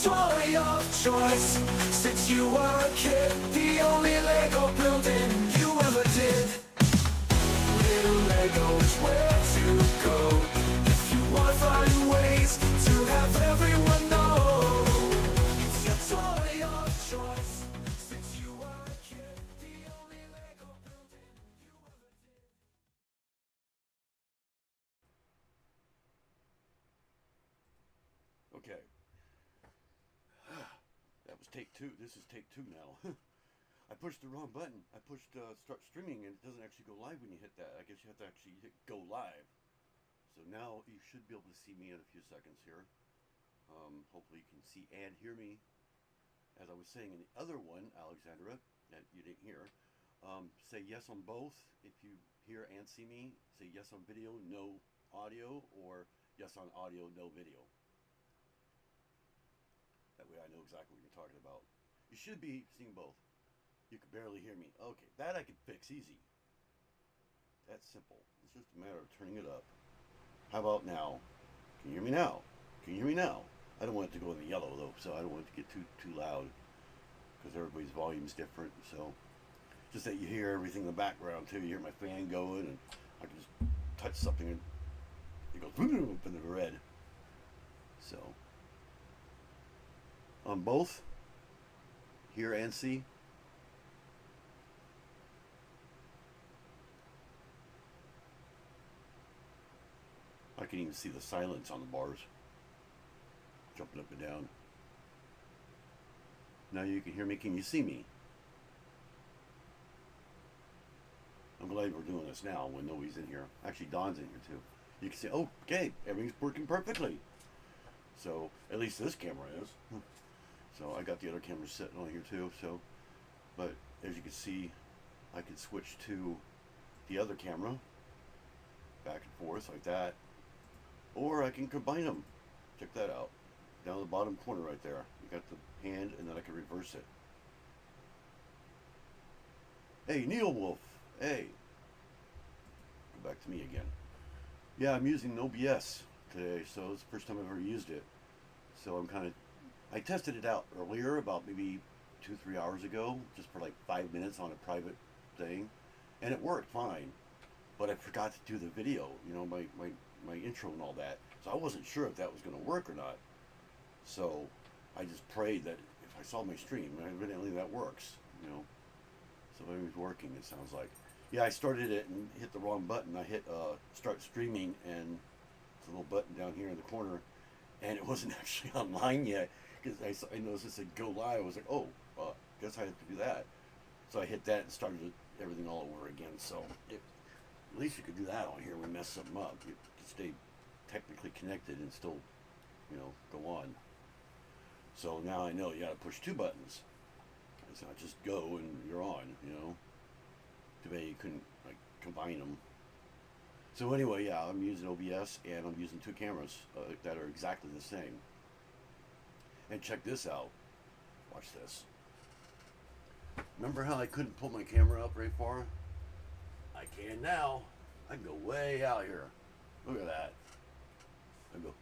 toy of choice. Since you were a kid, the only Lego building you ever did. Little Lego is where to go if you want to find ways to have everyone know. It's your toy of choice. Since you were a kid, the only Lego building you ever did. Okay. That was take two. This is take two now. I pushed the wrong button. I pushed start streaming and it doesn't actually go live when you hit that. I guess you have to actually hit go live. So now you should be able to see me in a few seconds here. Hopefully you can see and hear me. As I was saying in the other one, Alexandra, that you didn't hear, say yes on both. If you hear and see me, say yes on video, no audio, or yes on audio, no video. That way I know exactly what you're talking about. You should be seeing both. You could barely hear me. Okay, that I can fix easy. That's simple. It's just a matter of turning it up. How about now? Can you hear me now? Can you hear me now? I don't want it to go in the yellow though, so I don't want it to get too loud because everybody's volume's different. So just that you hear everything in the background too. You hear my fan going, and I can just touch something and it goes boom in the red. So on both, hear and see. I can even see the silence on the bars jumping up and down. Now you can hear me. Can you see me? I'm glad we're doing this now when nobody's in here. Actually, Don's in here too. You can see, oh, okay, everything's working perfectly. So at least this camera is. So I got the other cameras sitting on here too. So, but as you can see, I can switch to the other camera back and forth like that, or I can combine them. Check that out. Down in the bottom corner right there, you got the hand, and then I can reverse it. Hey, Neil Wolf. Hey. Go back to me again. Yeah, I'm using OBS today, so it's the first time I've ever used it. So I tested it out earlier, about maybe 2-3 hours ago, just for like 5 minutes on a private thing, and it worked fine. But I forgot to do the video, you know, my intro and all that. So I wasn't sure if that was going to work or not. So I just prayed that if I saw my stream, evidently that works, you know. So everything's working, it sounds like. Yeah, I started it and hit the wrong button. I hit start streaming, and it's a little button down here in the corner, and it wasn't actually online yet, because I noticed it said go live. I was like, oh, guess I have to do that. So I hit that and started everything all over again. So at least you could do that on here when we mess something up. You could stay technically connected and still, you know, go on. So now I know you got to push 2 buttons. It's not just go and you're on, you know. Too bad you couldn't like combine them. So anyway, yeah, I'm using OBS and I'm using 2 cameras that are exactly the same. And check this out. Watch this. Remember how I couldn't pull my camera up very far? I can now. I can go way out here. Look at that. I go,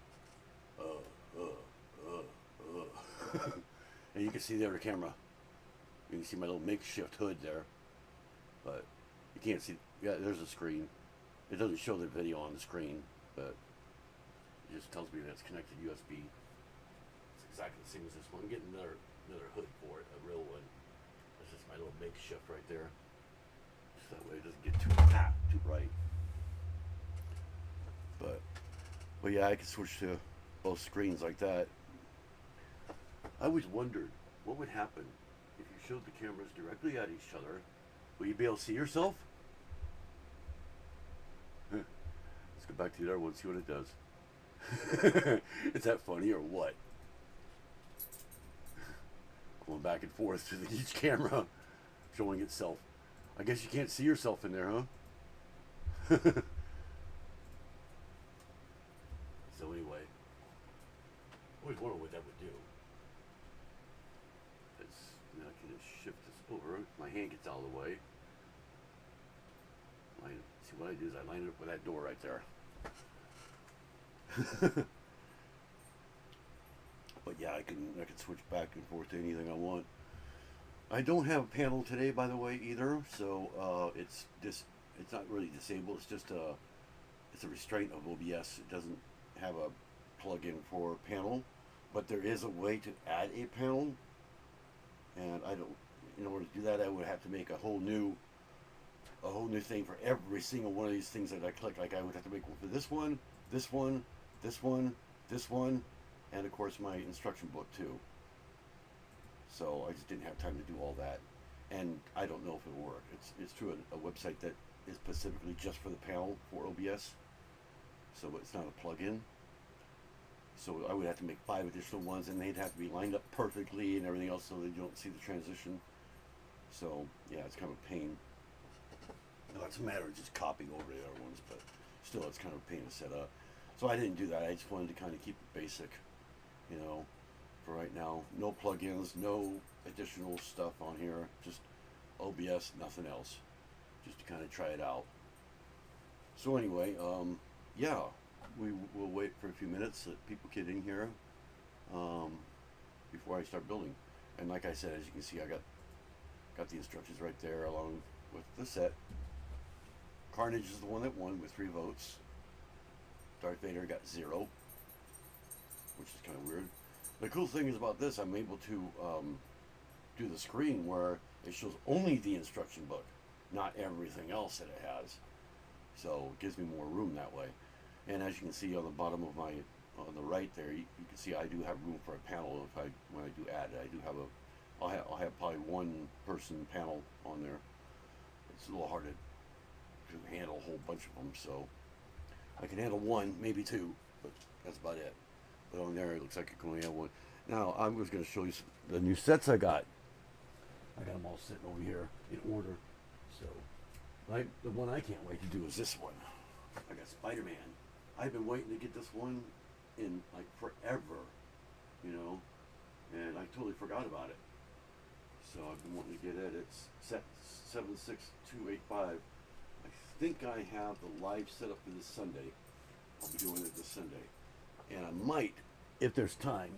and you can see the other camera. You can see my little makeshift hood there, but you can't see. Yeah, there's a screen. It doesn't show the video on the screen, but it just tells me that it's connected USB. It's exactly the same as this one. I'm getting another hood for it, a real one. This is my little makeshift right there. So that way it doesn't get too bright. But yeah, I can switch to both screens like that. I always wondered what would happen if you showed the cameras directly at each other. Will you be able to see yourself? Let's go back to the other one and see what it does. Is that funny or what? Going back and forth to each camera, showing itself. I guess you can't see yourself in there, huh? So anyway, I always wondered what that would do. Now I can just shift this over. My hand gets out of the way. See what I do is I line it up with that door right there. But yeah, I can switch back and forth to anything I want. I don't have a panel today, by the way, either. So it's not really disabled. It's just it's a restraint of OBS. It doesn't have a plug-in for panel, but there is a way to add a panel. And I don't. In order to do that, I would have to make a whole new thing for every single one of these things that I click. Like I would have to make one for this one, this one, this one, this one, and of course my instruction book too. So I just didn't have time to do all that, and I don't know if it'll work. It's through a website that is specifically just for the panel for OBS, so it's not a plug-in. So I would have to make 5 additional ones, and they'd have to be lined up perfectly and everything else, so that you don't see the transition. So yeah, it's kind of a pain. No, it's a matter of just copying over the other ones, but still, it's kind of a pain to set up. So I didn't do that. I just wanted to kind of keep it basic, you know, for right now. No plugins, no additional stuff on here, just OBS, nothing else, just to kind of try it out. So anyway, yeah, we will wait for a few minutes that people get in here before I start building. And like I said, as you can see, I got the instructions right there along with the set. Carnage is the one that won with 3 votes. Darth Vader got 0, which is kind of weird. The cool thing is about this, I'm able to do the screen where it shows only the instruction book, not everything else that it has. So it gives me more room that way. And as you can see on the bottom of my, on the right there, you can see I do have room for a panel when I do add it. I do have I'll have probably 1 person panel on there. It's a little hard to handle a whole bunch of them, so I can handle 1, maybe 2, but that's about it. But on there, it looks like I can only have 1. Now, I was going to show you the new sets I got. I got them all sitting over here in order. So, the one I can't wait to do is this one. I got Spider-Man. I've been waiting to get this one in, like, forever, you know, and I totally forgot about it. So I've been wanting to get it. It's set 76285. I think I have the live set up for this Sunday. I'll be doing it this Sunday. And I might, if there's time,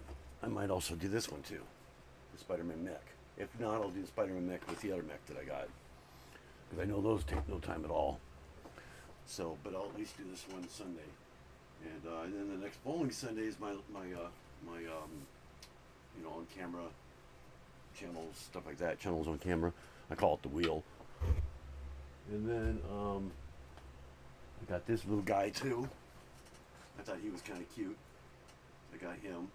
I might also do this one too. The Spider-Man mech. If not, I'll do the Spider-Man mech with the other mech that I got. Because I know those take no time at all. So, but I'll at least do this one Sunday. And then the next following Sunday is my you know, on camera channels, stuff like that. Channels on camera. I call it the wheel. And then I got this little guy too. I thought he was kind of cute. I got him.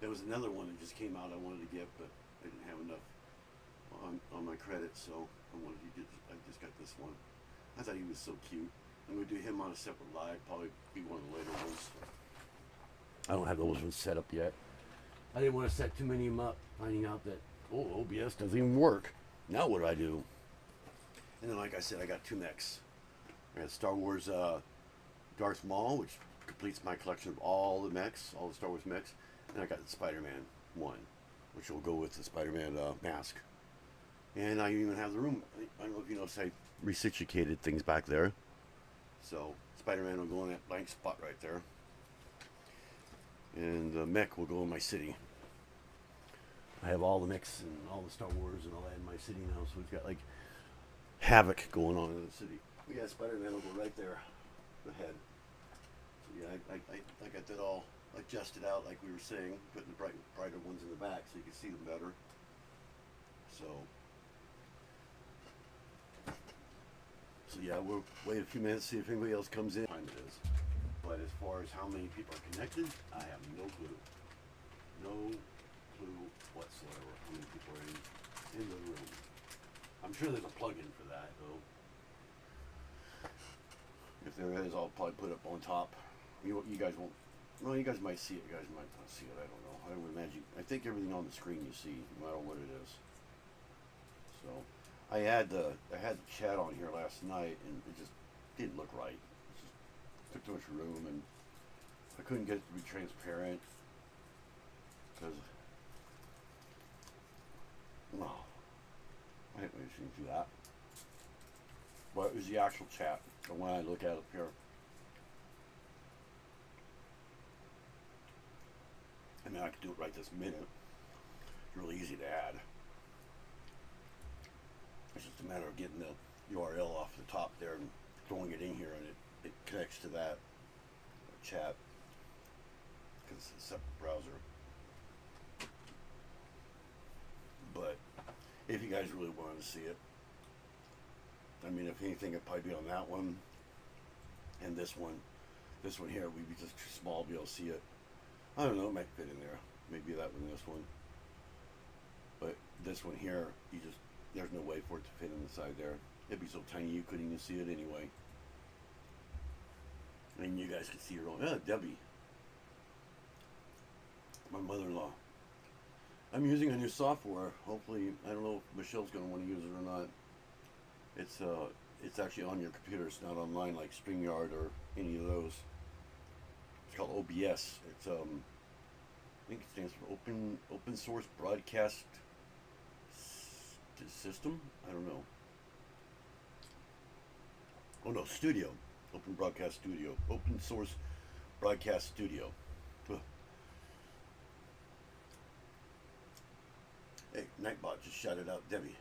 There was another one that just came out I wanted to get, but I didn't have enough on my credit, so I just got this one. I thought he was so cute. I'm going to do him on a separate live, probably be one of the later ones. I don't have those ones set up yet. I didn't want to set too many of them up, finding out that, oh, OBS doesn't even work. Now what do I do? And then, like I said, I got 2 mechs. I got Star Wars Darth Maul, which completes my collection of all the mechs, all the Star Wars mechs. And I got the Spider-Man 1, which will go with the Spider-Man mask. And I even have the room. I don't know if you noticed, I resituated things back there. So Spider-Man will go in that blank spot right there. And the mech will go in my city. I have all the mechs and all the Star Wars and all that in my city now, so we've got like havoc going on in the city. Yeah, Spider-Man will go right there, the head. So yeah, I got that all adjusted out like we were saying, putting the brighter ones in the back so you can see them better. So yeah, we'll wait a few minutes, see if anybody else comes in. Time it is. But as far as how many people are connected, I have no clue. No clue whatsoever how many people are in the room. I'm sure there's a plug-in for that, though. If there is, I'll probably put it up on top. You guys won't. Well, you guys might see it. You guys might not see it. I don't know. I would imagine. I think everything on the screen you see, no matter what it is. So, I had the chat on here last night, and it just didn't look right. It just took too much room, and I couldn't get it to be transparent because no, I didn't really do that. But it was the actual chat, the one I look at up here. And mean, I could do it right this minute. It's really easy to add. It's just a matter of getting the URL off the top there and throwing it in here, and it connects to that chat because it's a separate browser. But if you guys really wanted to see it, I mean, if anything, it'd probably be on that one and this one. This one here would be just too small to be able to see it. I don't know, it might fit in there. Maybe that one and this one. But this one here, there's no way for it to fit inside there. It'd be so tiny you couldn't even see it anyway. And you guys could see her own. Debbie. My mother-in-law. I'm using a new software. Hopefully, I don't know if Michelle's going to want to use it or not. It's actually on your computer. It's not online like StreamYard or any of those. It's called OBS. It's I think it stands for Open Source Broadcast System. I don't know. Oh no, Studio. Open Broadcast Studio. Open Source Broadcast Studio. Ugh. Hey, Nightbot just shouted out Debbie.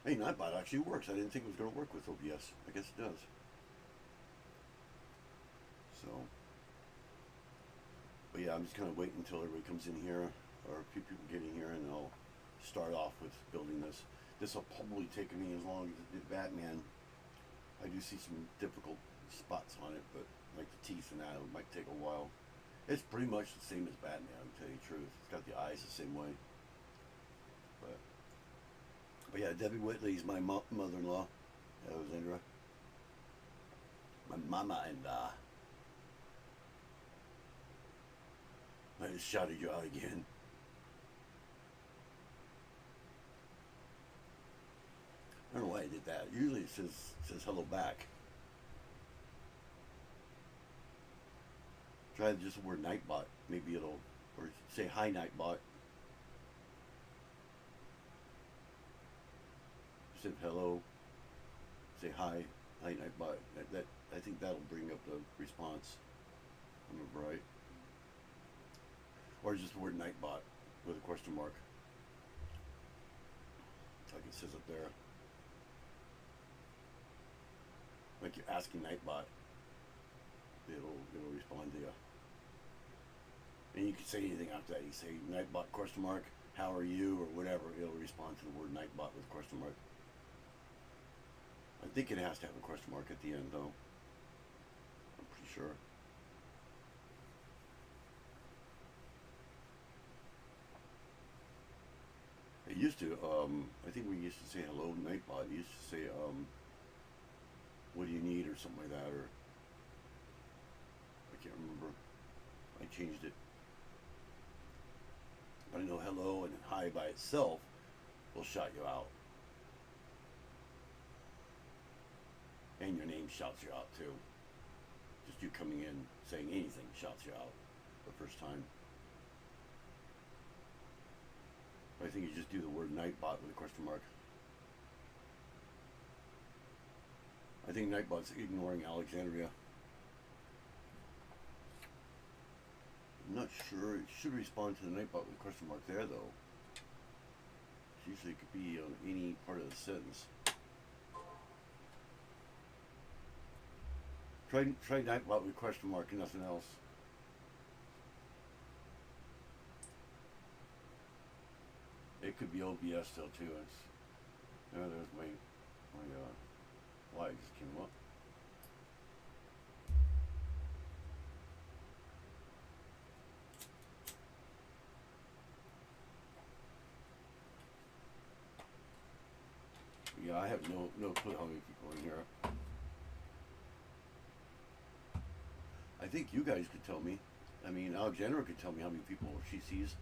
Hey, Nightbot actually works. I didn't think it was going to work with OBS. I guess it does. So, but yeah, I'm just kind of waiting until everybody comes in here, or a few people get in here, and I'll start off with building this. This will probably take me as long as it did Batman. I do see some difficult spots on it, but like the teeth and that, it might take a while. It's pretty much the same as Batman, to tell you the truth. It's got the eyes the same way. But yeah, Debbie Whitley's my mother-in-law, Alexandra. My mama-in-law. I just shouted you out again. I don't know why I did that. Usually it says hello back. Try just the word Nightbot. Maybe it'll, or say hi Nightbot. Say hello. Say hi Nightbot. That I think that'll bring up the response. If I remember right. Or just the word Nightbot with a question mark. Like it says up there. Like you're asking Nightbot. It'll respond to you. And you can say anything after that. You say Nightbot question mark, how are you, or whatever. It'll respond to the word Nightbot with question mark. I think it has to have a question mark at the end, though. I'm pretty sure. It used to, I think we used to say hello Nightbot. It used to say, what do you need, or something like that, or I can't remember. I changed it. But I know hello and hi by itself will shout you out. And your name shouts you out too. Just you coming in saying anything shouts you out the first time. I think you just do the word Nightbot with a question mark. I think Nightbot's ignoring Alexandria. I'm not sure. It should respond to the Nightbot with a question mark there, though. Usually it could be on any part of the sentence. Try Nightbot with a question mark and nothing else. It could be OBS still too. It's there's my light just came up. Yeah, I have no clue how many people are in here. I think you guys could tell me. I mean, Alexandra could tell me how many people she sees.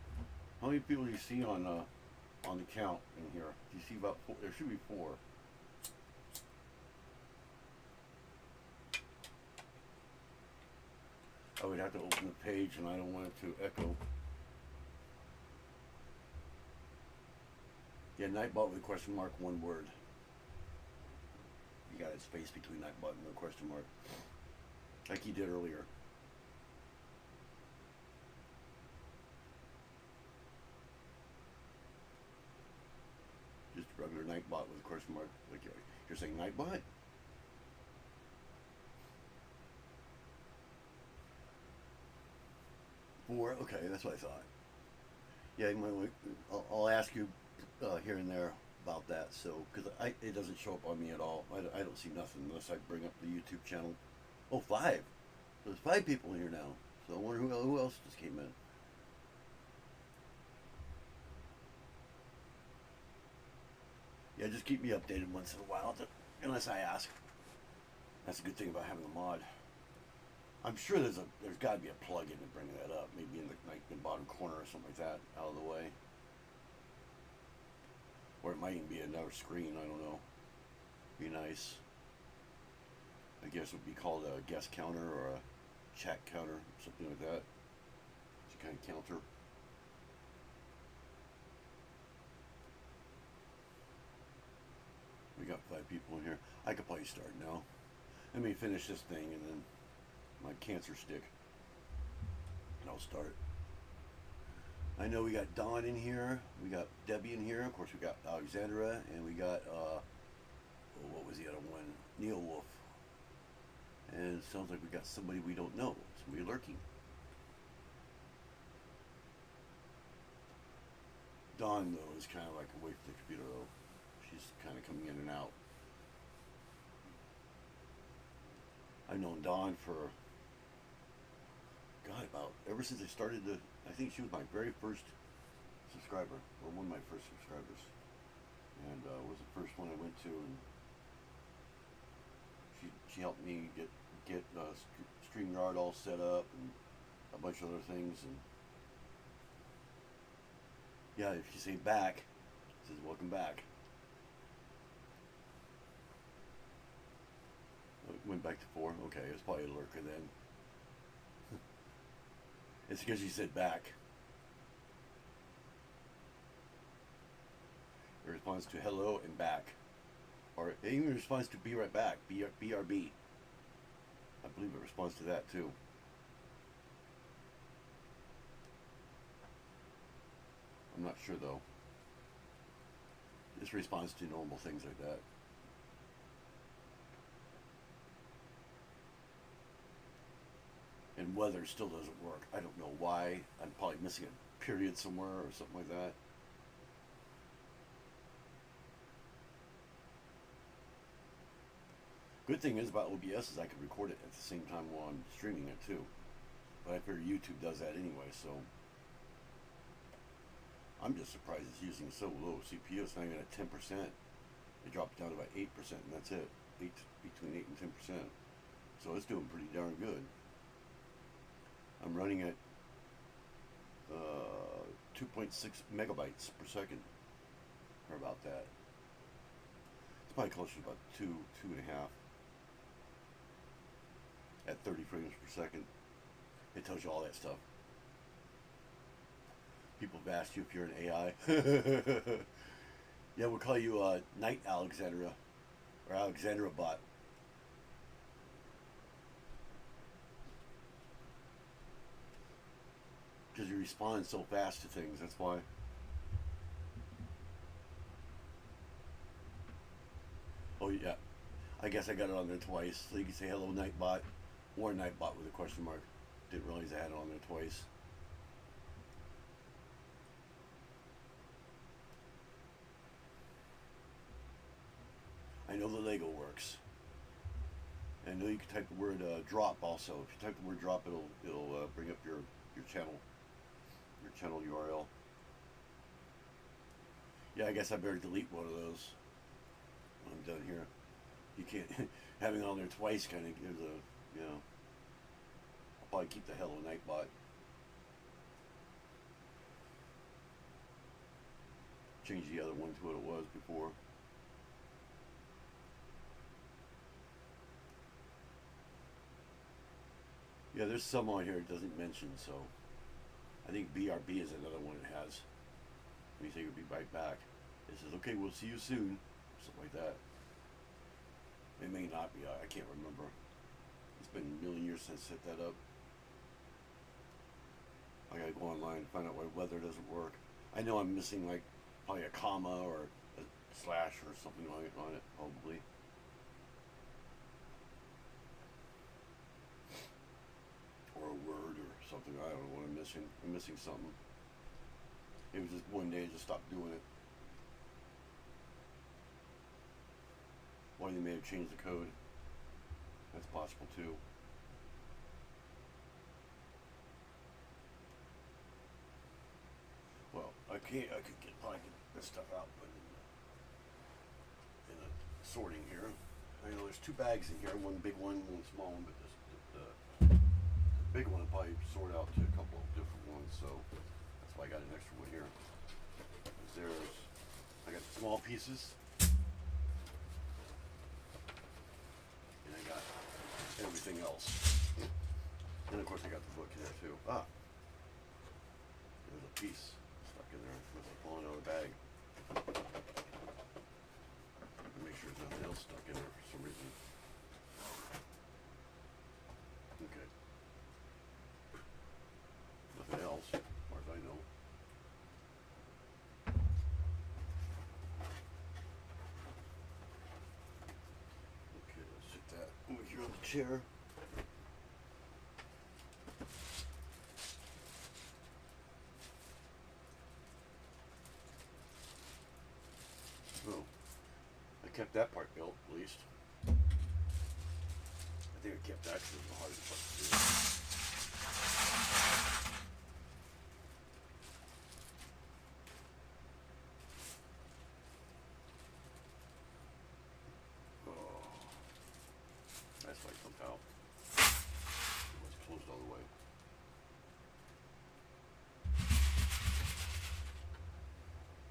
How many people do you see on the count in here? Do you see about 4? There should be 4. I would have to open the page, and I don't want it to echo. Yeah, Nightbot with a question mark, one word. You got a space between Nightbot and the question mark, like you did earlier. regular Nightbot with a question mark. Like you're saying Nightbot? Four? Okay, that's what I thought. Yeah, I'll ask you here and there about that. So, because it doesn't show up on me at all. I don't see nothing unless I bring up the YouTube channel. Oh, five. There's 5 people here now. So I wonder who else just came in. Yeah, just keep me updated once in a while, unless I ask. That's a good thing about having a mod. I'm sure there's got to be a plug-in to bring that up. Maybe in the bottom corner or something like that, out of the way. Or it might even be another screen. I don't know. Be nice. I guess it would be called a guest counter or a chat counter, something like that. It's a kind of counter. We got 5 people in here. I could probably start now. Let me finish this thing and then my cancer stick. And I'll start. I know we got Dawn in here. We got Debbie in here. Of course, we got Alexandra. And we got, what was the other one? Neil Wolf. And it sounds like we got somebody we don't know. Somebody lurking. Dawn, though, is kind of like away from the computer, though. She's kind of coming in and out. I've known Dawn for, God, about ever since I started to, I think she was my very first subscriber, or one of my first subscribers. And was the first one I went to, and she helped me get StreamYard all set up, and a bunch of other things. And yeah, if you say back, it says welcome back. Went back to 4. Okay, it was probably a lurker then. It's because you said back. It responds to hello and back. Or it even responds to be right back. BRB. I believe it responds to that too. I'm not sure though. This responds to normal things like that. And weather still doesn't work. I don't know why. I'm probably missing a period somewhere or something like that. Good thing is about OBS is I can record it at the same time while I'm streaming it too. But I figure YouTube does that anyway, so I'm just surprised it's using so low CPU. It's not even at 10%. It dropped down to about 8%, and that's it. Between 8 and 10%. So it's doing pretty darn good. I'm running at 2.6 megabytes per second, or about that. It's probably closer to about 2.5 at 30 frames per second. It tells you all that stuff. People have asked you if you're an AI. Yeah, we'll call you Night Alexandra, or Alexandra Bot. Because you respond so fast to things, that's why. Oh yeah, I guess I got it on there twice, so you can say hello Nightbot, or Nightbot with a question mark. Didn't realize I had it on there twice. I know the Lego works. I know you can type the word drop also. If you type the word drop, it'll bring up your channel. Your channel URL. Yeah, I guess I better delete one of those when I'm done here. You can't, having it on there twice kind of gives a, you know, I'll probably keep the Hello Nightbot. Change the other one to what it was before. Yeah, there's some on here it doesn't mention, so I think BRB is another one it has. When you say you'll be right back, it says, okay, we'll see you soon. Something like that. It may not be, I can't remember. It's been a million years since I set that up. I gotta go online and find out why weather doesn't work. I know I'm missing like probably a comma or a slash or something on it, probably. Or a word or something. I don't know what I'm missing. I'm missing something. It was just one day I just stopped doing it. Why they may have changed the code. That's possible too. Well, I could probably get this stuff out, but in a sorting here. I know there's two bags in here, one big one, one small one, but the big one will probably sort out to a couple of different ones, so that's why I got an extra one here. I got small pieces, and I got everything else. And of course I got the book in there too. Ah, there's a piece stuck in there. Must have fallen out of the bag. Make sure there's nothing else stuck in there for some reason. Okay. Nothing else, as far as I know. Okay, let's sit that over here on the chair. Oh, I kept that part built, at least. I think I kept that because it was the hardest part to do. Oh, that's why it jumped out. It was closed all the way.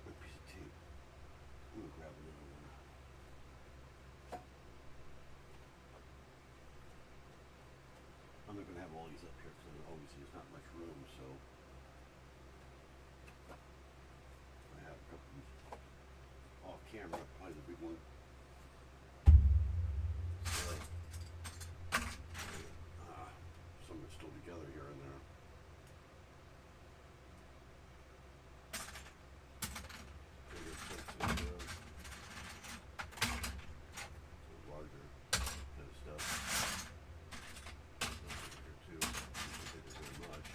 A piece of tape. I'm gonna grab another one. I'm not gonna have all these up here because obviously there's not much room, so I have a couple off camera, probably the big one. So, some are still together here and there. Larger kind of stuff. Here too. Don't think very much.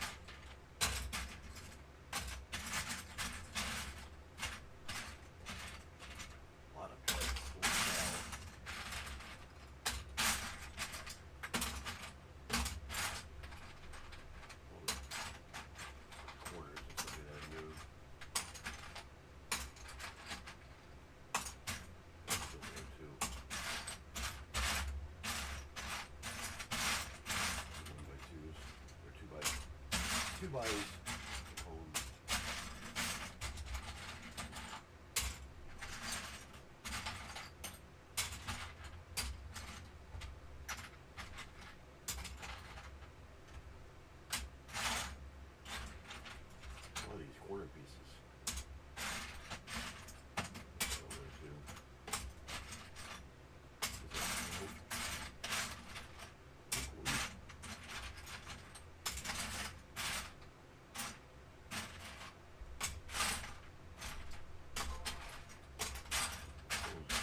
A lot of parts. Holy cow. All the corners and stuff like that moved. That's still there too. 1x2s or 2x2s. All these corner pieces. Still there too. Is that cool?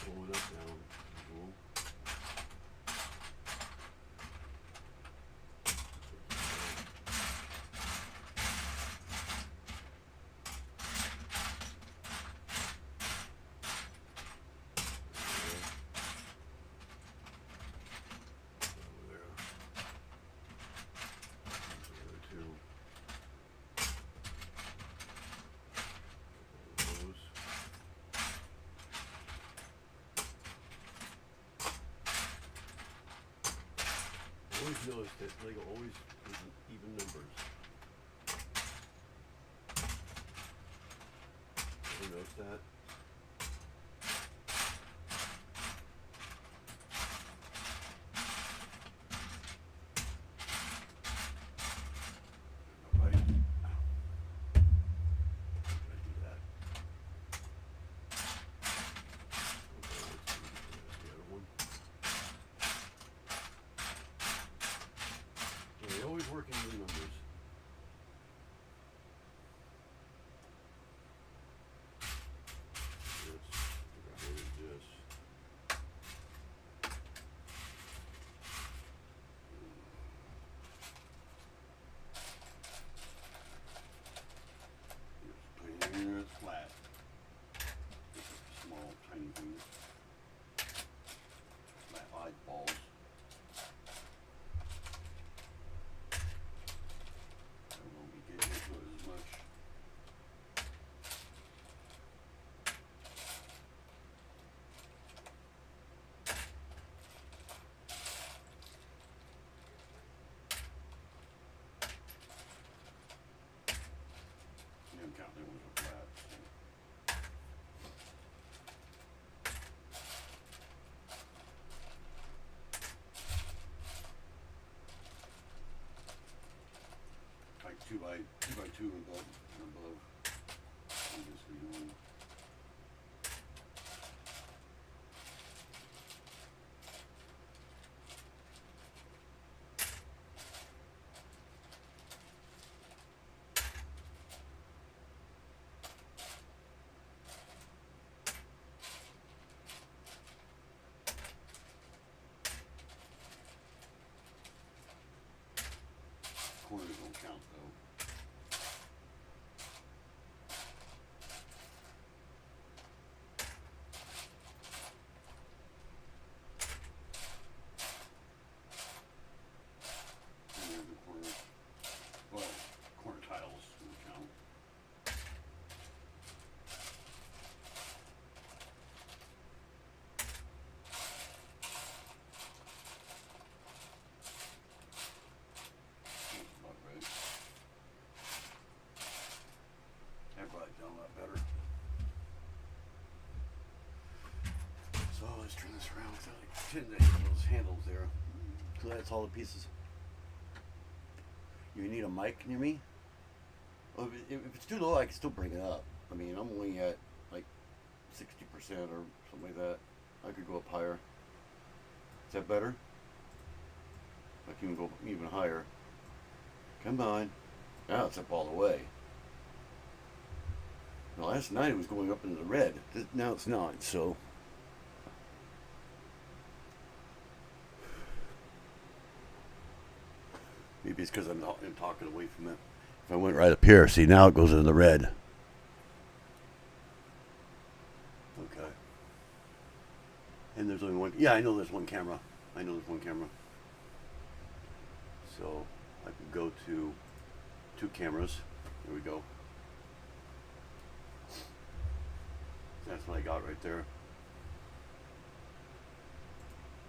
Pull it up now. Cool. Over there. Over there too. Those. I always noticed that LEGO always uses even numbers. Ever noticed that? Right. How did I do that? Okay, let's see. There's the other one. Yeah, they always work in even numbers. shiny things. My eyeballs. I won't be getting into it as much. Yeah, I'm counting the ones with flat. So. Like two by two and above. I'm just redoing. Corners don't count though. And then the corners, well, corner tiles don't count. That's about right. That brought it down a lot better. So let's turn this around. So like 10 those handles there. So that's all the pieces. You need a mic near me? Well, if it's too low, I can still bring it up. I mean, I'm only at like 60% or something like that. I could go up higher. Is that better? I can go even higher. Come on. Now it's up all the way. Now, last night it was going up into the red. Now it's not, so. Maybe it's because I'm talking away from it. If I went right up here, see, now it goes into the red. Okay. And there's only one. Yeah, I know there's one camera. I know there's one camera. So I can go to 2 cameras. There we go. That's what I got right there.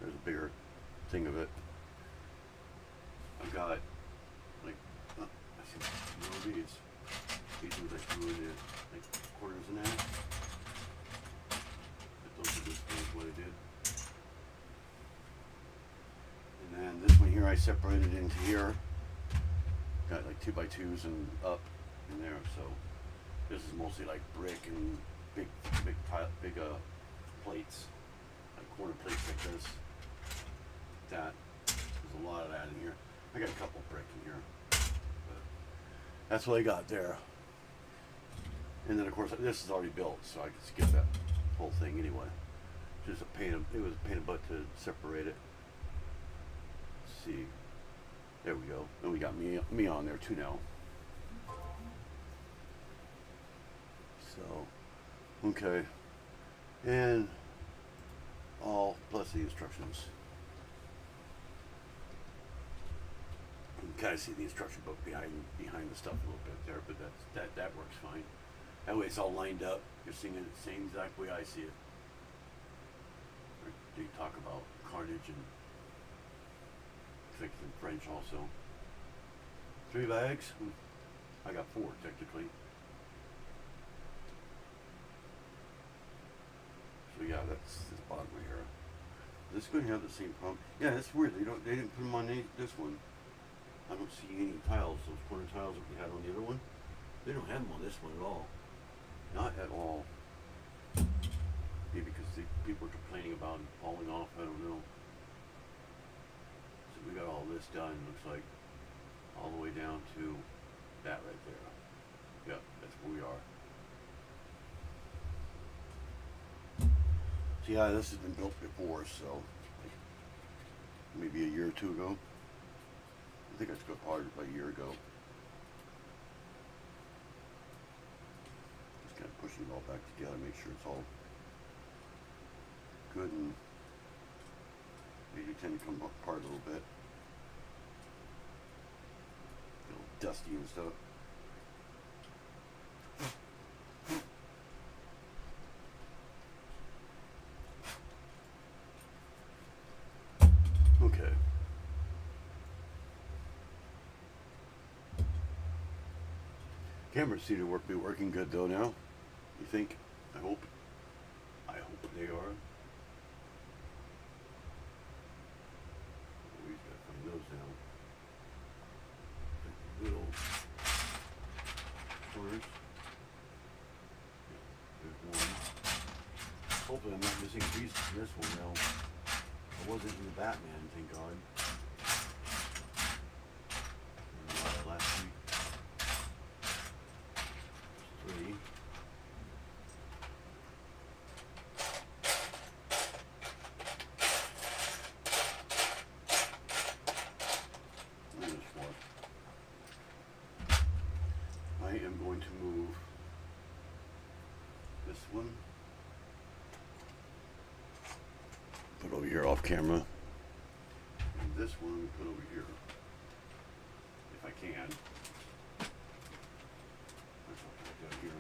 There's a bigger thing of it. I've got like I see these ones I screw in the like quarters in that. But those are just what I did. And then this one here I separated into here. Got like 2x2s and up in there. So this is mostly like brick and big plates, like corner plates like this. That there's a lot of that in here. I got a couple brick in here, but that's what I got there. And then of course this is already built, so I can skip that whole thing anyway. Just a pain of, it was a pain in the butt to separate it. Let's see, there we go. And we got me on there too now. So, okay, and all plus the instructions. You can kind of see the instruction book behind the stuff a little bit there, but that works fine. That way it's all lined up. You're seeing it the same exact way I see it. They talk about Carnage and fixed in French also. 3 bags? I got 4 technically. So yeah, that's this bottom right here. This is going to have the same problem. Yeah, that's weird. They didn't put them on this one. I don't see any tiles. Those corner tiles that we had on the other one, they don't have them on this one at all. Not at all. Maybe because the people are complaining about it falling off. I don't know. So we got all this done. Looks like all the way down to that right there. Yep, that's where we are. So yeah, this has been built before, so like maybe a year or 2 ago. I think I just got ordered about a year ago. Just kind of pushing it all back together, make sure it's all good, and they do tend to come apart a little bit. A little dusty and stuff. Okay. Cameras seem to be working good though now. You think? I hope. I hope they are. We've got to find those now. Little corners. There's one. Hopefully I'm not missing pieces in this one now. I wasn't in the Batman, thank God. Last week. Three. There's four. I am going to move this one. Put over here off camera. And this one put over here. If I can. That's what I put down here.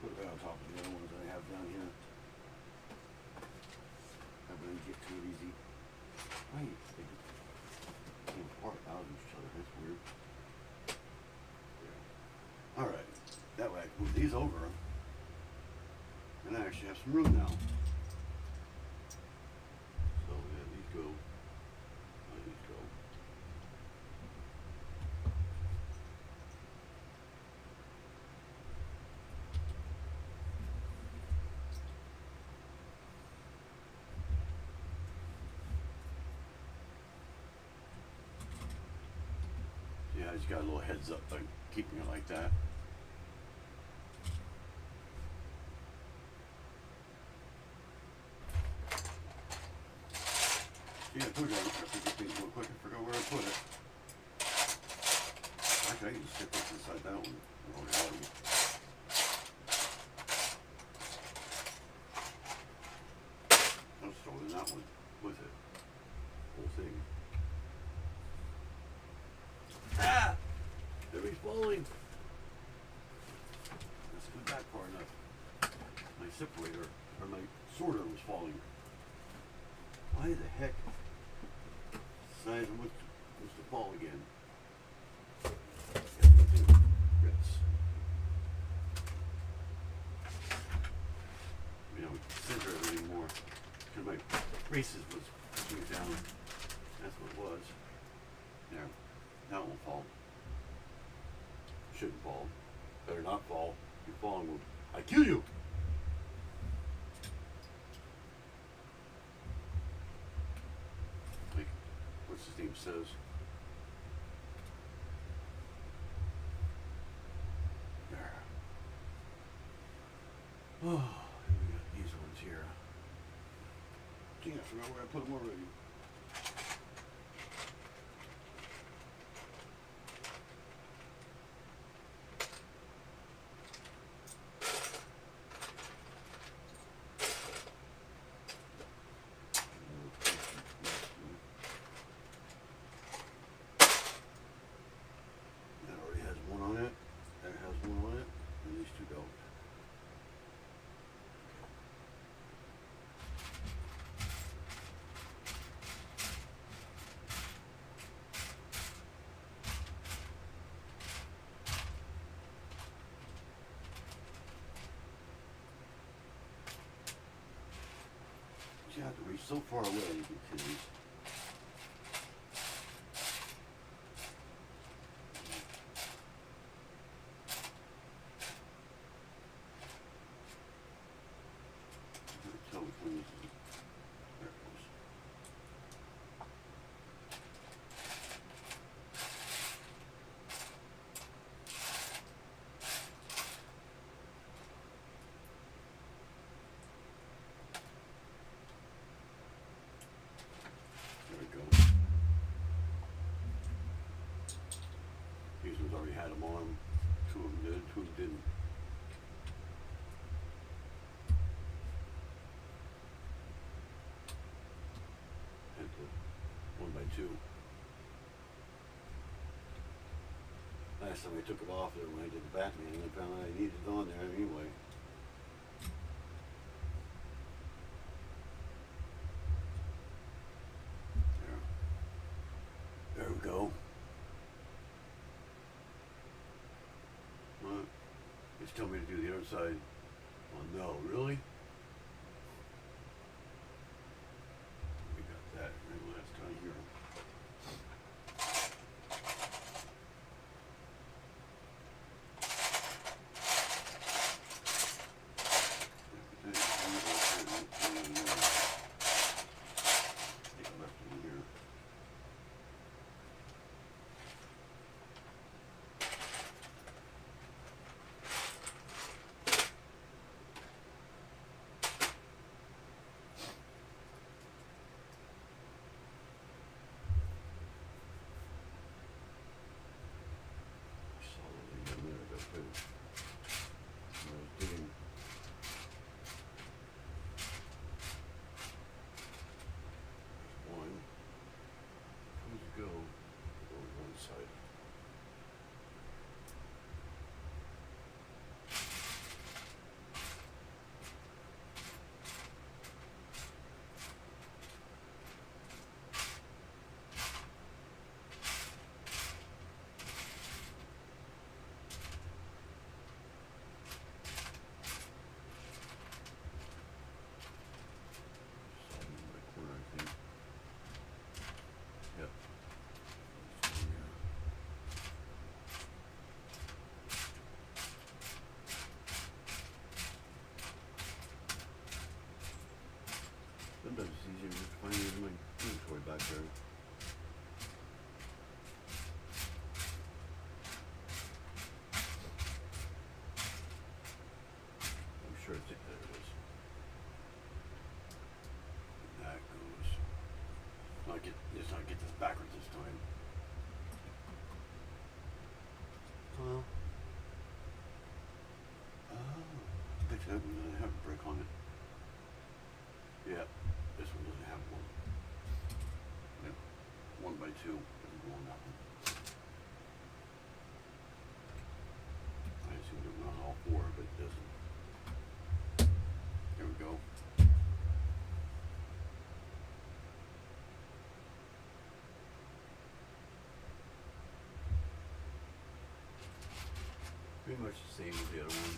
Put it right on top of the other ones that I have down here. I wouldn't get too easy. Wait, they came apart out of each other. That's weird. Yeah. Alright. That way I can move these over. And I actually have some room now. So yeah, these go. These go. Yeah, I just got a little heads up by keeping it like that. Yeah, I told you I have to get things real quick. I forgot where I put it. Actually, I can just stick this inside that one. I will just throw it in that one with it. Whole thing. Ah! Everything's falling. Let's go back far enough. My separator, or my sorter was falling. Why the heck? Decided it was to fall again. Yes. You know, center it anymore. Because my braces was pushing it down. That's what it was. There. Now it won't fall. Shouldn't fall. Better not fall. If you fall, I kill you! Like, what's his name says? There. Oh, we got these ones here. Dang, I forgot where I put them already. That already has one on it. That has one on it. And these two don't. You have to reach so far away because tell which one this is. There it goes. There we go. These ones already had them on. Two of them did, two of them didn't. 2. Last time I took it off there when I did the Batman, I found out I needed it on there anyway. There we go. It's telling me to do the other side. Oh no, really? We got that right last time here. Sometimes it's easier just to find it in my inventory back there. I'm sure it's it. There it is. And that goes. Let's not get this backwards this time. Well. Oh. Actually, that one doesn't have a brick on it. Yeah. This one doesn't have one. Yep. 1x2 doesn't go on that one. I assume it went on all 4, but it doesn't. There we go. Pretty much the same as the other one.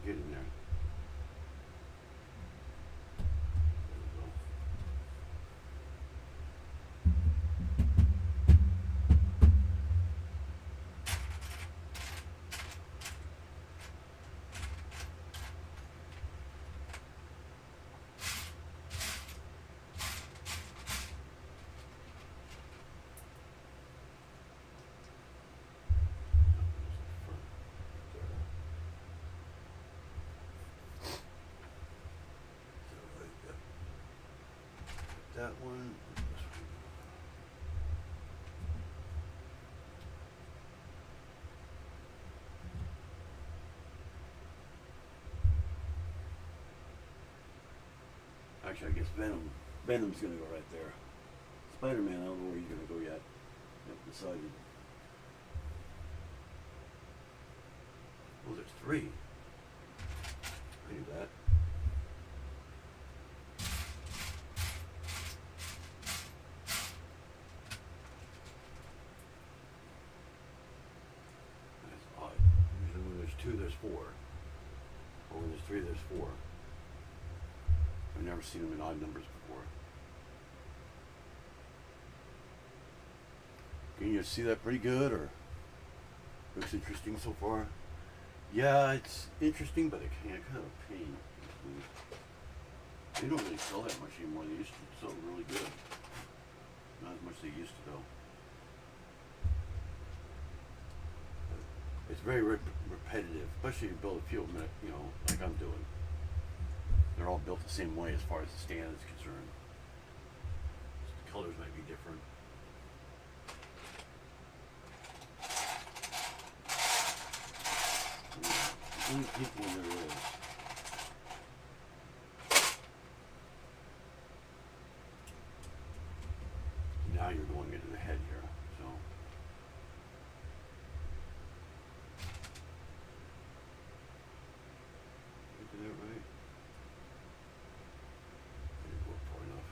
Get in there. There we go. That one. This one. Actually, I guess Venom's gonna go right there. Spider-Man, I don't know where he's gonna go yet. I've decided. Oh, there's 3. I knew that. There's 4. Or when there's 3, there's 4. I've never seen them in odd numbers before. Can you see that pretty good, or looks interesting so far? Yeah, it's interesting, but it kind of a pain. They don't really sell that much anymore. They used to sell really good. Not as much as they used to, though. It's very repetitive, especially if you build a few of them, you know, like I'm doing. They're all built the same way as far as the stand is concerned. The colors might be different. The only pink one there is. Now you're going into the head here, so. Did that right? Didn't go up far enough.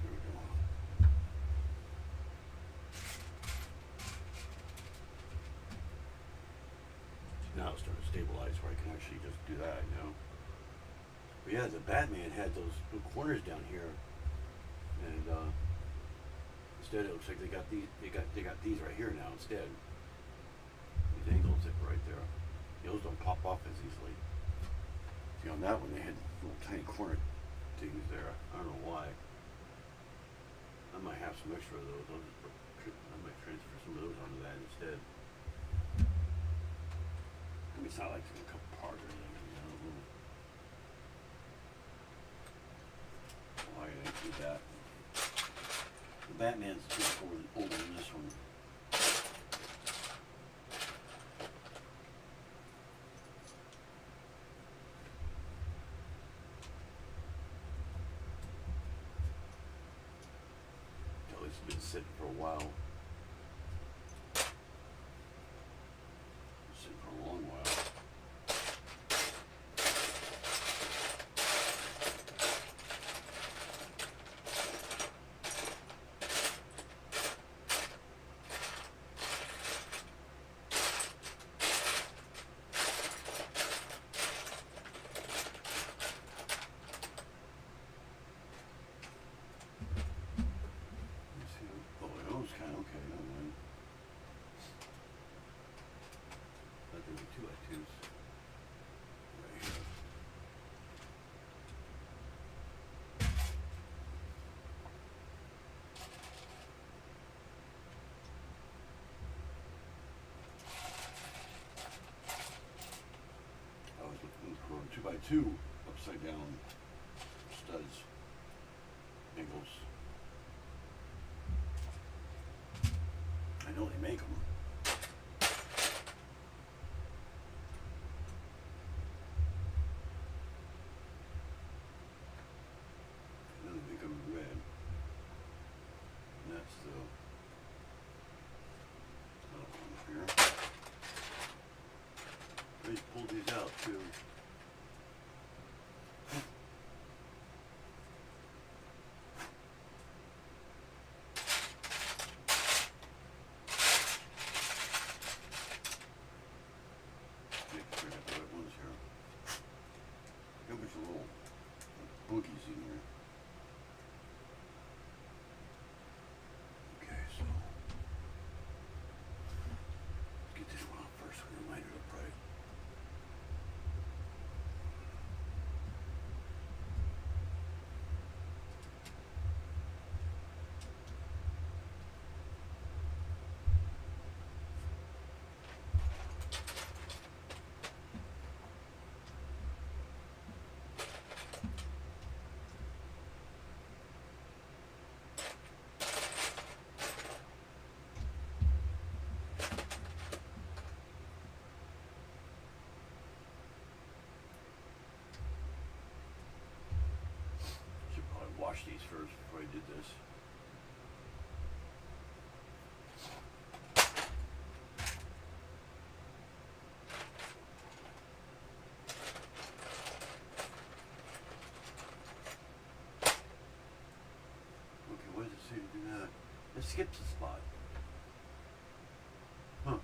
There we go. Now it's starting to stabilize where I can actually just do that, you know. But yeah, the Batman had those little corners down here, and instead it looks like they got these right here now instead. These angles that were right there, those don't pop off as easily. See, on that one they had little tiny corner things there. I don't know why. I might have some extra of those. I might transfer some of those onto that instead. I mean, it's not like it's gonna come apart or anything, you know. Why did I do that? The Batman's just older than this one. Oh, it's been sitting for a while. Sitting for a long while. For 2x2 upside down studs, angles. I know they make them. And then they make them red. And that's the little one here. I just pulled these out too. Boogies in here. Okay, so let's get this one out first. We're gonna line it up right. Wash these first before I did this. Okay, what does it say to do that? It skips a spot. Huh. I'll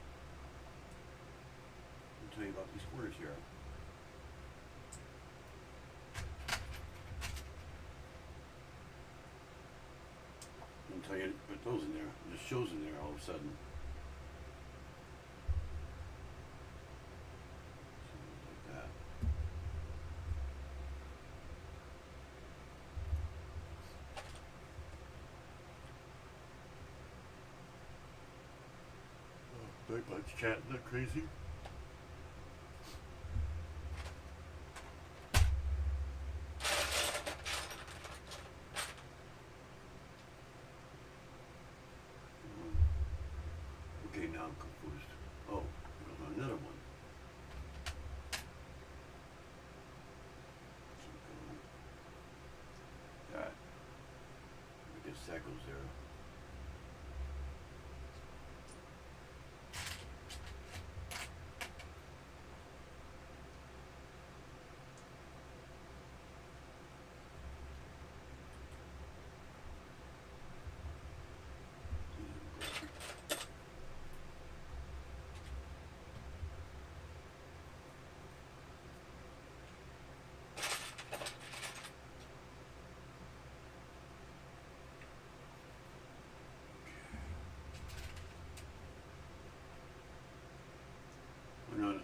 tell you about these corners here. Until you put those in there, it just shows in there all of a sudden. Something like that. iPod's chatting that crazy. Okay, now I'm confused. Oh, there's another one. That. I guess that goes there.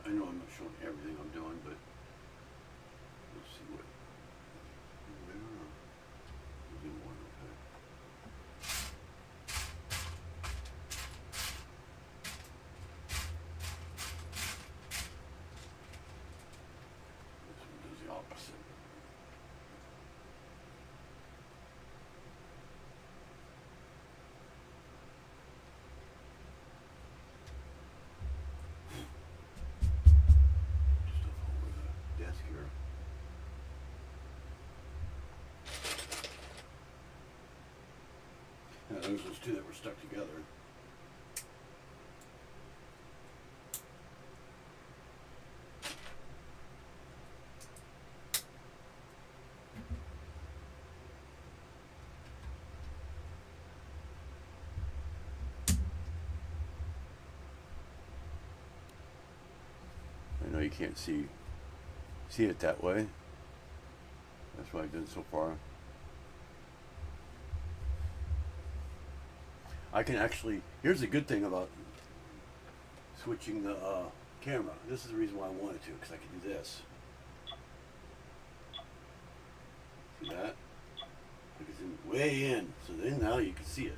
I know I'm not showing everything I'm doing, but let's see what. Where? We'll do one, okay. This one does the opposite. Stuff over the desk here. Yeah, there's those two that were stuck together. I know you can't see it that way. That's what I've done so far. I can actually, here's the good thing about switching the camera. This is the reason why I wanted to, because I can do this. See that? I can zoom way in, so then now you can see it.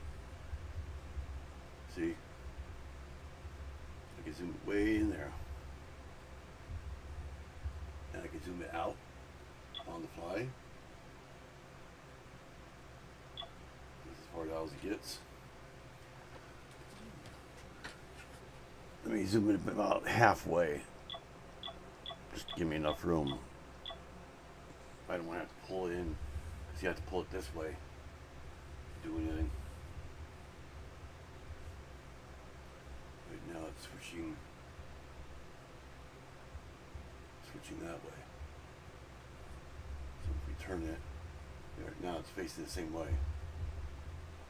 See? I can zoom way in there. And I can zoom it out on the fly. This is as far out as it gets. Let me zoom it about halfway. Just to give me enough room. I don't want to have to pull it in, because you have to pull it this way to do anything. Right now it's switching that way. So if we turn it, there, now it's facing the same way.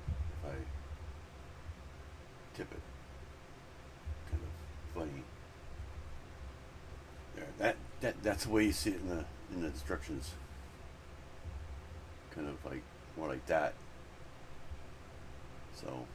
If I tip it, kind of funny. There, that's the way you see it in the instructions. Kind of like more like that. So.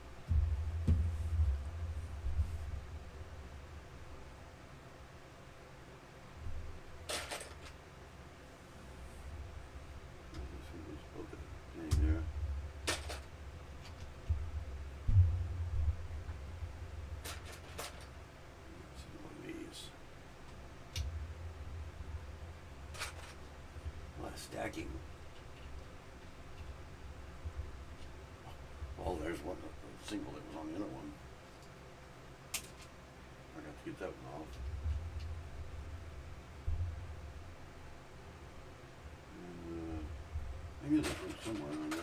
Stacking. Oh, there's one, a single that was on the other one. I got to get that one off. And, maybe there's one somewhere on there.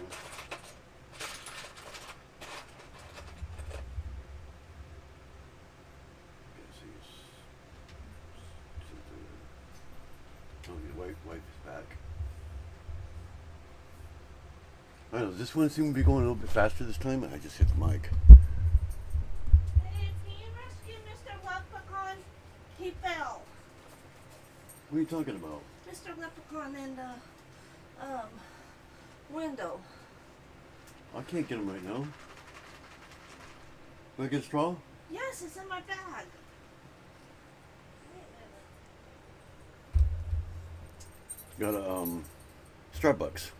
Wife is back. I don't know, does this one seem to be going a little bit faster this time? I just hit the mic. Hey, can you rescue Mr. Leprechaun? He fell. What are you talking about? Mr. Leprechaun in the window. I can't get him right now. Can I get a straw? Yes, it's in my bag. Got a Starbucks.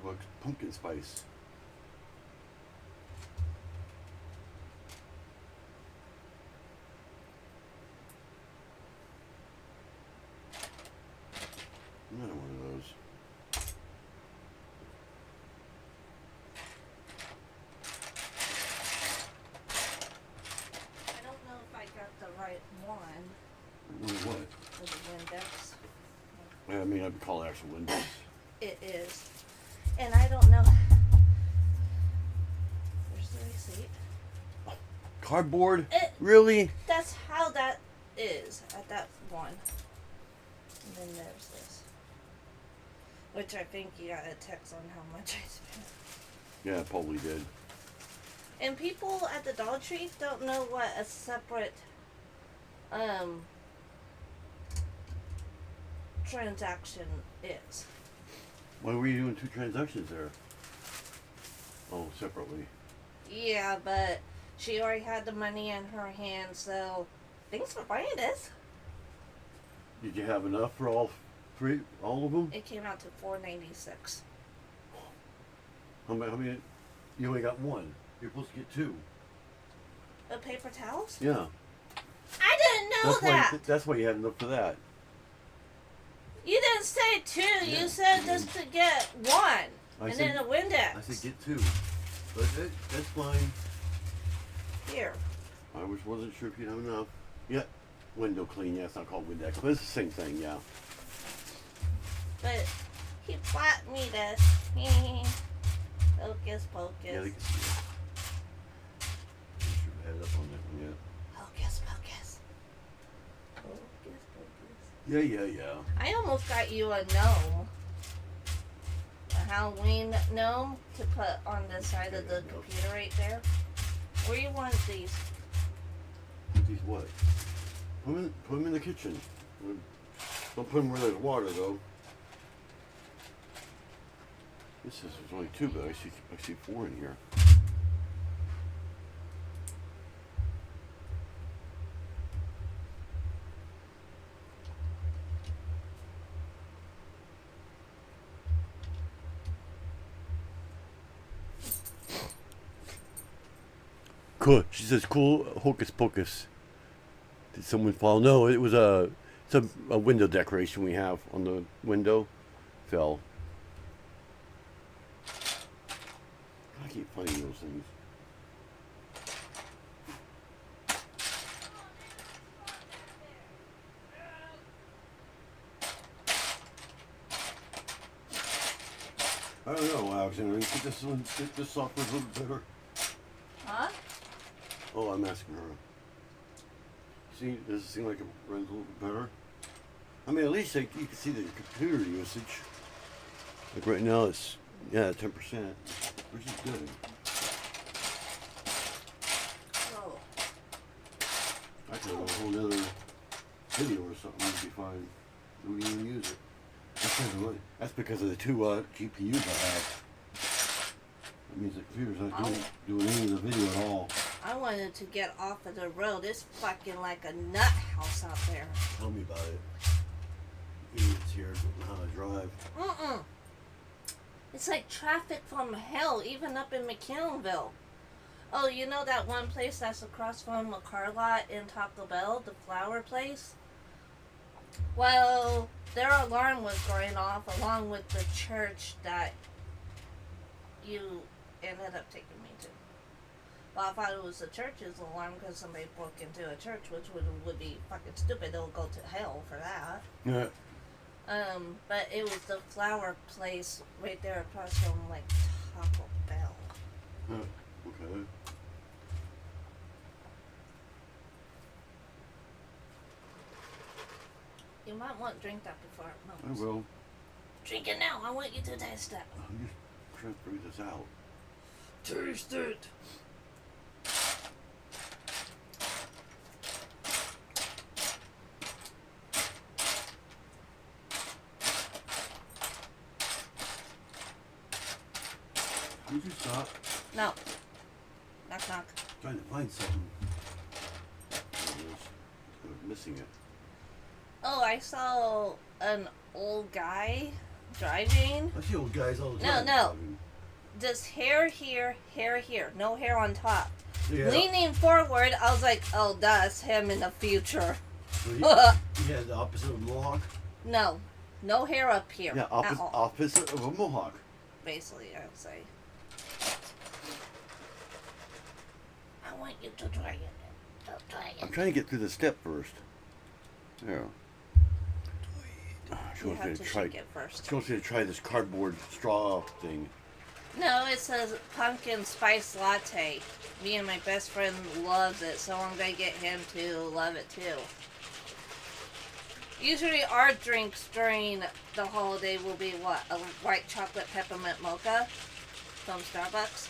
Starbucks pumpkin spice. Another one of those. I don't know if I got the right one What? for the index. I mean, I'd call it actual windows. It is. And I don't know. There's the receipt. Cardboard? It- Really? That's how that is at that one. And then there's this. Which I think you got a text on how much I spent. Yeah, I probably did. And people at the Dollar Tree don't know what a separate transaction is. Why were you doing two transactions there? Oh, separately. Yeah, but she already had the money in her hand, so thanks for buying this. Did you have enough for all three, all of them? It came out to $4.96. How many? You only got one. You're supposed to get two. The paper towels? Yeah. I didn't know that. That's why you had enough for that. You didn't say two. Yeah, You said I just did. to get one, I and said- then a Windex. I said get two. But that's fine. Here. I wasn't sure if you'd have enough. Yeah. Window clean, yeah, it's not called Windex, but it's the same thing, yeah. But he bought me this. Hocus pocus. Yeah, they can see it. I should have had it up on that one, yeah. Hocus pocus. Hocus pocus. Yeah. I almost got you a gnome. A Halloween gnome to put on the side of the computer right there. Where you want these? These what? Put them in the kitchen. Don't put them where there's water, though. This is there's only two, but I see four in here. Cool. She says, "Cool hocus pocus." Did someone fall? No, it was it's a window decoration we have on the window. Fell. I keep finding those things. I don't know, Alexander. Think this software's a little better. Huh? Oh, I'm asking her. See, does it seem like it runs a little bit better? I mean, at least you can see the computer usage. Like right now, it's 10%, which is good. Oh. I could have a whole other video or something. Would be fine. We wouldn't even use it. That's because of the two GPUs I have. That means the computer's not doing any of the video at all. I wanted to get off of the road. It's fucking like a nut house out there. Tell me about it. Idiots here don't know how to drive. Mm-mm. It's like traffic from hell, even up in McKinnonville. Oh, you know that one place that's across from a car lot in Taco Bell, the flower place? Well, their alarm was going off along with the church that you ended up taking me to. Well, I thought it was the church's alarm because somebody broke into a church, which would be fucking stupid. They'll go to hell for that. Yeah. But it was the flower place right there across from, like, Taco Bell. Okay. You might want to drink that before it I melts. will. Drink it now. I want you to taste it. I'm just trying to figure this out. Taste it. Would you stop? No. Knock, knock. Trying to find something. There it is. I'm missing it. Oh, I saw an old guy driving. I see old guys all the No, time. no. Just hair here, hair here. No hair on top. Yeah. Leaning forward, I was like, oh, that's him in the future. So he had the opposite of a mohawk. No. No hair up here. Yeah, at all, opposite of a mohawk. basically, I would say. I want you to try it. Don't try I'm it. trying to get through the step first. Yeah. She You wants me have to to try. shake it first. She wants me to try this cardboard straw thing. No, it says pumpkin spice latte. Me and my best friend loves it, so I'm gonna get him to love it too. Usually our drinks during the holiday will be what? A white chocolate peppermint mocha from Starbucks.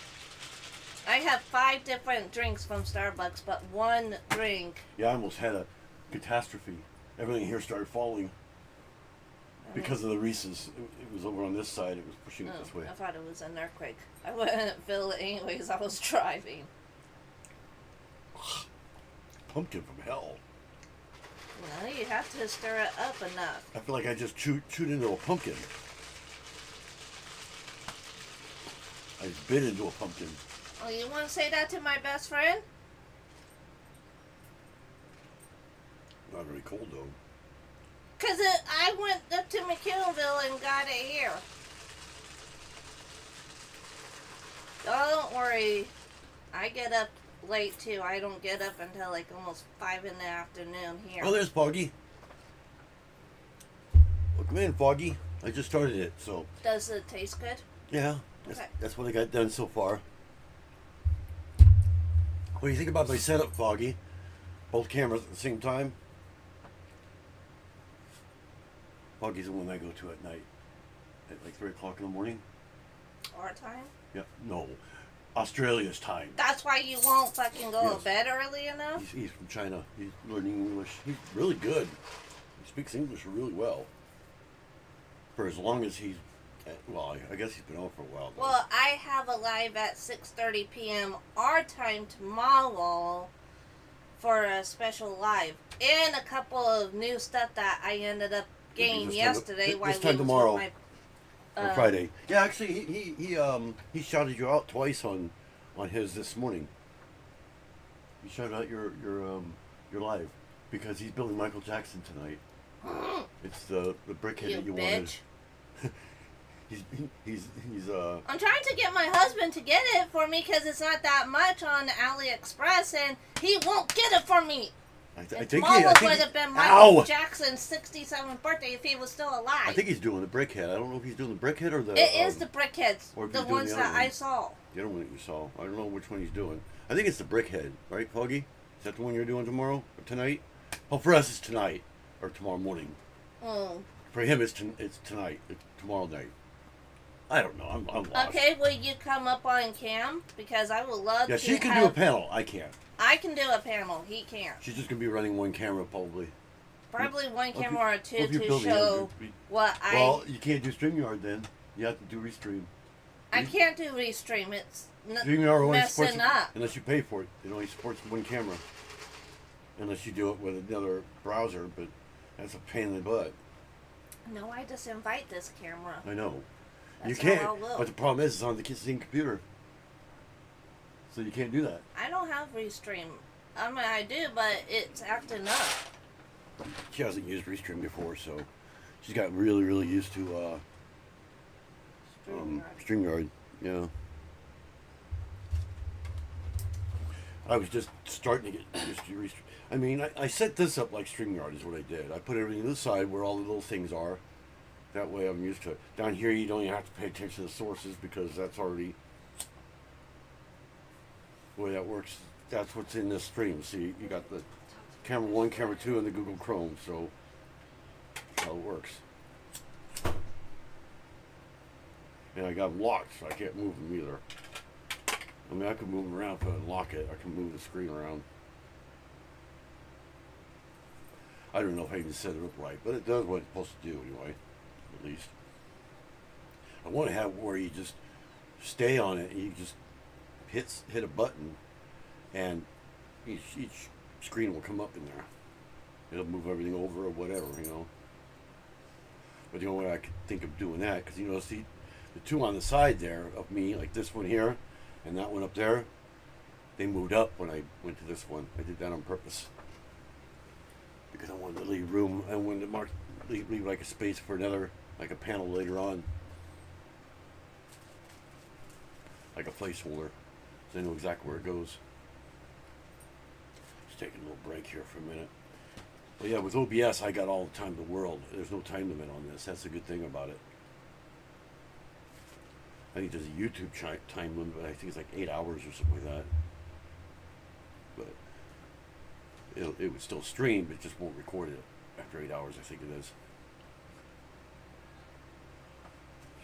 I have 5 different drinks from Starbucks, but one drink. Yeah, I almost had a catastrophe. Everything here started falling because of the Reese's. It was over on this side. It was pushing it this way. I thought it was an earthquake. I wouldn't feel it anyways. I was driving. Pumpkin from hell. No, you have to stir it up enough. I feel like I just chewed into a pumpkin. I just bit into a pumpkin. Oh, you want to say that to my best friend? Not very cold though. Because I went up to McKinnville and got it here. Oh, don't worry. I get up late too. I don't get up until like almost 5 in the afternoon here. Oh, there's Foggy. Well, come in, Foggy. I just started it, so Does it taste good? yeah. Okay. That's what I got done so far. What do you think about my setup, Foggy? Both cameras at the same time. Foggy's the one I go to at night, at like 3 o'clock in the morning. Our time? Yeah, no, Australia's time. That's why you won't fucking go Yes. to bed early enough? He's from China. He's learning English. He's really good. He speaks English really well. For as long as he's, well, I guess he's been on for a while. Though. Well, I have a live at 6:30 p.m. our time tomorrow for a special live. And a couple of new stuff that I ended up getting This time- yesterday while this time we was tomorrow. with my on Friday. Yeah, actually, he shouted you out twice on his this morning. He shouted out your live because he's building Michael Jackson tonight. It's the brickhead that you wanted. bitch. He's I'm trying to get my husband to get it for me because it's not that much on AliExpress, and he won't get it for me. I And think tomorrow he, would have been Michael ow! Jackson's 67th birthday if he was still alive. I think he's doing the brickhead. I don't know if he's doing the brickhead or the. It is the brickheads, or if the he's doing ones the that other I one. saw. The other one that you saw. I don't know which one he's doing. I think it's the brickhead, right, Foggy? Is that the one you're doing tomorrow or tonight? Oh, for us it's tonight or tomorrow morning. Mm. For him it's tonight, it's tomorrow night. I don't know. I'm lost. Okay, will you come up on cam? Because I would love Yeah, to she can have... do a panel. I can't. I can do a panel. He can't. She's just gonna be running one camera probably. Probably one Well, if camera or well, two if you're to building it, show it'd be- what Well, you can't do StreamYard then. You have to do Restream. I can't do restream. It's StreamYard only supports messing up. unless you pay for it. It only supports one camera. Unless you do it with another browser, but that's a pain in the butt. No, I just invite this camera. I know. That's you how can't. I will. But the problem is, it's on the same computer. So you can't do that. I don't have restream. I mean, I do, but it's acting up. She hasn't used Restream before, so she's got really, really used to StreamYard. Yeah. I was just starting to get used to Restream. I mean, I set this up like StreamYard is what I did. I put everything to the side where all the little things are. That way I'm used to it. Down here you don't even have to pay attention to the sources because that's already the way that works. That's what's in this stream. See, you got the camera 1, camera 2, and the Google Chrome, so that's how it works. And I got them locked, so I can't move them either. I mean, I can move them around if I unlock it. I can move the screen around. I don't know if I even set it up right, but it does what it's supposed to do anyway, at least. I want to have where you just stay on it and you just hit a button and each screen will come up in there. It'll move everything over or whatever, you know. But the only way I could think of doing that, because you know, see, the two on the side there of me, like this one here, and that one up there, they moved up when I went to this one. I did that on purpose because I wanted to leave room. I wanted to leave like a space for another, like a panel later on, like a placeholder, so I know exactly where it goes. Just taking a little break here for a minute. But yeah, with OBS, I got all the time in the world. There's no time limit on this. That's the good thing about it. I think there's a YouTube time limit, but I think it's like 8 hours or something like that. But it would still stream, but it just won't record it after 8 hours, I think it is.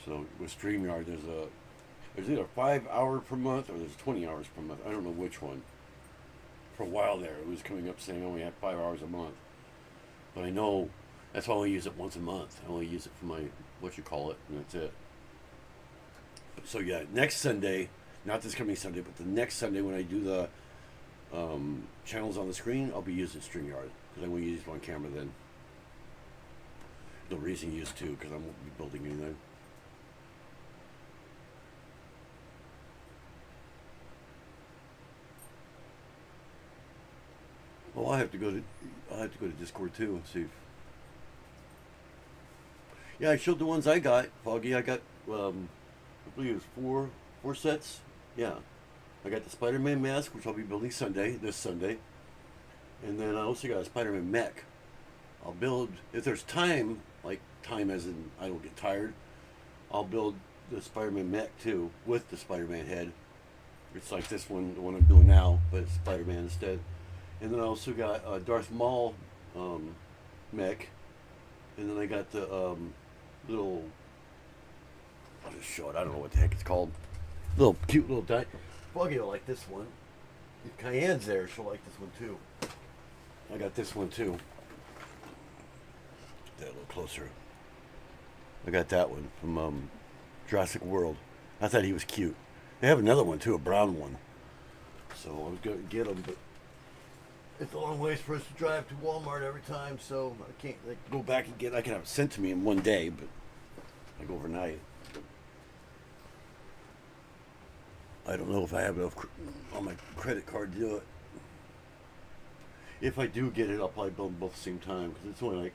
So with StreamYard, there's either 5 hour per month or there's 20 hours per month. I don't know which one. For a while there, it was coming up saying I only had 5 hours a month. But I know that's why I only use it once a month. I only use it for my, what you call it, and that's it. So yeah, next Sunday, not this coming Sunday, but the next Sunday when I do the channels on the screen, I'll be using StreamYard, because I won't use it on camera then. No reason to use two, because I won't be building anything. Well, I have to go to Discord too and see if... Yeah, I showed the ones I got, Foggy. I got I believe it was four sets. Yeah. I got the Spider-Man mask, which I'll be building this Sunday. And then I also got a Spider-Man mech. I'll build, if there's time, like time as in I don't get tired, I'll build the Spider-Man mech too, with the Spider-Man head. It's like this one, the one I'm doing now, but it's Spider-Man instead. And then I also got Darth Maul mech. And then I got the little, I'll just show it, I don't know what the heck it's called. Little cute little Buggy will like this one. If Cayenne's there, she'll like this one too. I got this one too. Get that a little closer. I got that one from Jurassic World. I thought he was cute. They have another one too, a brown one. So I was going to get him, but it's a long ways for us to drive to Walmart every time, so I can't go back and I can have it sent to me in one day, but like overnight. I don't know if I have enough on my credit card to do it. If I do get it, I'll probably build them both at the same time, because it's only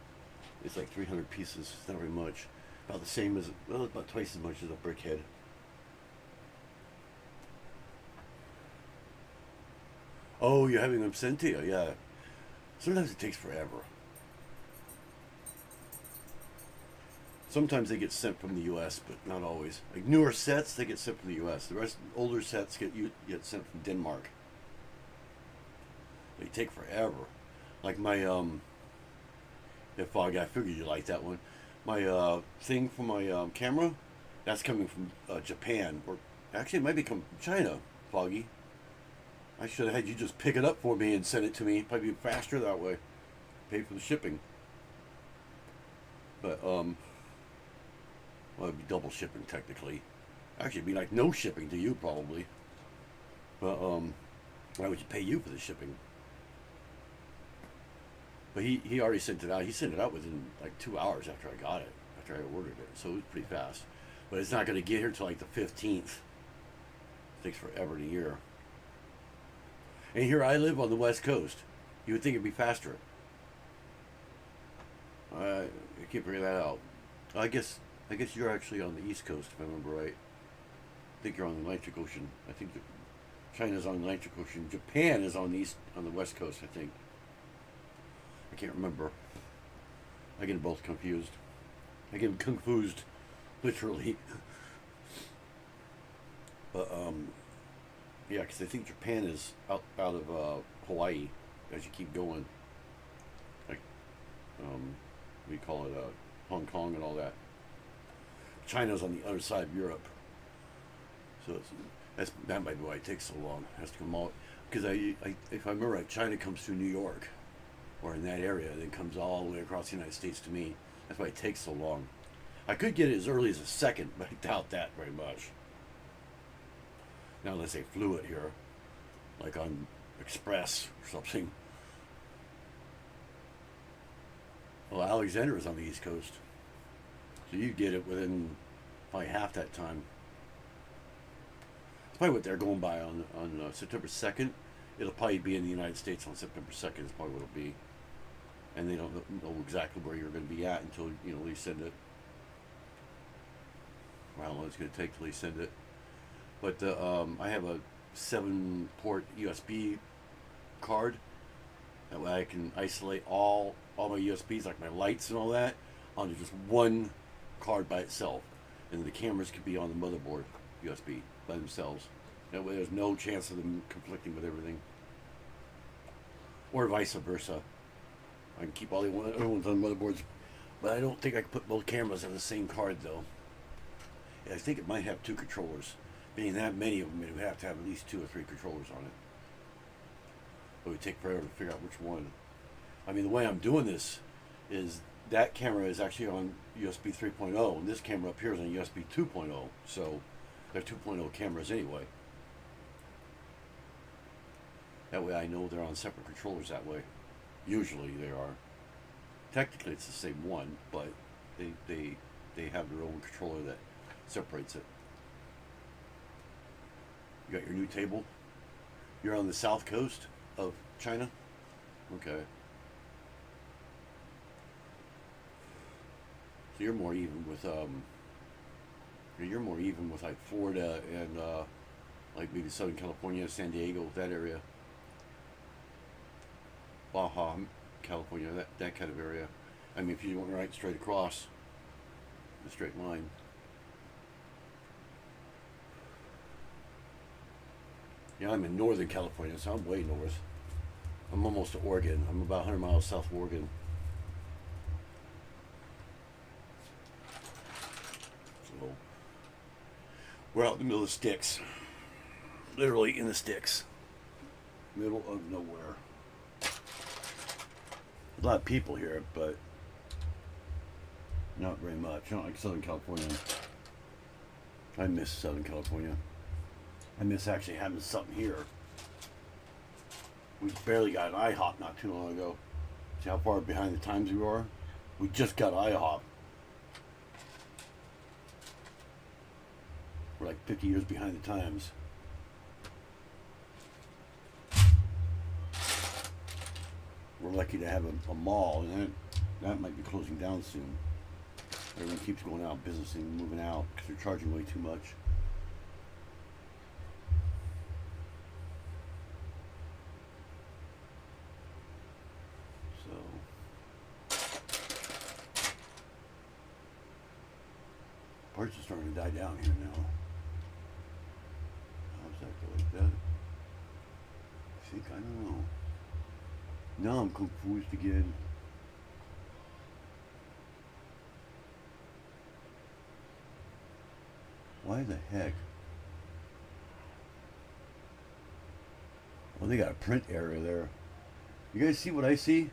it's like 300 pieces. It's not very much. About the same as, well, about twice as much as a brick head. Oh, you're having them sent to you? Yeah. Sometimes it takes forever. Sometimes they get sent from the U.S., but not always. Like newer sets, they get sent from the U.S. The rest, older sets get sent from Denmark. They take forever. Like my Foggy, I figured you like that one. My thing for my camera, that's coming from Japan, or actually it might be coming from China. Foggy, I should have had you just pick it up for me and send it to me. Probably be faster that way. Pay for the shipping. But well, it'd be double shipping technically. Actually, it'd be like no shipping to you probably. But why would you pay you for the shipping? But he already sent it out. He sent it out within like 2 hours after I got it, after I ordered it. So it was pretty fast. But it's not going to get here till like the 15th. It takes forever to year. And here I live on the West Coast. You would think it'd be faster. I can't figure that out. I guess you're actually on the East Coast, if I remember right. I think you're on the Atlantic Ocean. I think China's on the Atlantic Ocean. Japan is on the West Coast, I think. I can't remember. I get them both confused. I get them confused, literally. But yeah, because I think Japan is out of Hawaii as you keep going. Like we call it Hong Kong and all that. China's on the other side of Europe. So that might be why it takes so long. It has to come out because if I remember right, China comes through New York or in that area, then comes all the way across the United States to me. That's why it takes so long. I could get it as early as a second, but I doubt that very much. Now unless they flew it here, like on Express or something. Well, Alexander is on the East Coast. So you get it within probably half that time. It's probably what they're going by on September 2nd. It'll probably be in the United States on September 2nd. Is probably what it'll be. And they don't know exactly where you're going to be at until, you know, they send it. Or how long it's going to take till they send it. But I have a 7-port USB card. That way I can isolate all my USBs, like my lights and all that, onto just one card by itself. And the cameras could be on the motherboard USB by themselves. That way there's no chance of them conflicting with everything. Or vice versa. I can keep all the other ones on motherboards, but I don't think I can put both cameras on the same card though. I think it might have 2 controllers. Being that many of them, it would have to have at least 2 or 3 controllers on it. It would take forever to figure out which one. I mean, the way I'm doing this is that camera is actually on USB 3.0, and this camera up here is on USB 2.0. So they're 2.0 cameras anyway. That way I know they're on separate controllers that way. Usually they are. Technically it's the same one, but they have their own controller that separates it. You got your new table? You're on the south coast of China? Okay. So you're more even with like Florida and like maybe Southern California, San Diego, that area. Baja, California, that kind of area. I mean, if you went right straight across, a straight line. Yeah, I'm in Northern California, so I'm way north. I'm almost to Oregon. I'm about 100 miles south of Oregon. So, we're out in the middle of the sticks. Literally in the sticks. Middle of nowhere. A lot of people here, but not very much. Not like Southern California. I miss Southern California. I miss actually having something here. We barely got an IHOP not too long ago. See how far behind the times we are? We just got IHOP. We're like 50 years behind the times. We're lucky to have a mall, and that might be closing down soon. Everyone keeps going out of business and moving out because they're charging way too much. So, parts are starting to die down here now. How's that go like that? I think, I don't know. Now I'm confused again. Why the heck? Well, they got a print area there. You guys see what I see?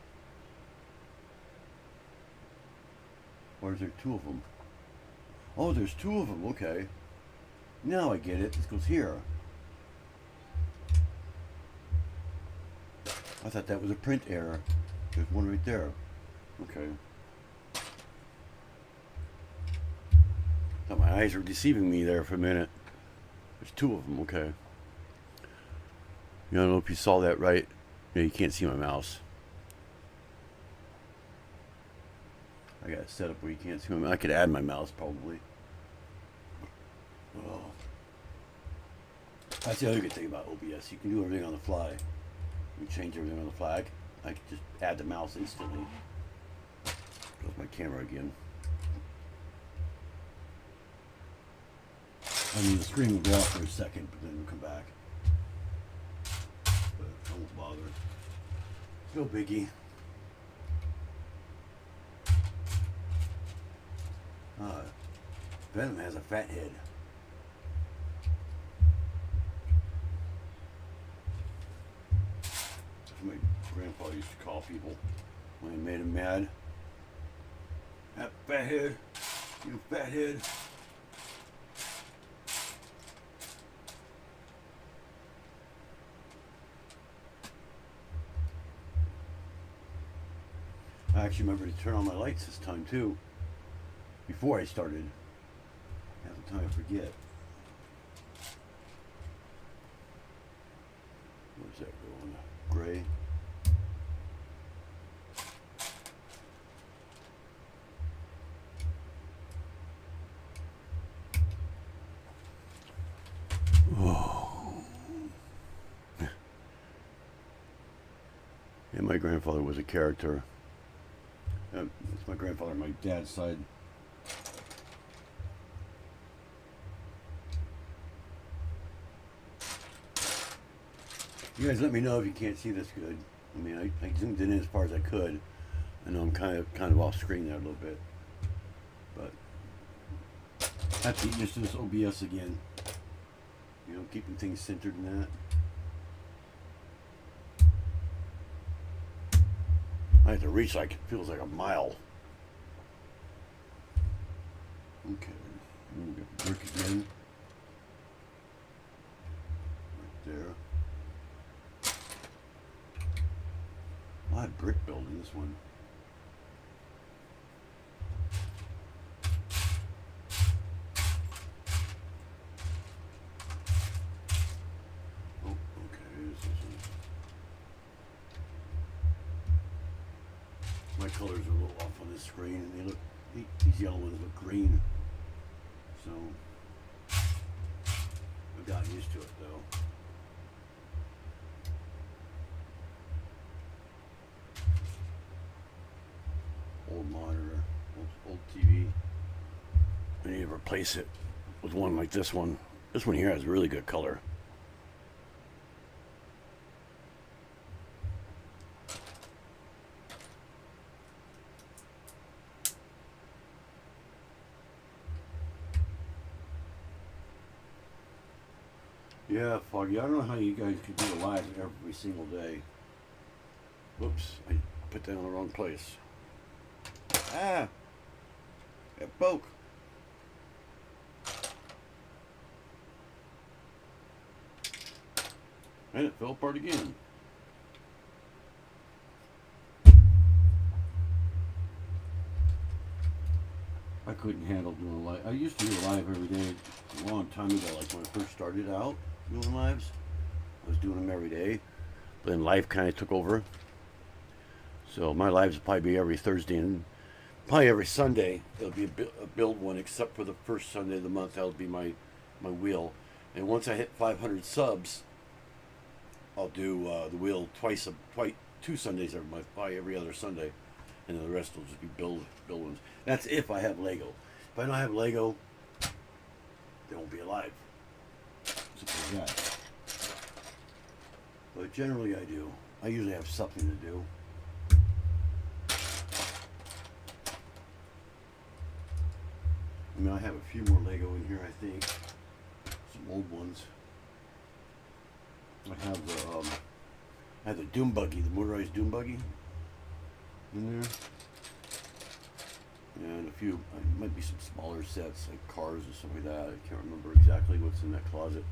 Or is there 2 of them? Oh, there's 2 of them. Okay. Now I get it. This goes here. I thought that was a print error. There's one right there. Okay. Thought my eyes were deceiving me there for a minute. There's 2 of them. Okay. I don't know if you saw that right. Yeah, you can't see my mouse. I got it set up where you can't see my mouse. I could add my mouse probably. Oh. That's the other good thing about OBS. You can do everything on the fly. You change everything on the fly. I can just add the mouse instantly. Goes my camera again. I mean, the screen will go off for a second, but then it'll come back. But I won't bother. No biggie. Venom has a fat head. My grandpa used to call people when he made him mad. That fathead, you fathead. I actually remember to turn on my lights this time too. before I started. Half the time I forget. Where's that going? Gray. And my grandfather was a character. It's my grandfather on my dad's side. You guys let me know if you can't see this good. I mean, I zoomed in as far as I could. I know I'm kind of off screen there a little bit. But I have to get used to this OBS again. You know, keeping things centered in that. I have to reach like it feels like a mile. Okay, we got the brick again. Right there. A lot of brick building this one. Oh, okay. This is my colors are a little off on this screen, and they look, these yellow ones look green. So I've gotten used to it though. Old monitor, old TV. I need to replace it with one like this one. This one here has really good color. Yeah, Foggy. I don't know how you guys could do a live every single day. Whoops, I put that in the wrong place. Ah! It broke. And it fell apart again. I couldn't handle doing a live. I used to do a live every day a long time ago, like when I first started out doing lives. I was doing them every day. But then life kind of took over. So my lives will probably be every Thursday and probably every Sunday. It'll be a build one, except for the first Sunday of the month. That'll be my wheel. And once I hit 500 subs, I'll do the wheel twice 2 Sundays every month, probably every other Sunday. And then the rest will just be build ones. That's if I have Lego. If I don't have Lego, there won't be a live. Something like that. But generally I do. I usually have something to do. I mean, I have a few more Lego in here, I think. Some old ones. I have the Doom Buggy, the motorized Doom Buggy in there. And a few, might be some smaller sets, like cars or something like that. I can't remember exactly what's in that closet.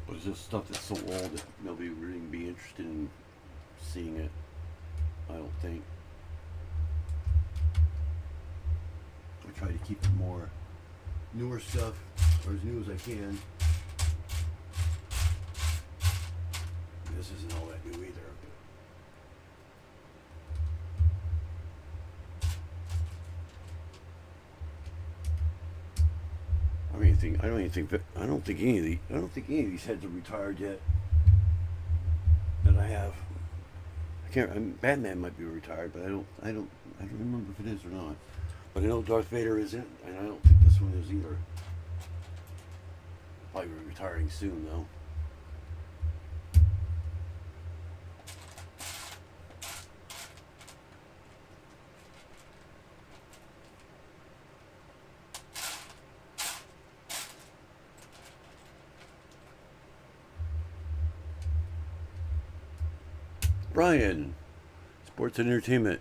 But it's just stuff that's so old that nobody would really be interested in seeing it, I don't think. I try to keep it more newer stuff, or as new as I can. This isn't all that new either. I don't think any of these heads are retired yet. That I have. Batman might be retired, but I don't remember if it is or not. But I know Darth Vader isn't, and I don't think this one is either. Probably retiring soon though. Brian, Sports and Entertainment.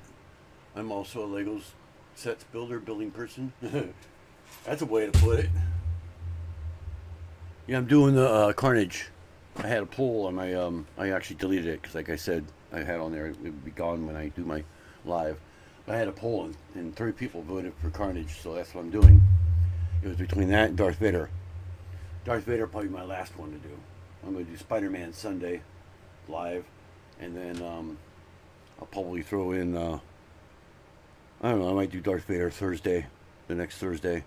I'm also a Lego sets building person. That's a way to put it. Yeah, I'm doing the Carnage. I had a poll on my, I actually deleted it because like I said, I had on there, it would be gone when I do my live. I had a poll and 3 people voted for Carnage, so that's what I'm doing. It was between that and Darth Vader. Darth Vader probably my last one to do. I'm going to do Spider-Man Sunday live, and then I'll probably throw in I don't know, I might do Darth Vader Thursday, the next Thursday.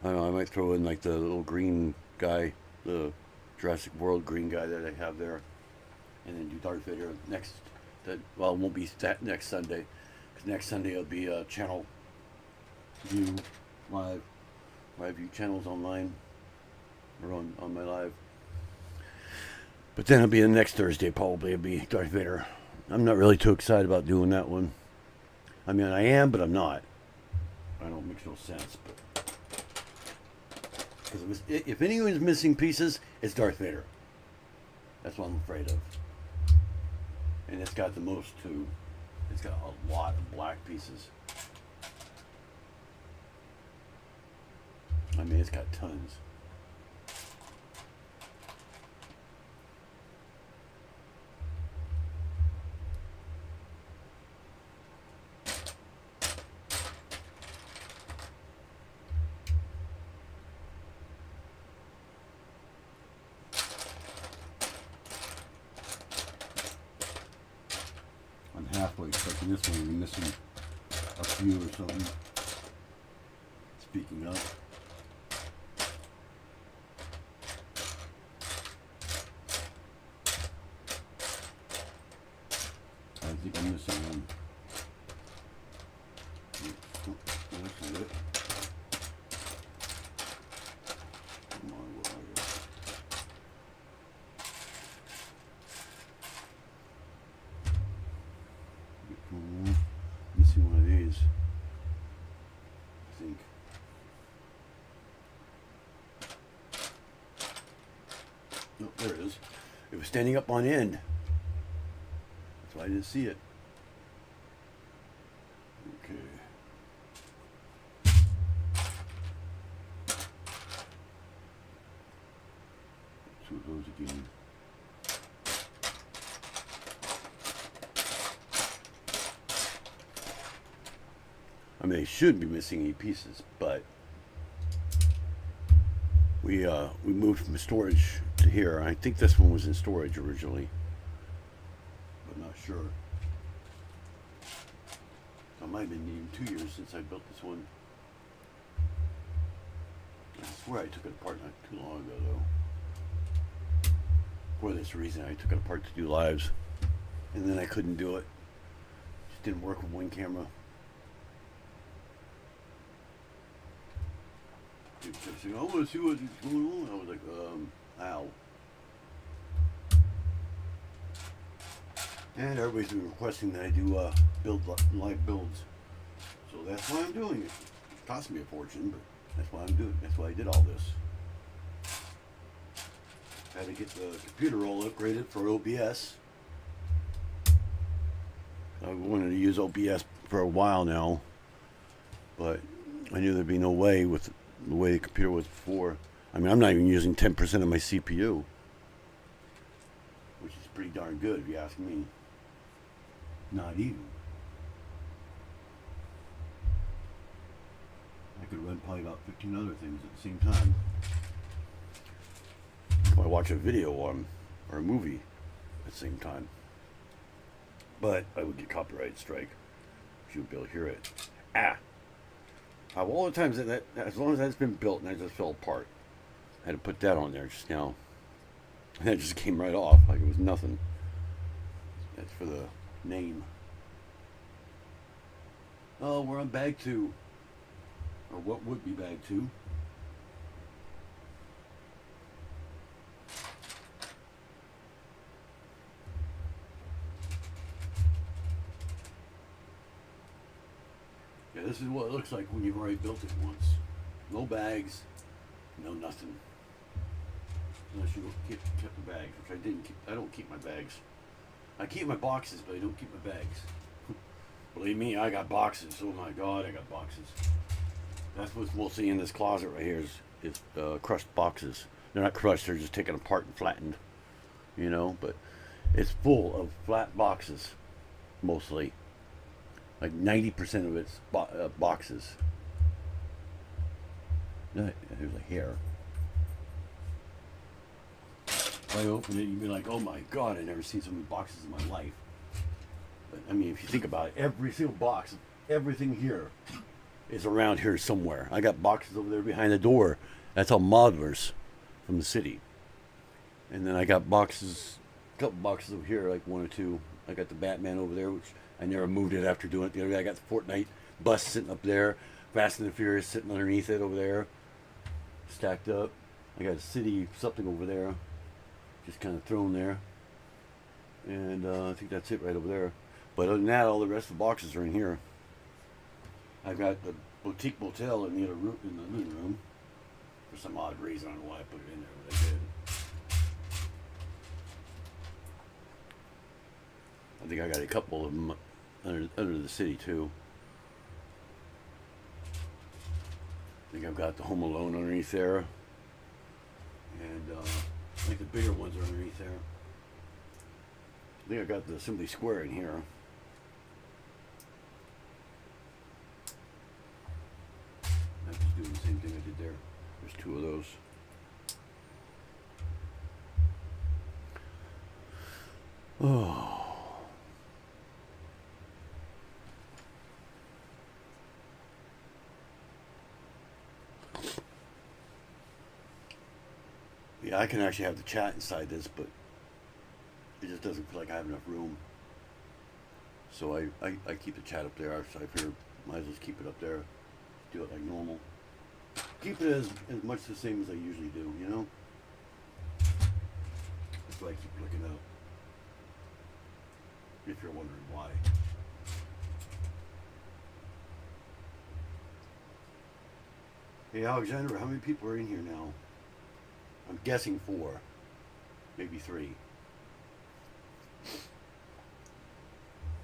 I don't know, I might throw in like the little green guy, the Jurassic World green guy that I have there, and then do Darth Vader next. Well, it won't be that next Sunday, because next Sunday it'll be channel view live view channels online or on my live. But then it'll be the next Thursday, probably it'll be Darth Vader. I'm not really too excited about doing that one. I mean, I am, but I'm not. I don't make no sense, but because if anyone's missing pieces, it's Darth Vader. That's what I'm afraid of. And it's got the most too. It's got a lot of black pieces. I mean, it's got tons. I'm halfway expecting this one to be missing a few or something. Speaking of. I think I'm missing one. Oh, that's not it. Come on, where are you? Missing one of these, I think. Oh, there it is. It was standing up on end. That's why I didn't see it. Okay. Two of those again. I mean, they should be missing any pieces, but we moved from storage to here. I think this one was in storage originally, but not sure. So it might have been even 2 years since I built this one. I swear I took it apart not too long ago, though. For this reason, I took it apart to do lives, and then I couldn't do it. Just didn't work with one camera. People kept saying, I want to see what's going on. I was like, ow. And everybody's been requesting that I do live builds. So that's why I'm doing it. It cost me a fortune, but that's why I'm doing it. That's why I did all this. Had to get the computer all upgraded for OBS. I wanted to use OBS for a while now, but I knew there'd be no way with the way the computer was before. I mean, I'm not even using 10% of my CPU, which is pretty darn good if you ask me. Not even. I could run probably about 15 other things at the same time. If I watch a video or a movie at the same time. But I would get copyright strike. You would be able to hear it. Of all the times that as long as that's been built and that just fell apart, I had to put that on there just now. And that just came right off like it was nothing. That's for the name. Oh, we're on bag 2. Or what would be bag 2. Yeah, this is what it looks like when you've already built it once. No bags, no nothing. Unless you kept the bags, which I didn't keep. I don't keep my bags. I keep my boxes, but I don't keep my bags. Believe me, I got boxes. Oh my God, I got boxes. That's what's mostly in this closet right here is crushed boxes. They're not crushed, they're just taken apart and flattened. But it's full of flat boxes, mostly. Like 90% of it's boxes. There's a hair. If I open it, you'd be like, oh my God, I've never seen so many boxes in my life. But I mean, if you think about it, every single box, everything here is around here somewhere. I got boxes over there behind the door. That's all modelers from the city. And then I got boxes, a couple boxes over here, like one or two. I got the Batman over there, which I never moved it after doing it. The other day I got the Fortnite bus sitting up there. Fast and the Furious sitting underneath it over there, stacked up. I got a city something over there, just kind of thrown there. And I think that's it right over there. But other than that, all the rest of the boxes are in here. I've got the boutique motel in the living room. For some odd reason, I don't know why I put it in there, but I did. I think I got a couple of them under the city too. I think I've got the Home Alone underneath there. And I think the bigger ones are underneath there. I think I got the Simply Square in here. I'm just doing the same thing I did there. There's two of those. Oh. Yeah, I can actually have the chat inside this, but it just doesn't feel like I have enough room. So I keep the chat up there. So I figure might as well keep it up there. Do it like normal. Keep it as much the same as I usually do, you know? That's why I keep looking up. If you're wondering why. Hey Alexander, how many people are in here now? I'm guessing 4, maybe 3.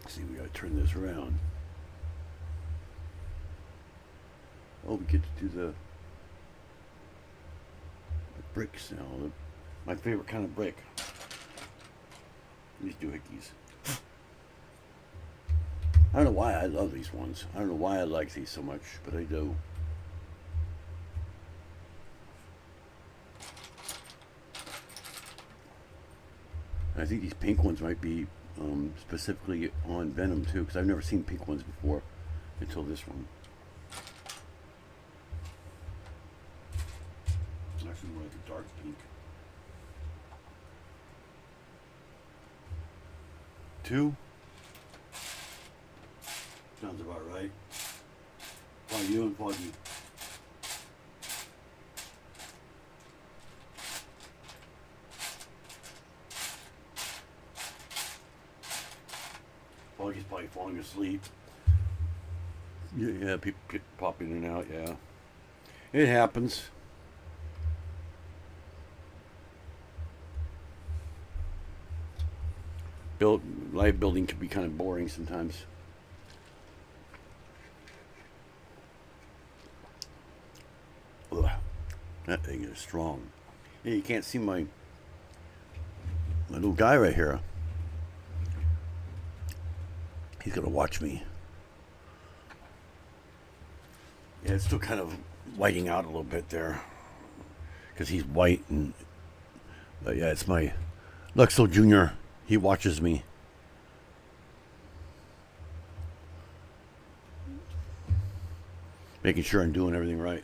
Let's see, we gotta turn this around. Oh, we get to do the bricks now. My favorite kind of brick. These doohickeys. I don't know why I love these ones. I don't know why I like these so much, but I do. I think these pink ones might be specifically on Venom too, because I've never seen pink ones before until this one. It's actually more like a dark pink. 2? Sounds about right. How you and Foggy? Foggy's probably falling asleep. Yeah, people pop in and out, yeah. It happens. Live building can be kind of boring sometimes. Ugh, that thing is strong. Yeah, you can't see my little guy right here. He's gonna watch me. Yeah, it's still kind of whiting out a little bit there because he's white, and but yeah, it's my Luxo Jr. He watches me. Making sure I'm doing everything right.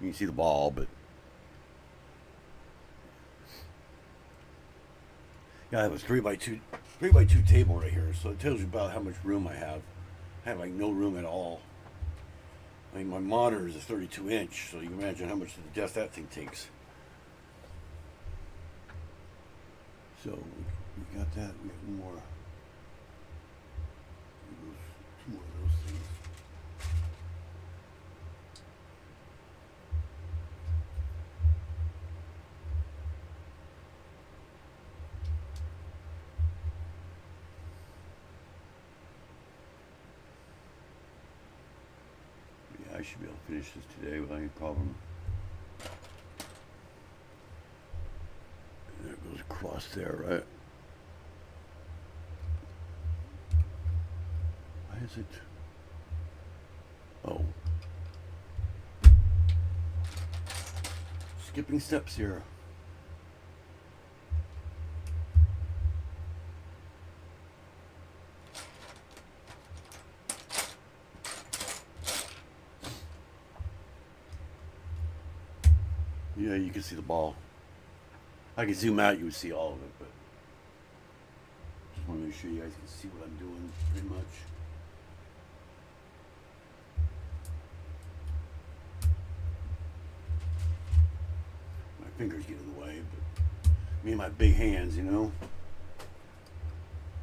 You can see the ball, but yeah, I have a 3x2 table right here, so it tells you about how much room I have. I have like no room at all. I mean, my monitor is a 32-inch, so you can imagine how much to adjust that thing takes. So we got that. We have more. Two more of those things. Yeah, I should be able to finish this today without any problem. There it goes across there, right? was it? Oh. Skipping steps here. Yeah, you can see the ball. I can zoom out, you would see all of it, but just want to make sure you guys can see what I'm doing pretty much. My fingers get in the way, but me and my big hands, you know.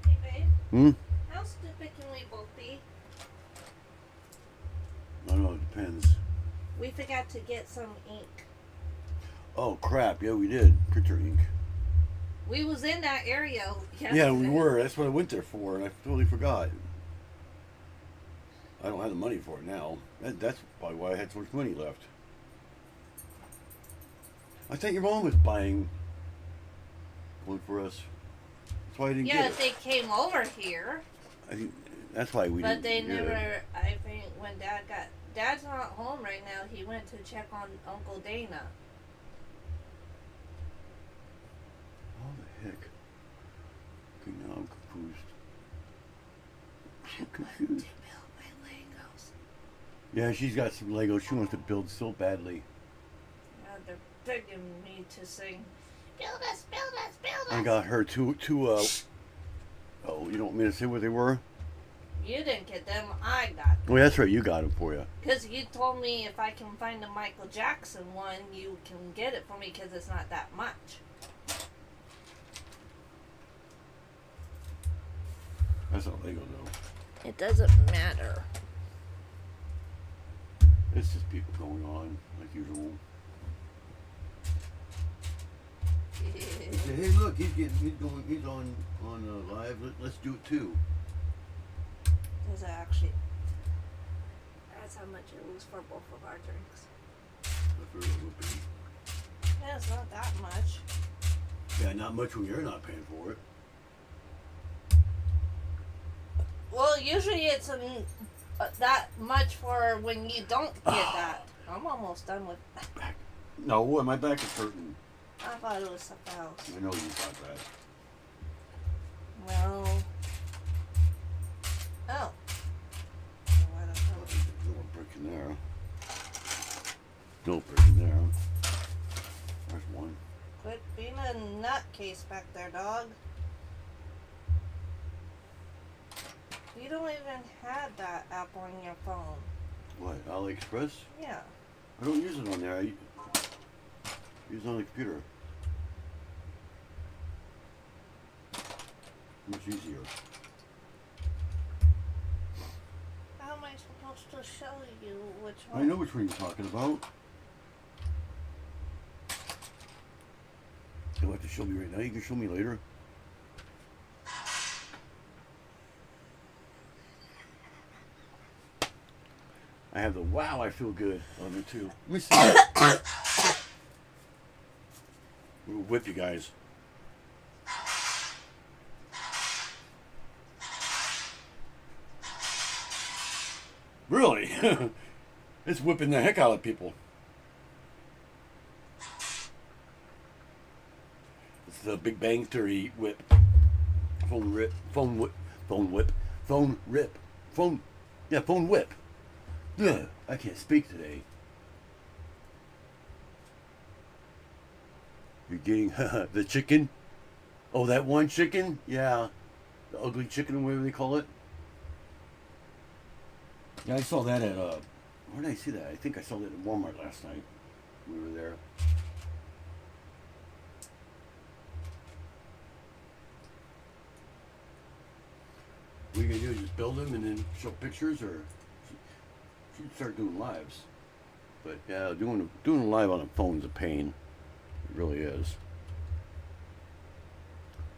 Hey, babe. Hmm? How stupid can we both be? I don't know, it depends. We forgot to get some ink. Oh crap, yeah we did. Printer ink. We was in that area yesterday. Yeah, we were. That's what I went there for, and I totally forgot. I don't have the money for it now. That's probably why I had so much money left. I thought your mom was buying one for us. That's why I didn't Yeah, get it. they came over here, I think that's why we but didn't they get never. it. I think when Dad's not home right now. He went to check on Uncle Dana. How the heck? Okay, now I'm confused. I'm confused. To build my Legos. Yeah, she's got some Legos she wants to build so badly. Yeah, they're begging me to sing. Build us, build us, build us. I got her two oh, you don't want me to say what they were? You didn't get them. I got them. Oh, that's right, you got them for you. Because you told me if I can find a Michael Jackson one, you can get it for me because it's not that much. That's not Lego though. It doesn't matter. It's just people going on like usual. They say, hey, look, he's on live. Let's do it too. Does it actually? That's how much it was for both of our drinks. That's where it would be. Yeah, it's not that much. Yeah, not much when you're not paying for it. Well, usually it's that much for when you don't get that. I'm almost done with that. Back. No, my back is hurting. I thought it was something else. I know you thought that. Well. Oh. No brick in there. No brick in there. There's one. Quit being a nutcase back there, dog. You don't even have that app on your phone. What, AliExpress? Yeah. I don't use it on there. I use it on the computer. Much easier. How am I supposed to show you which one? I know which one you're talking about. You'll have to show me right now. You can show me later. I have the wow, I feel good on there too. Let me see. We'll whip you guys. Really? It's whipping the heck out of people. It's the Big Bang Theory whip. Phone rip. Phone whip. Phone whip. Phone rip. Phone. Yeah, phone whip. Ugh, I can't speak today. You're getting the chicken? Oh, that one chicken? Yeah. The ugly chicken, whatever they call it. Yeah, I saw that at, where did I see that? I think I saw that at Walmart last night. We were there. What are you going to do? Just build them and then show pictures, or should start doing lives? But yeah, doing a live on a phone is a pain. It really is.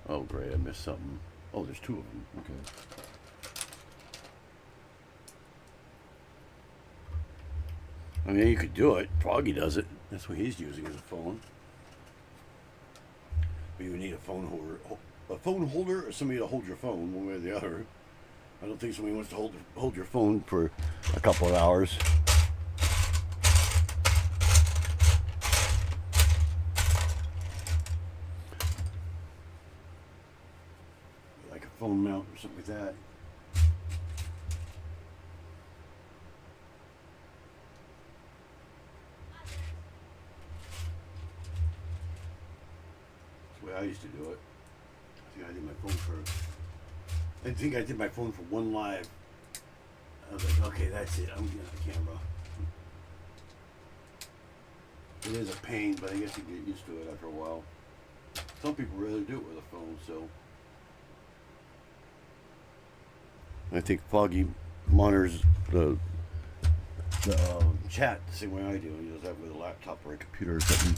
Oh great, I missed something. Oh, there's two of them. Okay. I mean, you could do it. Froggy does it. That's what he's using as a phone. But you would need a phone holder or somebody to hold your phone one way or the other. I don't think somebody wants to hold your phone for a couple of hours. Like a phone mount or something like that. That's the way I used to do it. I think I did my phone for. I think I did my phone for one live. I was like, okay, that's it. I'm getting the camera. It is a pain, but I guess you get used to it after a while. Some people really do it with a phone, so. I think Foggy monitors the chat the same way I do. He does that with a laptop or a computer or something.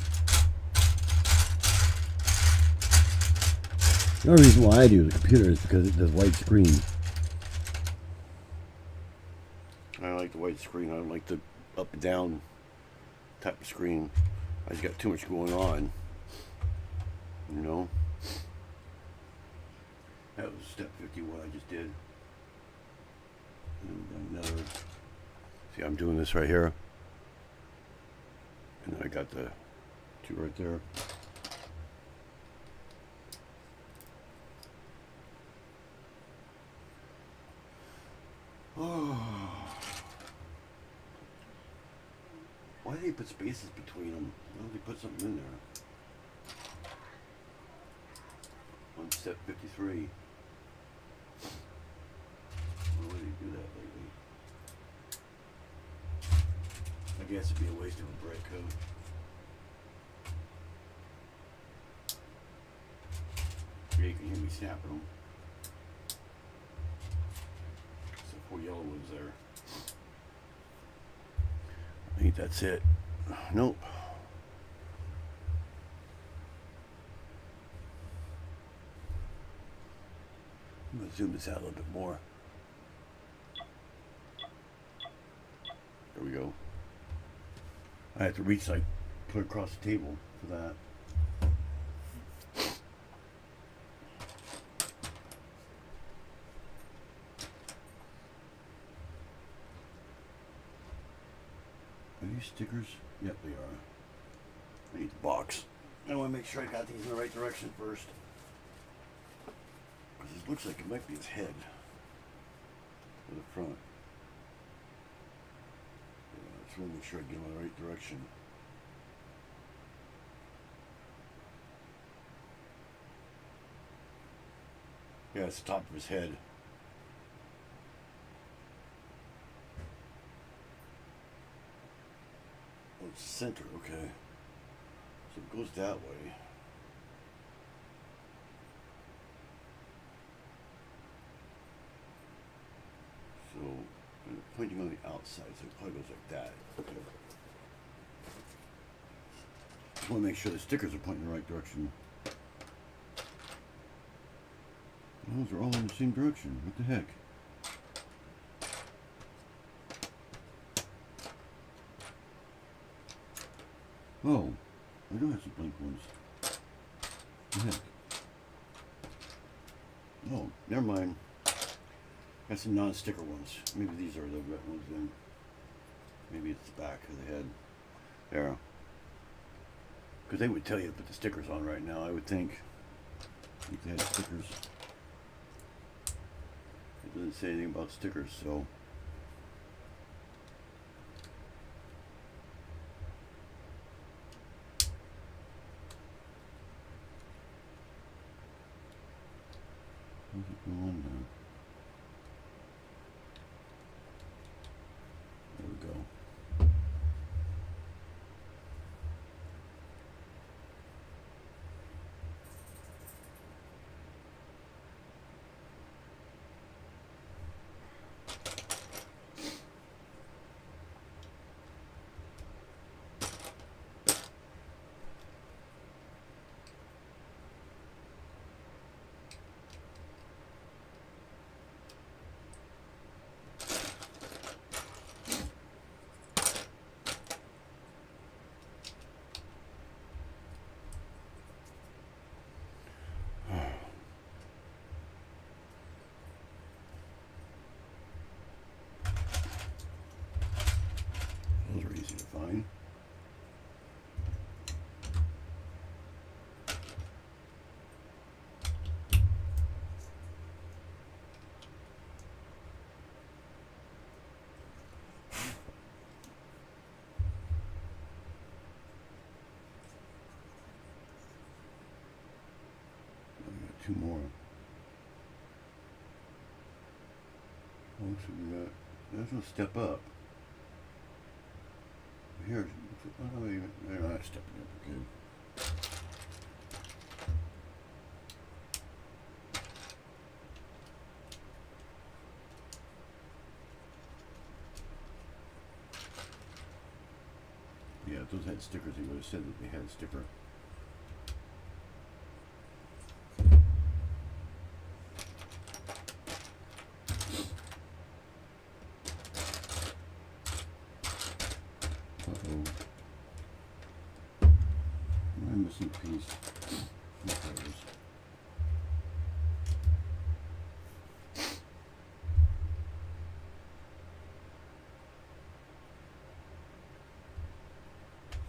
The only reason why I do the computer is because it does widescreen. I like the widescreen. I don't like the up and down type of screen. I just got too much going on. You know? That was step 51 I just did. And another. See, I'm doing this right here. And then I got the two right there. Oh. Why do they put spaces between them? Why don't they put something in there? On step 53. Why would they do that lately? I guess it'd be a waste of a brick code. Yeah, you can hear me snapping them. Four yellow ones there. I think that's it. Nope. I'm going to zoom this out a little bit more. There we go. I have to reach, like, put it across the table for that. Are these stickers? Yep, they are. I need the box. I want to make sure I got these in the right direction first. Because this looks like it might be his head. For the front. Yeah, I just want to make sure I get them in the right direction. Yeah, it's the top of his head. Oh, it's center, okay. So it goes that way. So, pointing on the outside, so it probably goes like that. Okay. Just want to make sure the stickers are pointing in the right direction. Those are all in the same direction. What the heck? Oh, I do have some blank ones. What the heck? Oh, never mind. Got some non-sticker ones. Maybe these are the red ones then. Maybe it's the back of the head. There. Because they would tell you to put the stickers on right now, I would think. If they had stickers. It doesn't say anything about stickers, so. How's it going now? There we go. 2 more. Looks like we got. That's a step up. Here, oh, they're not stepping up again. Yeah, if those had stickers, they would have said that they had a sticker. Uh-oh. I'm missing a piece. There it is.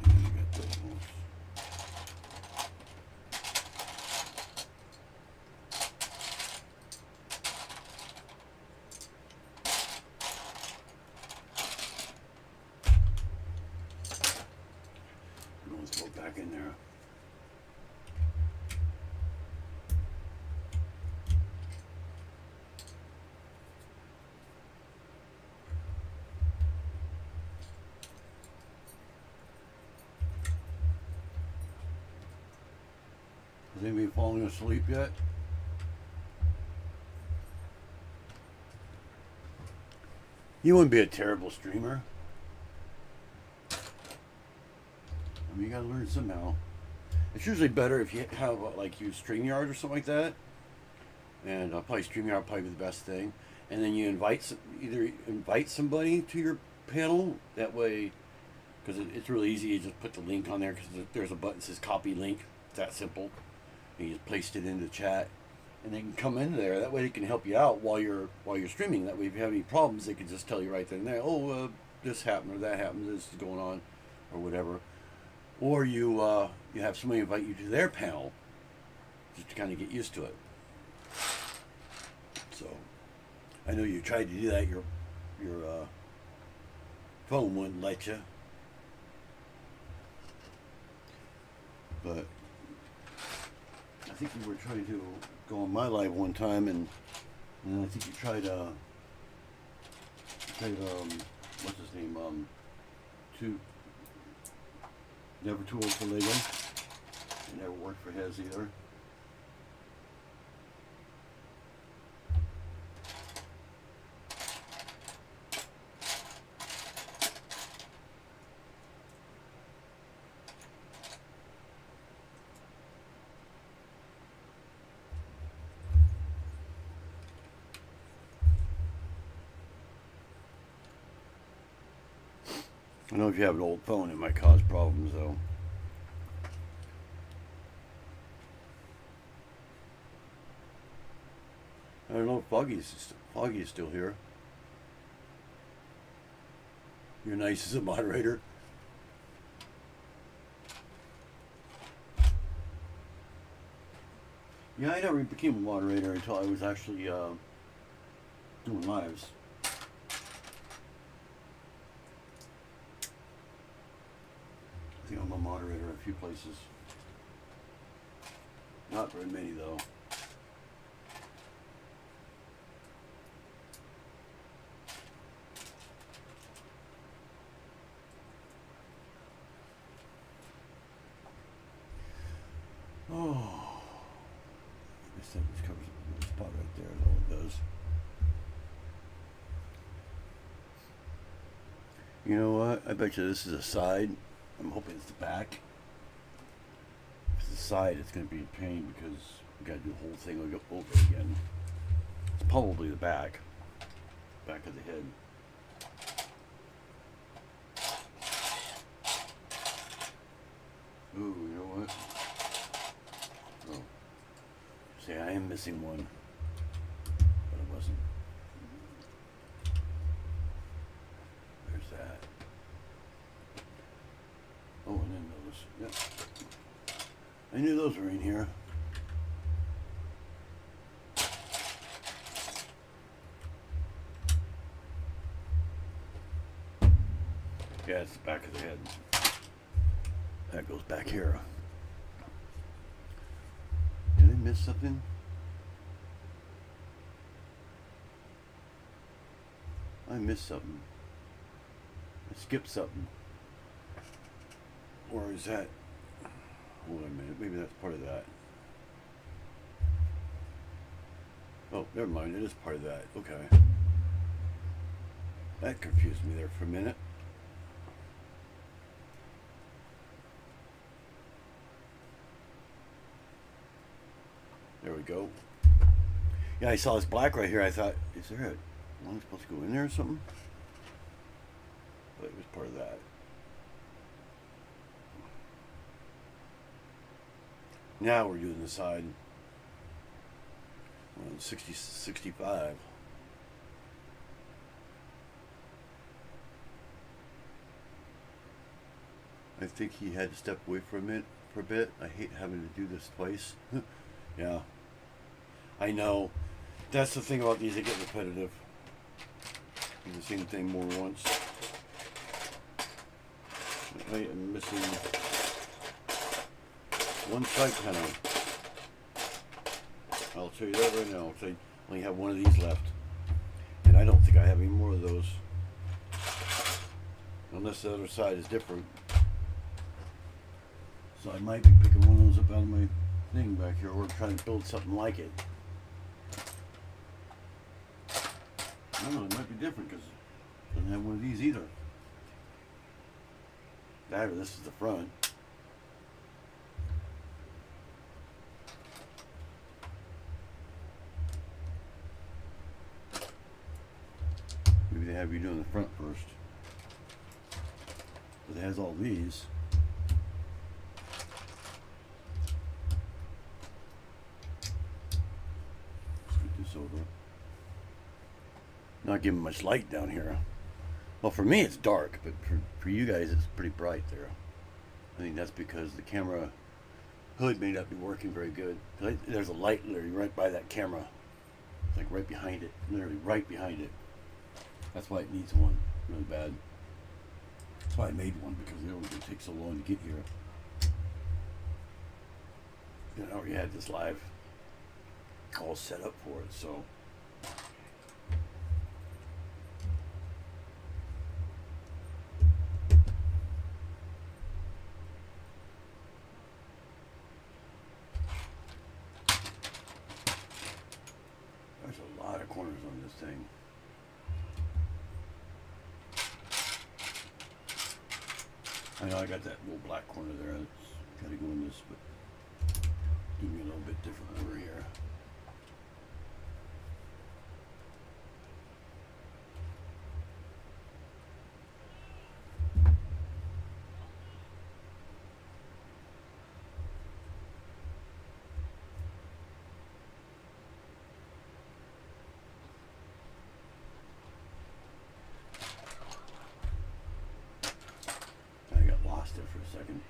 And you got those ones. Let's go back in there. Has anybody fallen asleep yet? You wouldn't be a terrible streamer. I mean, you gotta learn somehow. It's usually better if you have like use StreamYard or something like that, and probably StreamYard would probably be the best thing. And then you either invite somebody to your panel that way, because it's really easy. You just put the link on there because there's a button that says copy link. It's that simple. And you just paste it into the chat, and they can come into there. That way they can help you out while you're streaming. That way if you have any problems, they can just tell you right then and there. Oh, this happened or that happened. This is going on, or whatever. Or you have somebody invite you to their panel, just to kind of get used to it. So, I know you tried to do that. Your phone wouldn't let you. But I think you were trying to go on my live one time, and I think you tried what's his name? Never too old for LEGO. It never worked for his either. I know if you have an old phone, it might cause problems, though. I don't know if Foggy is still here. You're nice as a moderator. Yeah, I never became a moderator until I was actually doing lives. I think I'm a moderator in a few places. Not very many, though. Oh, this thing just covers the spot right there. Is all it does. You know what? I bet you this is a side. I'm hoping it's the back. If it's the side, it's going to be a pain because we got to do the whole thing over again. It's probably the back of the head. Ooh, you know what? Oh, see, I am missing one, but it wasn't. There's that. Oh, and then those. Yep. I knew those were in here. Yeah, it's the back of the head. That goes back here. Did I miss something? I missed something. I skipped something. Or is that... Hold on a minute. Maybe that's part of that. Oh, never mind. It is part of that. Okay. That confused me there for a minute. There we go. Yeah, I saw this black right here. I thought, is there a one supposed to go in there or something? But it was part of that. Now we're doing the side. We're on 65. I think he had to step away for a bit. I hate having to do this twice. Yeah. I know. That's the thing about these, they get repetitive. Do the same thing more than once. I am missing one side panel. I'll tell you that right now. I only have one of these left. And I don't think I have any more of those. Unless the other side is different. So I might be picking one of those up out of my thing back here, or trying to build something like it. I don't know, it might be different because it doesn't have one of these either. That or this is the front. Maybe they have you doing the front first. But it has all these. Over. Not giving much light down here. Well, for me it's dark, but for you guys it's pretty bright there. I think that's because the camera hood may not be working very good. There's a light literally right by that camera. It's like right behind it. Literally right behind it. That's why it needs one really bad. That's why I made one, because it would take so long to get here. And I already had this live all set up for it, so there's a lot of corners on this thing. I know I got that little black corner there. It's got to go in this, but do me a little bit different over here. There for a second.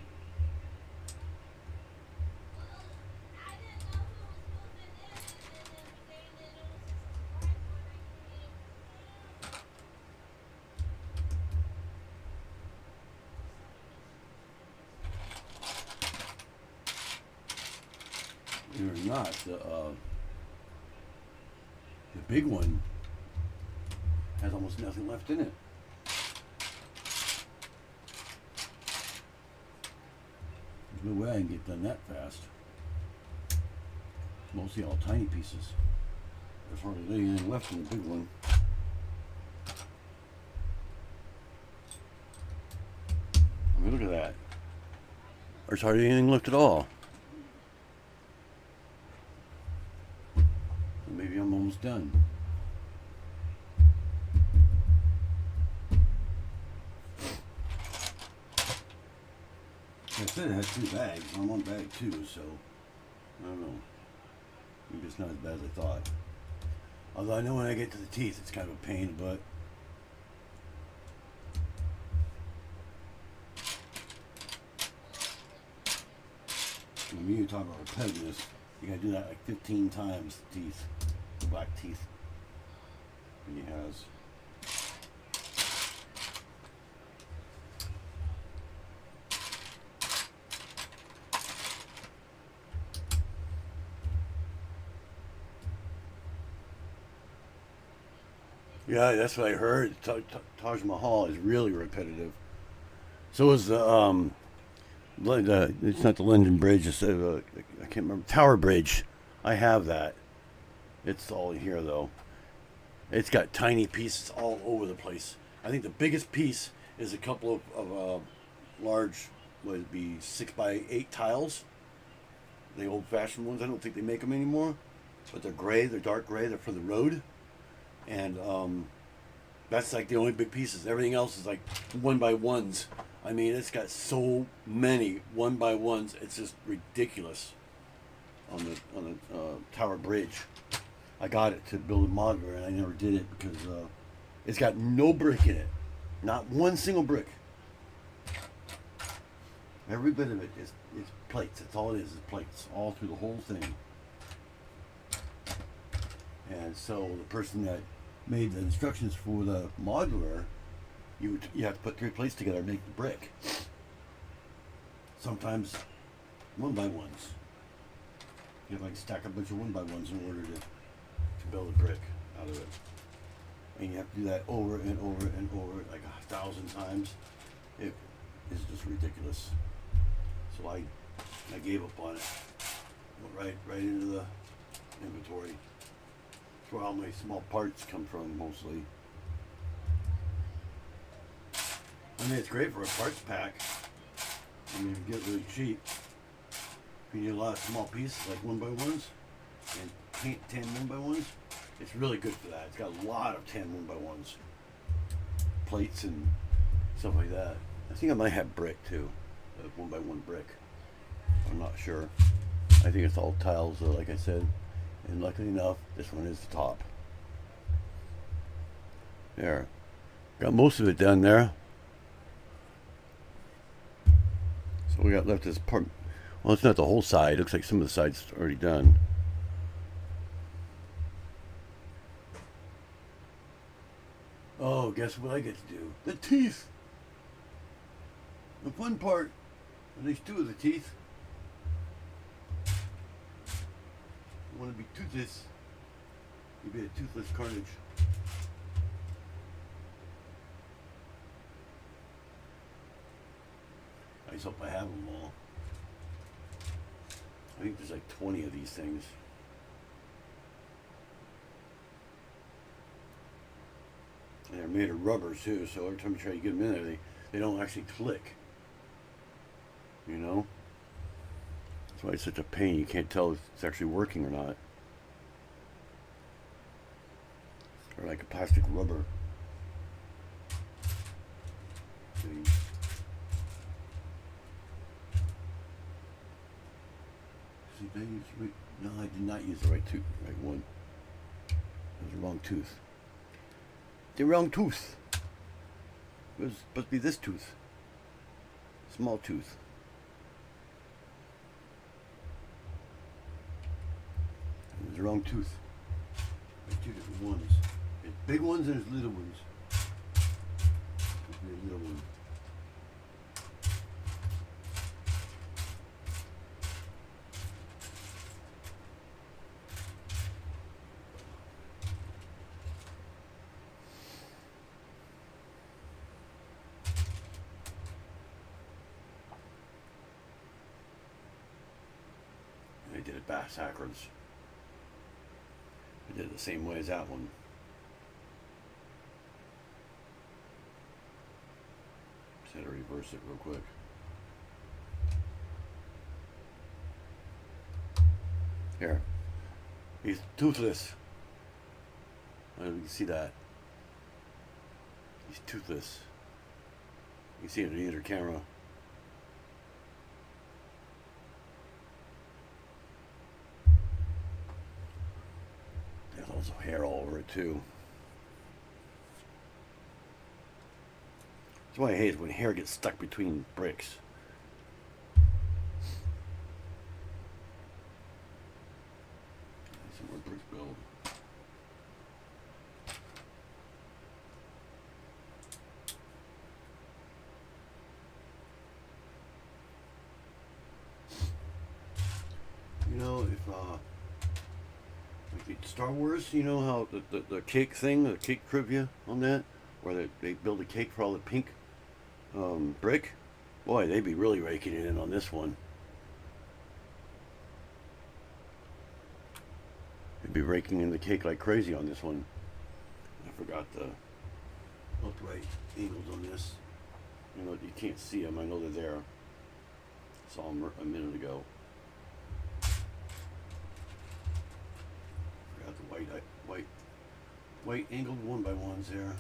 You're not the big one has almost nothing left in it. No way I can get done that fast. Mostly all tiny pieces. There's hardly anything left in the big one. I mean, look at that. There's hardly anything left at all. Maybe I'm almost done. I said it had 2 bags. I'm on bag 2, so I don't know. Maybe it's not as bad as I thought. Although I know when I get to the teeth, it's kind of a pain in the butt. When you talk about repetitiveness, you gotta do that like 15 times, the teeth, the black teeth. And he has. Yeah, that's what I heard. Taj Mahal is really repetitive. So is the it's not the London Bridge. It's I can't remember Tower Bridge. I have that. It's all in here though. It's got tiny pieces all over the place. I think the biggest piece is a couple of large, would it be 6x8 tiles? The old-fashioned ones. I don't think they make them anymore, but they're gray. They're dark gray. They're for the road, and that's like the only big pieces. Everything else is like 1x1s. I mean, it's got so many 1x1s. It's just ridiculous. On the Tower Bridge, I got it to build a modular, and I never did it because it's got no brick in it, not one single brick. Every bit of it is plates. That's all it is plates, all through the whole thing. And so the person that made the instructions for the modular, you have to put 3 plates together and make the brick. Sometimes 1x1s. You have to stack a bunch of 1x1s in order to build a brick out of it. And you have to do that over and over and over like 1,000 times. It is just ridiculous. So I gave up on it. Went right into the inventory. That's where all my small parts come from mostly. I mean, it's great for a parts pack. I mean, if you get it really cheap. If you need a lot of small pieces like 1x1s and paint 10 1x1s, it's really good for that. It's got a lot of 10 1x1s. Plates and stuff like that. I think I might have brick too. A 1x1 brick. I'm not sure. I think it's all tiles though, like I said. And luckily enough, this one is the top. There. Got most of it done there. So we got left this part. Well, it's not the whole side. It looks like some of the side's already done. Oh, guess what I get to do? The teeth! The fun part. At least 2 of the teeth. You want to be toothless. You be a toothless Carnage. I just hope I have them all. I think there's like 20 of these things. And they're made of rubber too, so every time you try to get them in there, they don't actually click. You know? That's why it's such a pain. You can't tell if it's actually working or not. Or like a plastic rubber. See? Did I use no, I did not use the right one. It was the wrong tooth. The wrong tooth. It was supposed to be this tooth. Small tooth. It was the wrong tooth. There's 2 different ones. There's big ones and there's little ones. There's a little one. I did it backwards. I did it the same way as that one. Just had to reverse it real quick. Here. He's toothless. I don't know if you can see that. He's toothless. You can see it in either camera. There's also hair all over it too. That's why I hate it when hair gets stuck between bricks. Some more bricks build. You know, if Star Wars, you know how the cake thing, the cake trivia on that, where they build a cake for all the pink brick? Boy, they'd be really raking it in on this one. They'd be raking in the cake like crazy on this one. I forgot the upright angles on this. You know, you can't see them. I know they're there. Saw them a minute ago. Forgot the white angled 1x1s there.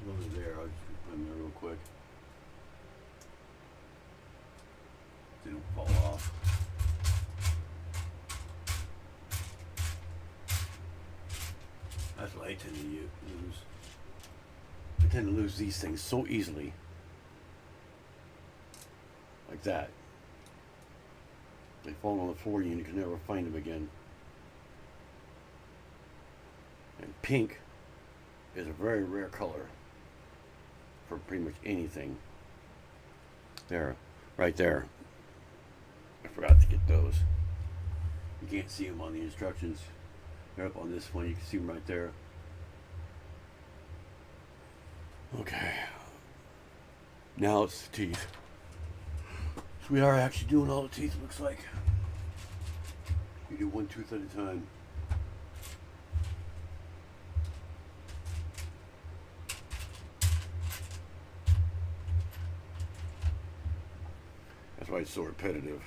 Those are there. I'll just put them there real quick. They don't fall off. That's what I tend to lose. I tend to lose these things so easily. Like that. They fall on the floor and you can never find them again. And pink is a very rare color for pretty much anything. There, right there. I forgot to get those. You can't see them on the instructions. They're up on this one. You can see them right there. Okay. Now it's the teeth. So we are actually doing all the teeth, looks like. You do one tooth at a time. That's why it's so repetitive.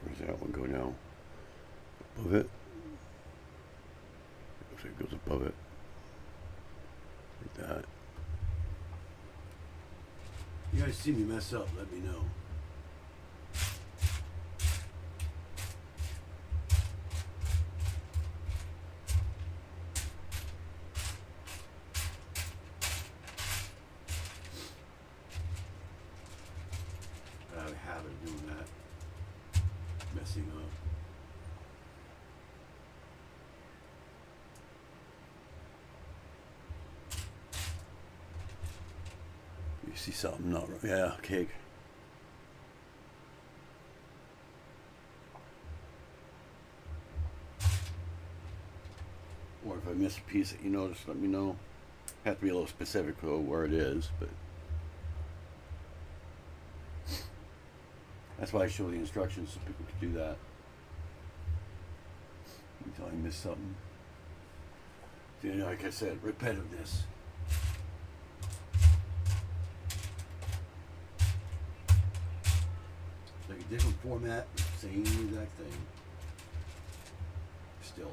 Where's that one go now? Above it? Looks like it goes above it. Like that. You guys see me mess up, let me know. I have a habit of doing that. Messing up. You see something not right? Yeah, cake. Or if I miss a piece that you notice, let me know. Have to be a little specific though where it is, but that's why I show the instructions so people can do that. Until I miss something. You know, like I said, repetitiveness. It's like a different format, same exact thing. Still.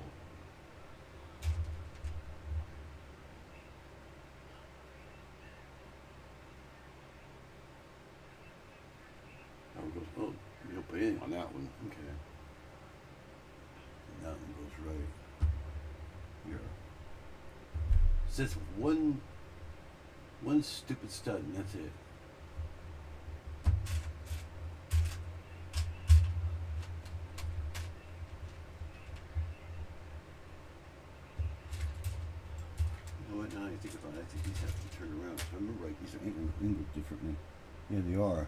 Oh, you don't put anything on that one. Okay. And that one goes right here. It says one stupid stud and that's it. You know what, now I think about it, I think these have to be turned around. If I remember right, these are angled differently. Yeah, they are.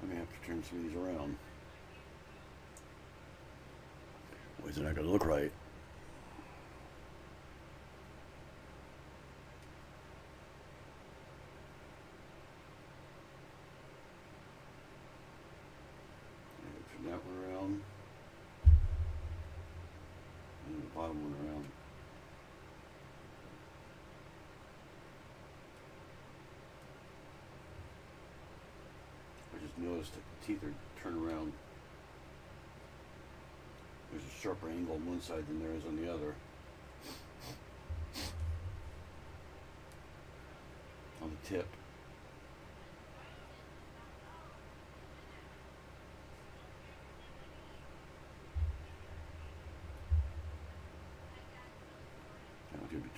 I'm going to have to turn some of these around. Otherwise they're not going to look right. Turn that one around. And the bottom one around. I just noticed that the teeth are turned around. There's a sharper angle on one side than there is on the other. On the tip.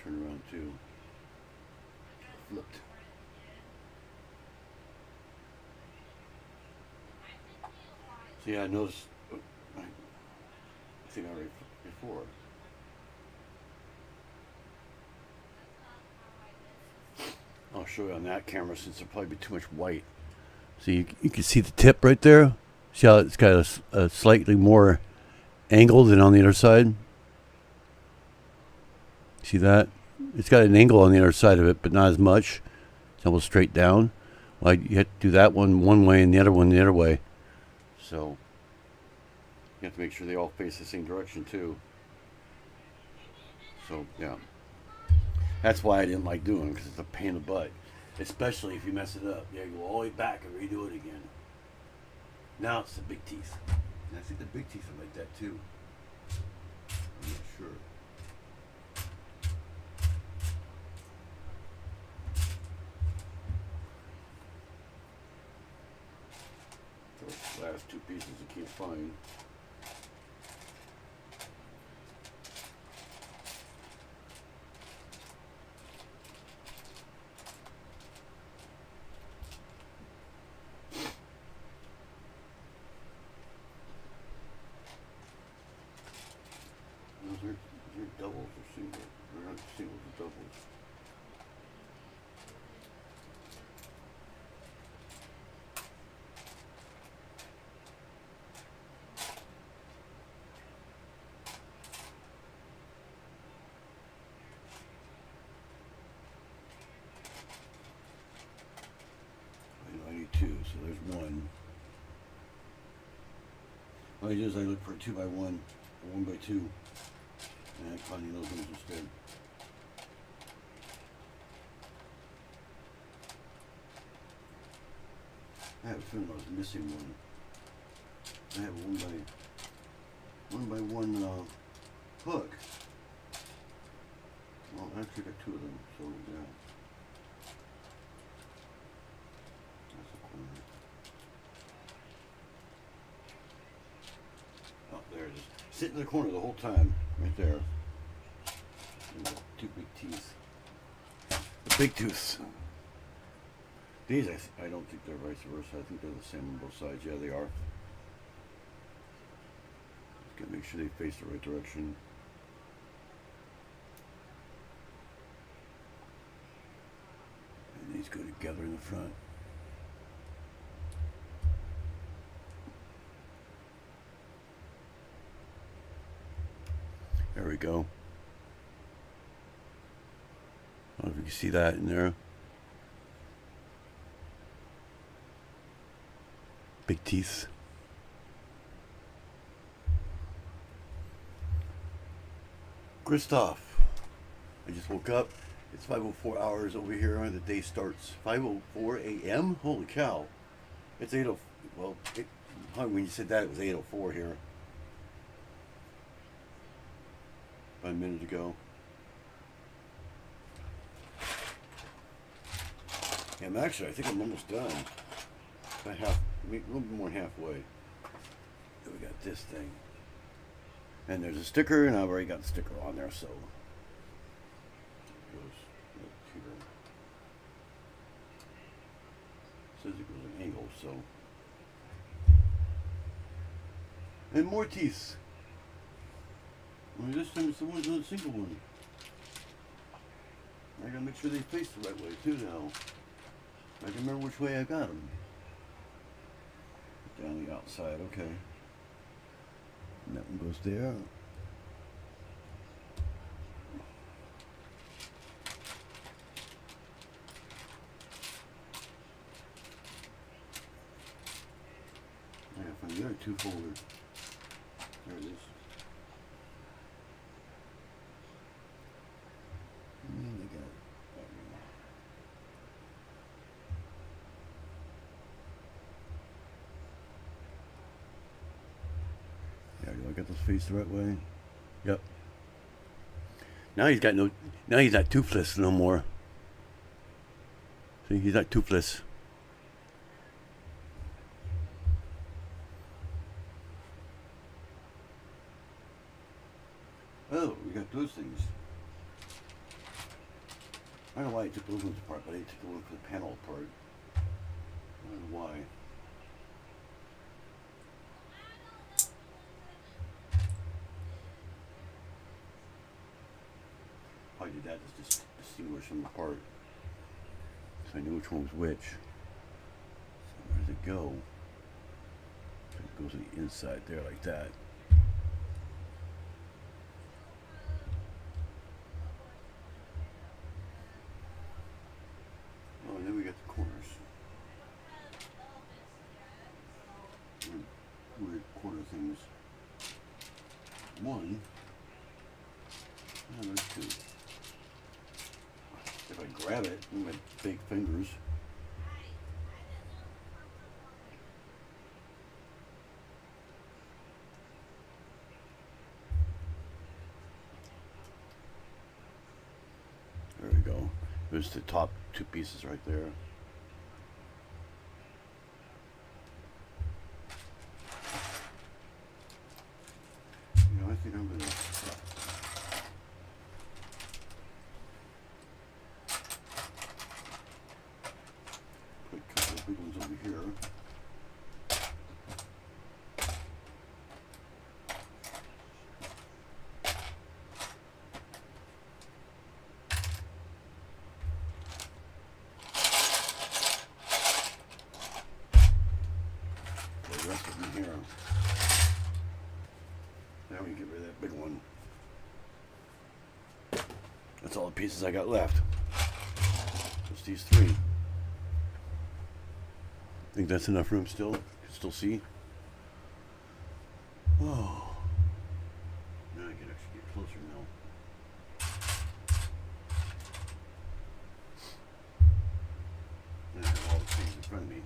turn around too. Flipped. So yeah, I noticed. I think I already before. I'll show you on that camera since there'll probably be too much white. So you can see the tip right there. See how it's got a slightly more angle than on the other side? See that? It's got an angle on the other side of it, but not as much. It's almost straight down. Well, you have to do that one way and the other one the other way. So you have to make sure they all face the same direction too. So yeah, that's why I didn't like doing it, because it's a pain in the butt, especially if you mess it up. You go all the way back and redo it again. Now it's the big teeth. And I think the big teeth are like that too. I'm not sure. Those last two pieces you can't find. They're doubles or singles. They're not singles or doubles. I need two, so there's one. What I do is I look for a 2x1, a 1x2, and I find those ones instead. I have a feeling I was missing one. I have a 1x1 hook. Well, I actually got two of them, so yeah. That's a corner. Oh, there it is. Sitting in the corner the whole time, right there. And the two big teeth. The big tooths. These, I don't think they're vice versa. I think they're the same on both sides. Yeah, they are. Just gotta make sure they face the right direction. And these go together in the front. There we go. I don't know if you can see that in there. Big teeth. Christoph, I just woke up. It's 5:04 hours over here, and the day starts 5:04 a.m. Holy cow! It's 8:00. Well, when you said that, it was 8:04 here. About a minute ago. Yeah, I think I'm almost done. About half, a little bit more than halfway. Then we got this thing. And there's a sticker, and I've already got the sticker on there, so. It goes right here. It says it goes an angle, so. And more teeth. Only this time it's the one's not a single one. I gotta make sure they face the right way too now. I can remember which way I got them. Down the outside, okay. And that one goes there. I gotta find the other two folders. There it is. And then I got it. Yeah, do I get those faced the right way? Yep. Now he's not toothless no more. See, he's not toothless. Oh, we got those things. I don't know why I took those ones apart, but I took the one for the panel apart. I don't know why. I did that just to distinguish them apart. So I knew which one was which. So where does it go? It goes on the inside there like that. Oh, and then we got the corners. Weird corner things. One. And there's two. If I grab it with my big fingers. There we go. There's the top two pieces right there. You know, I think I'm gonna put a couple of big ones over here. The rest of them here. Now we get rid of that big one. That's all the pieces I got left. Just these three. Think that's enough room still? You can still see? Oh. Now I can actually get closer now. And I have all the things in front of me.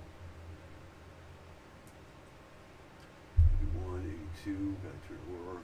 81, 82, got to turn over.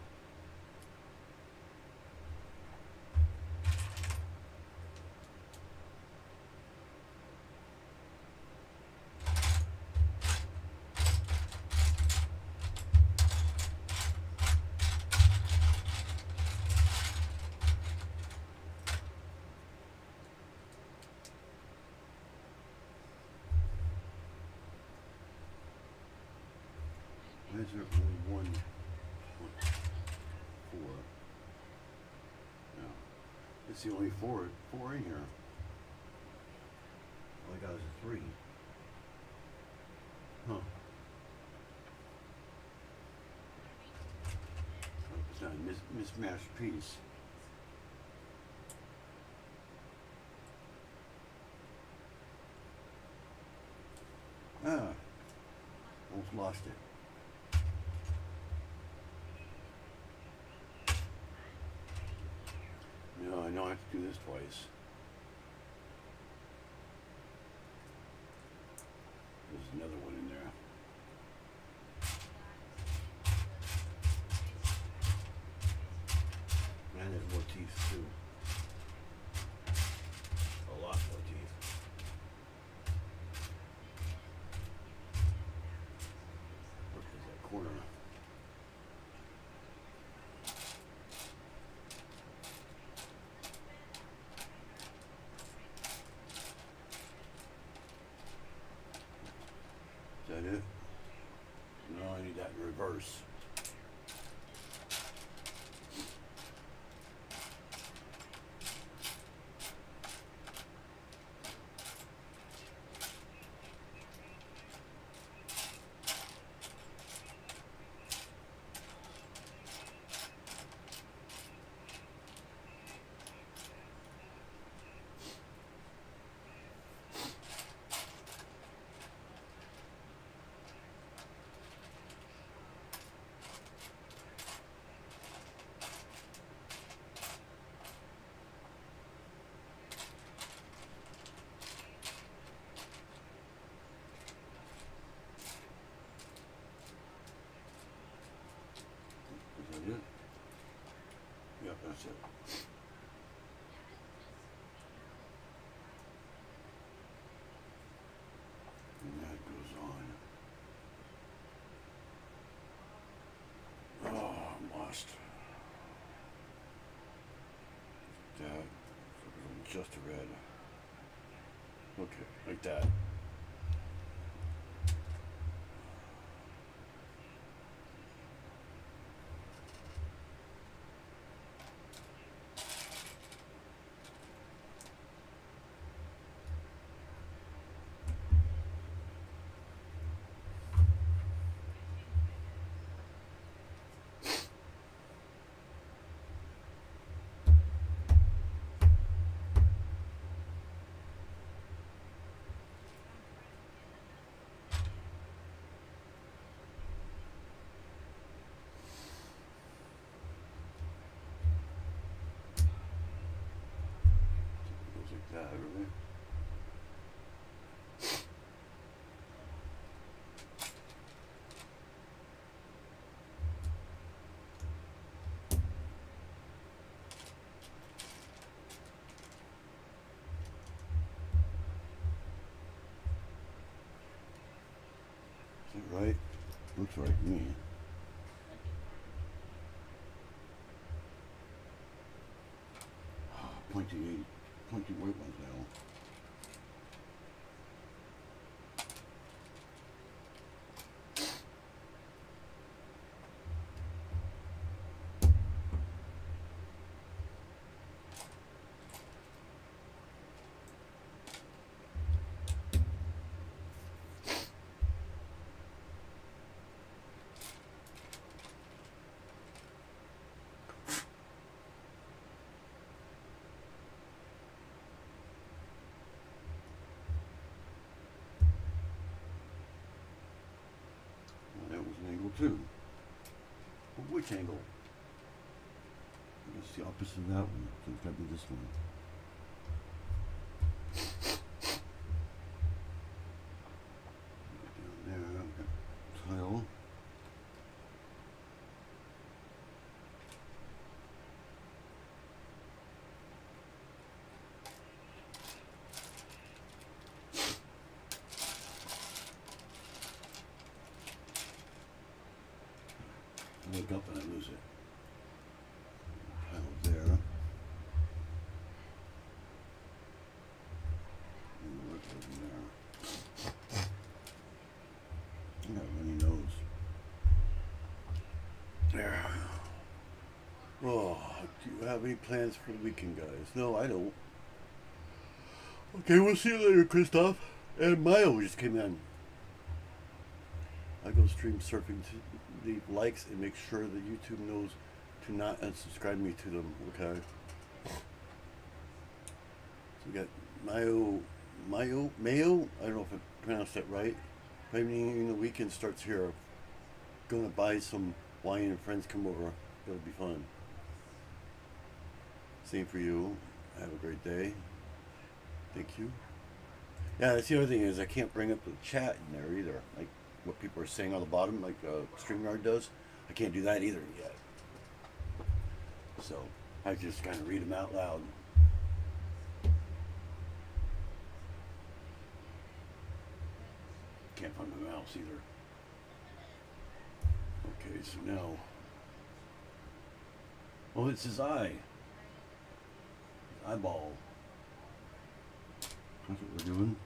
Why is there only one, four? No. It's the only four in here. All I got is a three. Huh. It's not a mismatched piece. Ah. Almost lost it. No, I know I have to do this twice. There's another one in there. And there's more teeth too. A lot more teeth. Look at that corner. Is that it? No, I need that in reverse. Is that it? Yep, that's it. And that goes on. Oh, I'm lost. That, just a red. Okay, like that. Goes like that, really. Is that right? Looks right to me. Pointy white ones now. Well, that was an angle too. But which angle? I guess the opposite of that one. So it's got to be this one. Down there, I've got tile. I wake up and I lose it. Tile there. And work over there. I got a runny nose. There. Oh, do you have any plans for the weekend, guys? No, I don't. Okay, we'll see you later, Christoph. And Mayo just came in. I go stream surfing to leave likes and make sure that YouTube knows to not unsubscribe me to them, okay? So we got Mayo, I don't know if I pronounced that right. Maybe in the weekend starts here. Gonna buy some wine and friends come over. It'll be fun. Same for you. Have a great day. Thank you. Yeah, that's the other thing is I can't bring up the chat in there either. Like what people are saying on the bottom, like StreamYard does. I can't do that either yet. So I just kind of read them out loud. Can't find my mouse either. Okay, so now. Oh, it's his eye. His eyeball. That's what we're doing.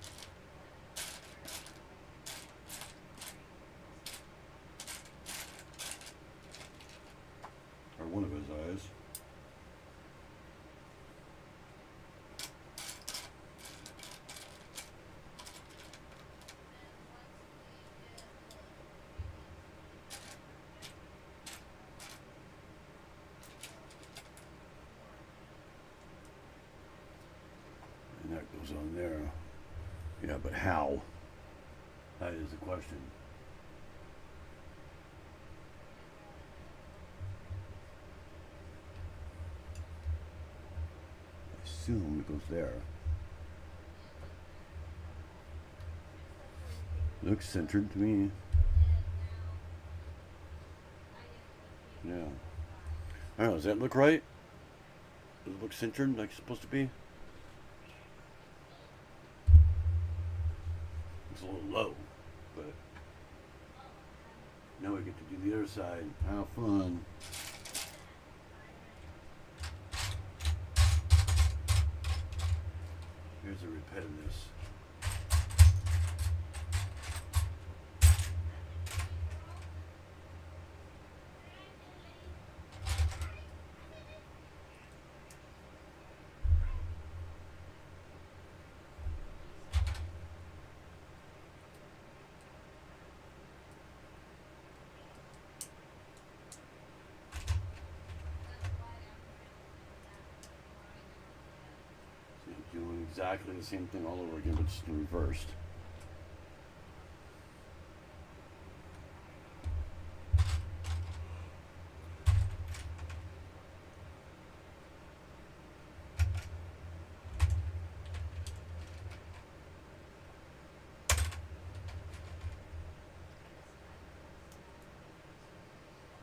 Or one of his eyes. And that goes on there. Yeah, but how? That is the question. I assume it goes there. Looks centered to me. Yeah. I don't know, does that look right? Does it look centered like it's supposed to be? It's a little low, but now we get to do the other side. How fun. Here's the repetitiveness. exactly the same thing all over again, but just reversed.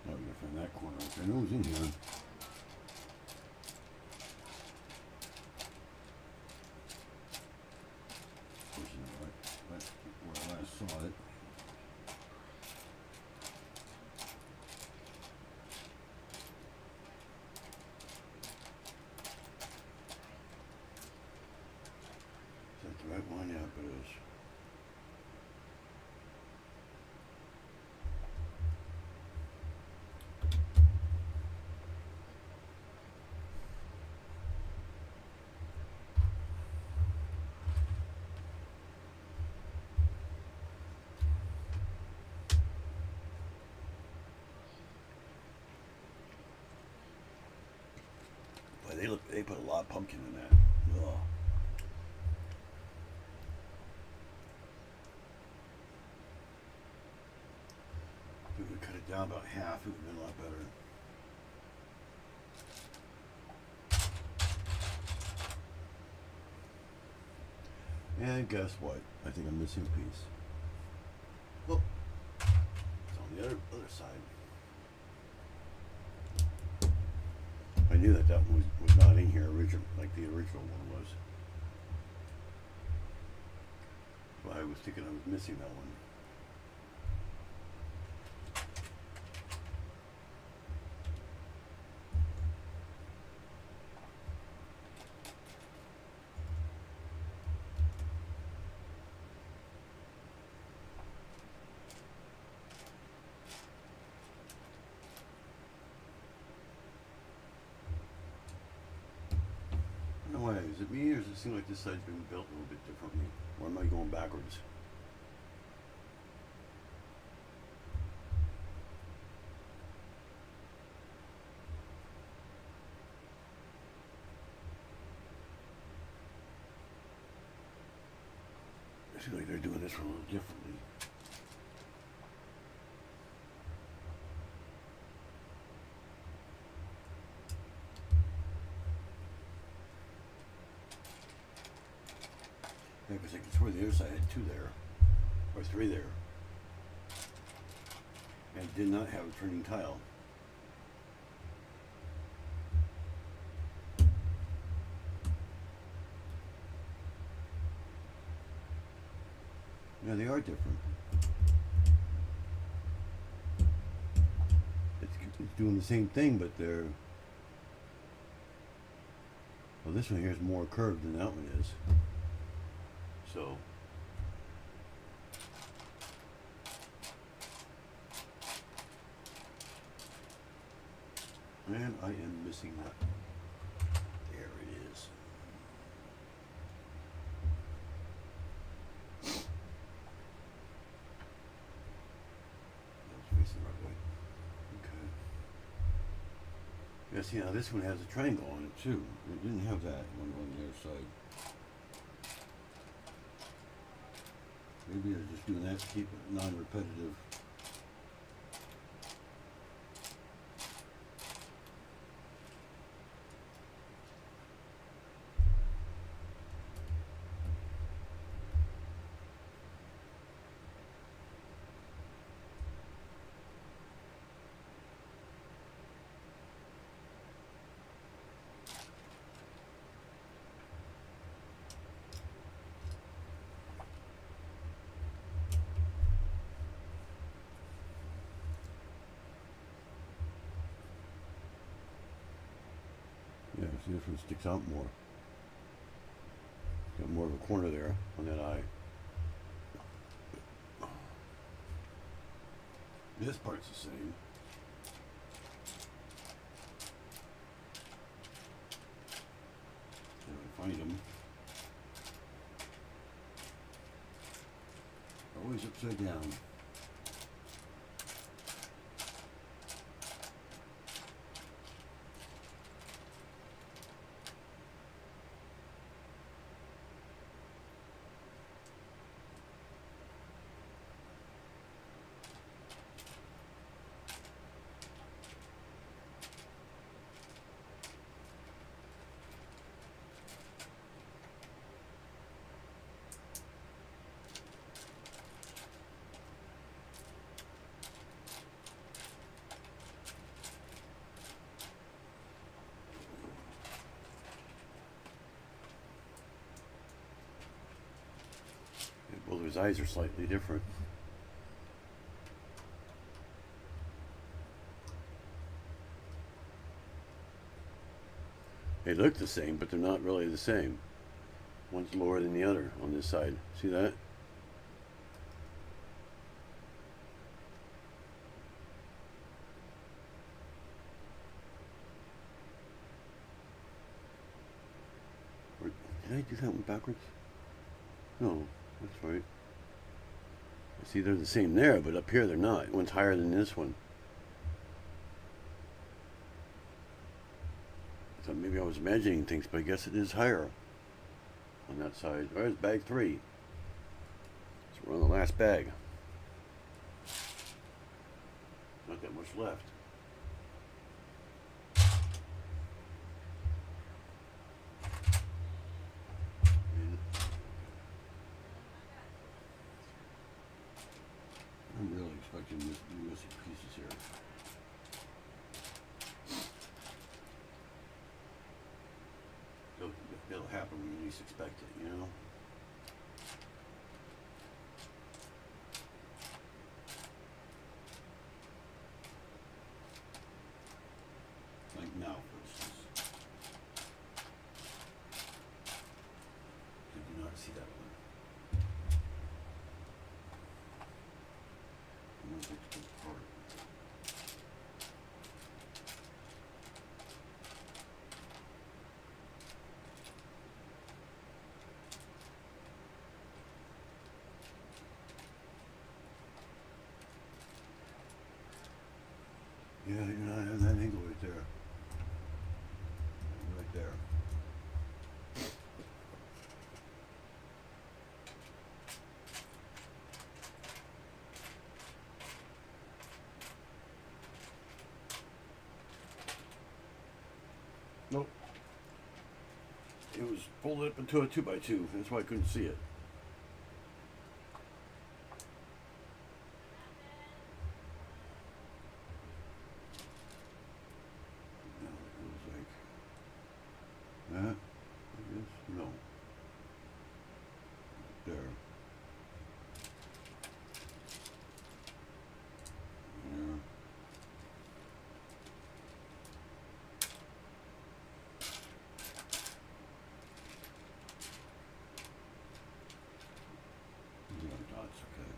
Now we gotta find that corner. I know it was in here. Right where I last saw it. Is that the right one? Yeah, it is. They put a lot of pumpkin in that. Ugh. If we could cut it down about half, it would have been a lot better. And guess what? I think I'm missing a piece. Well, it's on the other side. I knew that one was not in here original, like the original one was. But I was thinking I was missing that one. Why? Is it me, or does it seem like this side's been built a little bit differently? Or am I going backwards? I feel like they're doing this one a little differently. Yeah, because I could swear the other side had 2 there, or 3 there, and did not have a turning tile. Yeah, they are different. It's doing the same thing, but they're... Well, this one here is more curved than that one is. So... And I am missing that. There it is. That's facing the right way. Okay. Yeah, see now this one has a triangle on it too. It didn't have that one on the other side. Maybe they're just doing that to keep it non-repetitive. Yeah, see this one sticks out more. Got more of a corner there on that eye. This part's the same. If I find them. Always upside down. his eyes are slightly different. They look the same, but they're not really the same. One's lower than the other on this side. See that? Or did I do that one backwards? No, that's right. See, they're the same there, but up here they're not. One's higher than this one. So maybe I was imagining things, but I guess it is higher on that side. There's bag 3. So we're on the last bag. Not that much left. I'm really expecting missing pieces here. It'll happen when you least expect it, you know? Like now, for instance. Did you not see that one? I'm gonna take it apart. Yeah, you know, I have that angle right there. Right there. Nope. It was folded up into a 2x2. That's why I couldn't see it. That, I guess, no. There. There. Yeah, dots, okay.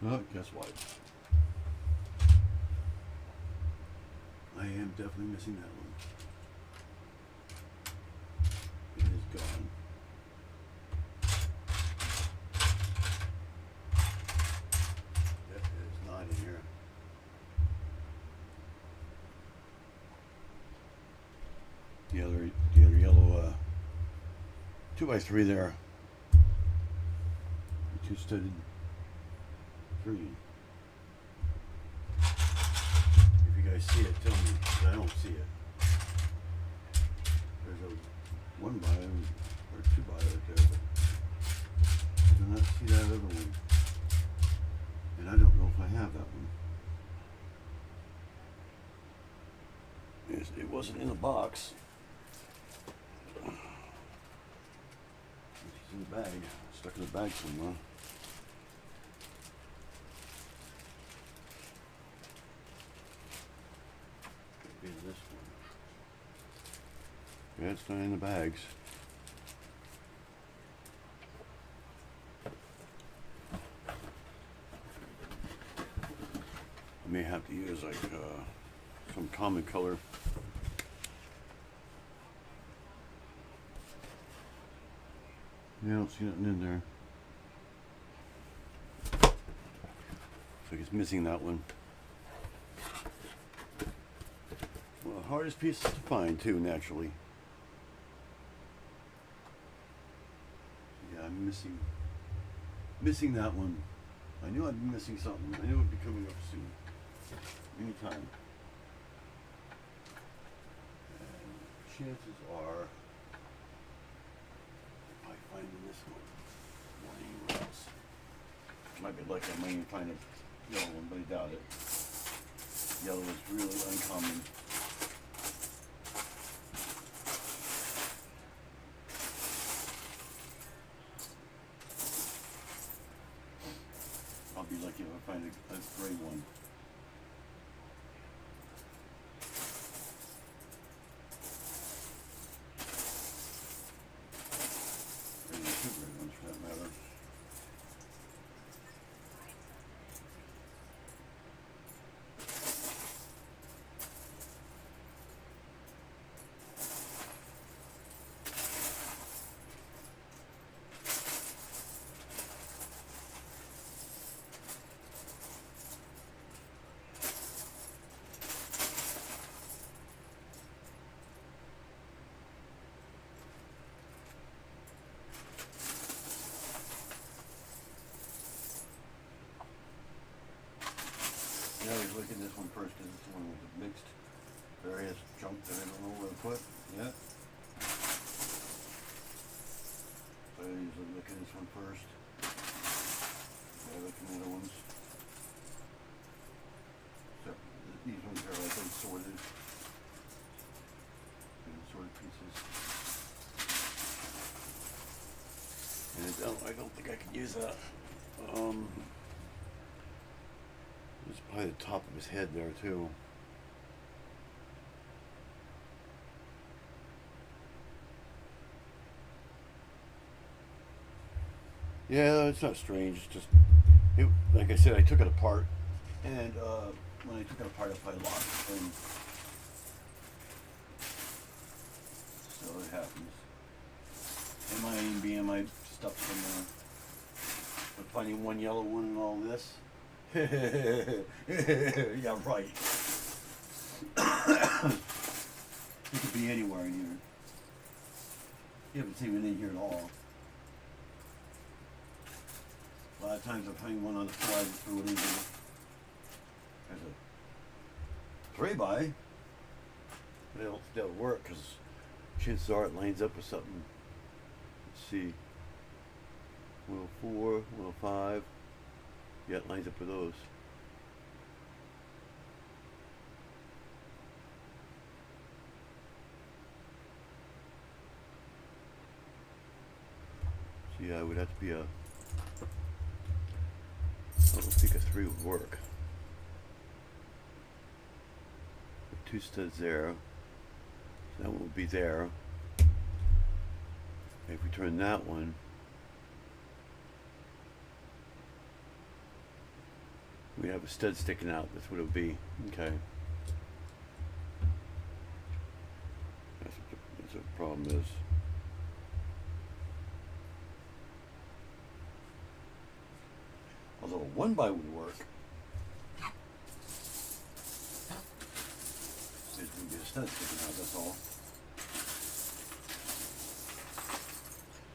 Oh, guess what? I am definitely missing that one. It is gone. That is not in here. The other yellow 2x3 there. Two-studded 3. If you guys see it, tell me, 'cause I don't see it. There's a 1 by or 2 by right there, but I do not see that other one. And I don't know if I have that one. It wasn't in the box. It's in the bag. Stuck in the bag somewhere. Could be in this one. Yeah, it's not in the bags. I may have to use like some common color. Yeah, I don't see nothing in there. like it's missing that one. Well, the hardest pieces to find too, naturally. Yeah, I'm missing that one. I knew I'd be missing something. I knew it'd be coming up soon. Anytime. And chances are I might find this one more than anywhere else. Might be lucky I might even find a yellow one, but I doubt it. Yellow is really uncommon. I'll be lucky if I find a gray one. Maybe two gray ones for that matter. Yeah, we look at this one first because it's the one with the mixed various junk that I don't know where to put yet. So I usually look at this one first. I look at the other ones. So these ones are like unsorted. Unsorted pieces. And I don't think I can use that. There's probably the top of his head there too. Yeah, it's not strange. It's just, like I said, I took it apart, and when I took it apart, I probably lost the thing. So it happens. Am I stuff somewhere? But finding one yellow one and all this. Yeah, right. It could be anywhere in here. You haven't seen it in here at all. A lot of times I find one on the floor, I just throw it in there. There's a 3x. But it'll work because chances are it lines up with something. Let's see. 104, 105. Yeah, it lines up with those. So yeah, it would have to be a, I don't think a 3 would work. The 2 studs there. So that one would be there. If we turn that one, we have a stud sticking out. That's what it would be. Okay. That's what the problem is. Although a 1x would work. There's going to be a stud sticking out, that's all.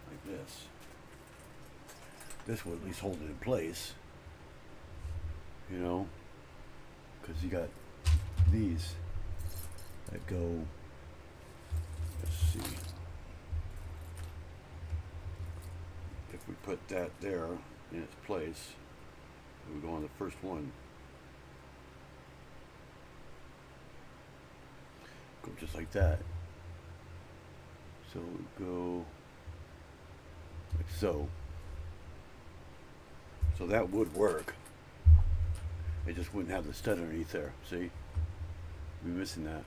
Like this. This will at least hold it in place. You know, because you got these that go, let's see, if we put that there in its place, it would go on the first one. Go just like that. So it would go like so. So that would work. It just wouldn't have the stud underneath there, see? We'd be missing that.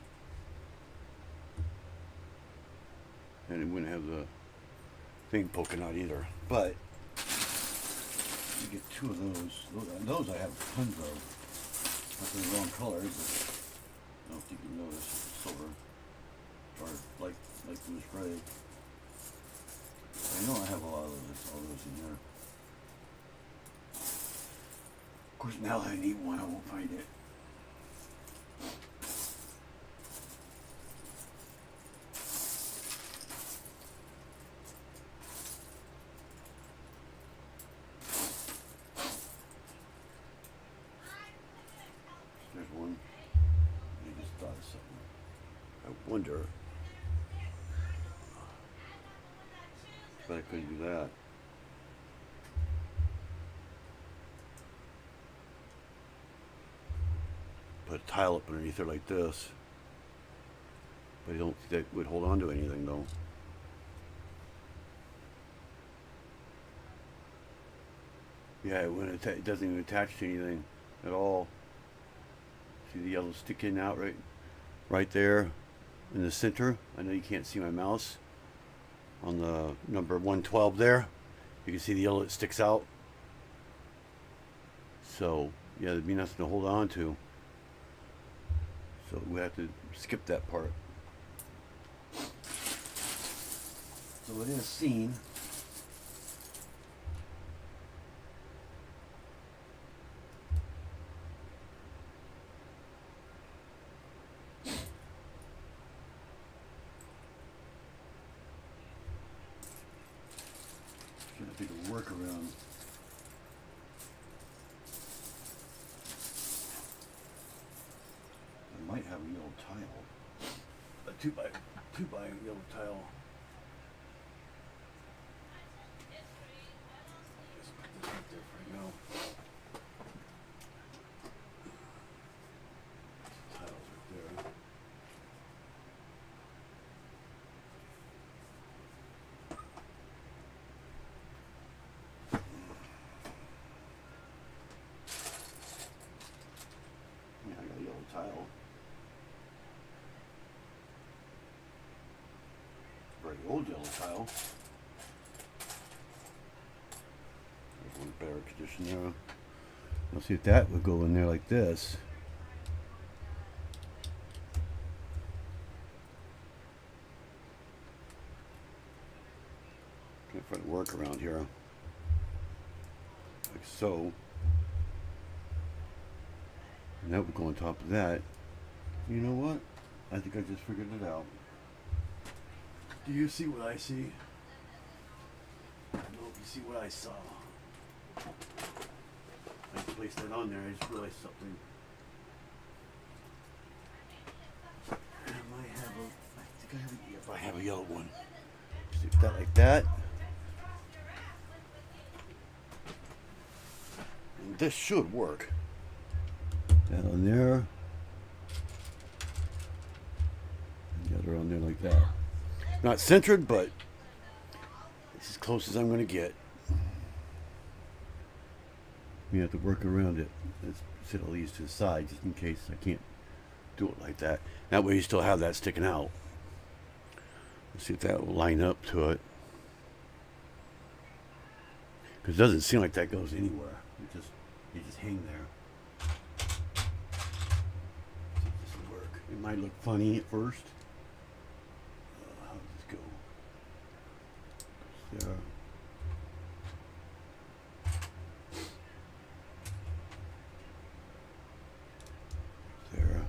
And it wouldn't have the thing poking out either. But, you get 2 of those. Those I have tons of. But they're the wrong colors. I don't know if you can notice. Silver. Or light blue gray. I know I have a lot of all those in here. Of course, now that I need one, I won't find it. There's one. I just thought of something. I wonder. But I couldn't do that. Put a tile up underneath her like this. But I don't think that would hold on to anything though. Yeah, it doesn't even attach to anything at all. See the yellow sticking out right there in the center. I know you can't see my mouse on the number 112 there. You can see the yellow that sticks out. So yeah, there'd be nothing to hold on to. So we have to skip that part. So it is seen. Trying to think of a workaround. I might have a yellow tile. A two by yellow tile. Just put this right there for now. Tiles right there. Yeah, I got a yellow tile. Very old yellow tile. There's one better condition there. Let's see if that would go in there like this. Gonna try to work around here. Like so. And that would go on top of that. You know what? I think I just figured it out. Do you see what I see? I don't know if you see what I saw. I placed that on there. I just realized something. I might have I think I have if I have a yellow one. Stick that like that. And this should work. Down there. And the other on there like that. Not centered, but it's as close as I'm going to get. You have to work around it. Let's set all these to the side just in case I can't do it like that. That way you still have that sticking out. Let's see if that will line up to it. Because it doesn't seem like that goes anywhere. You just hang there. See if this will work. It might look funny at first. How does this go? There. There.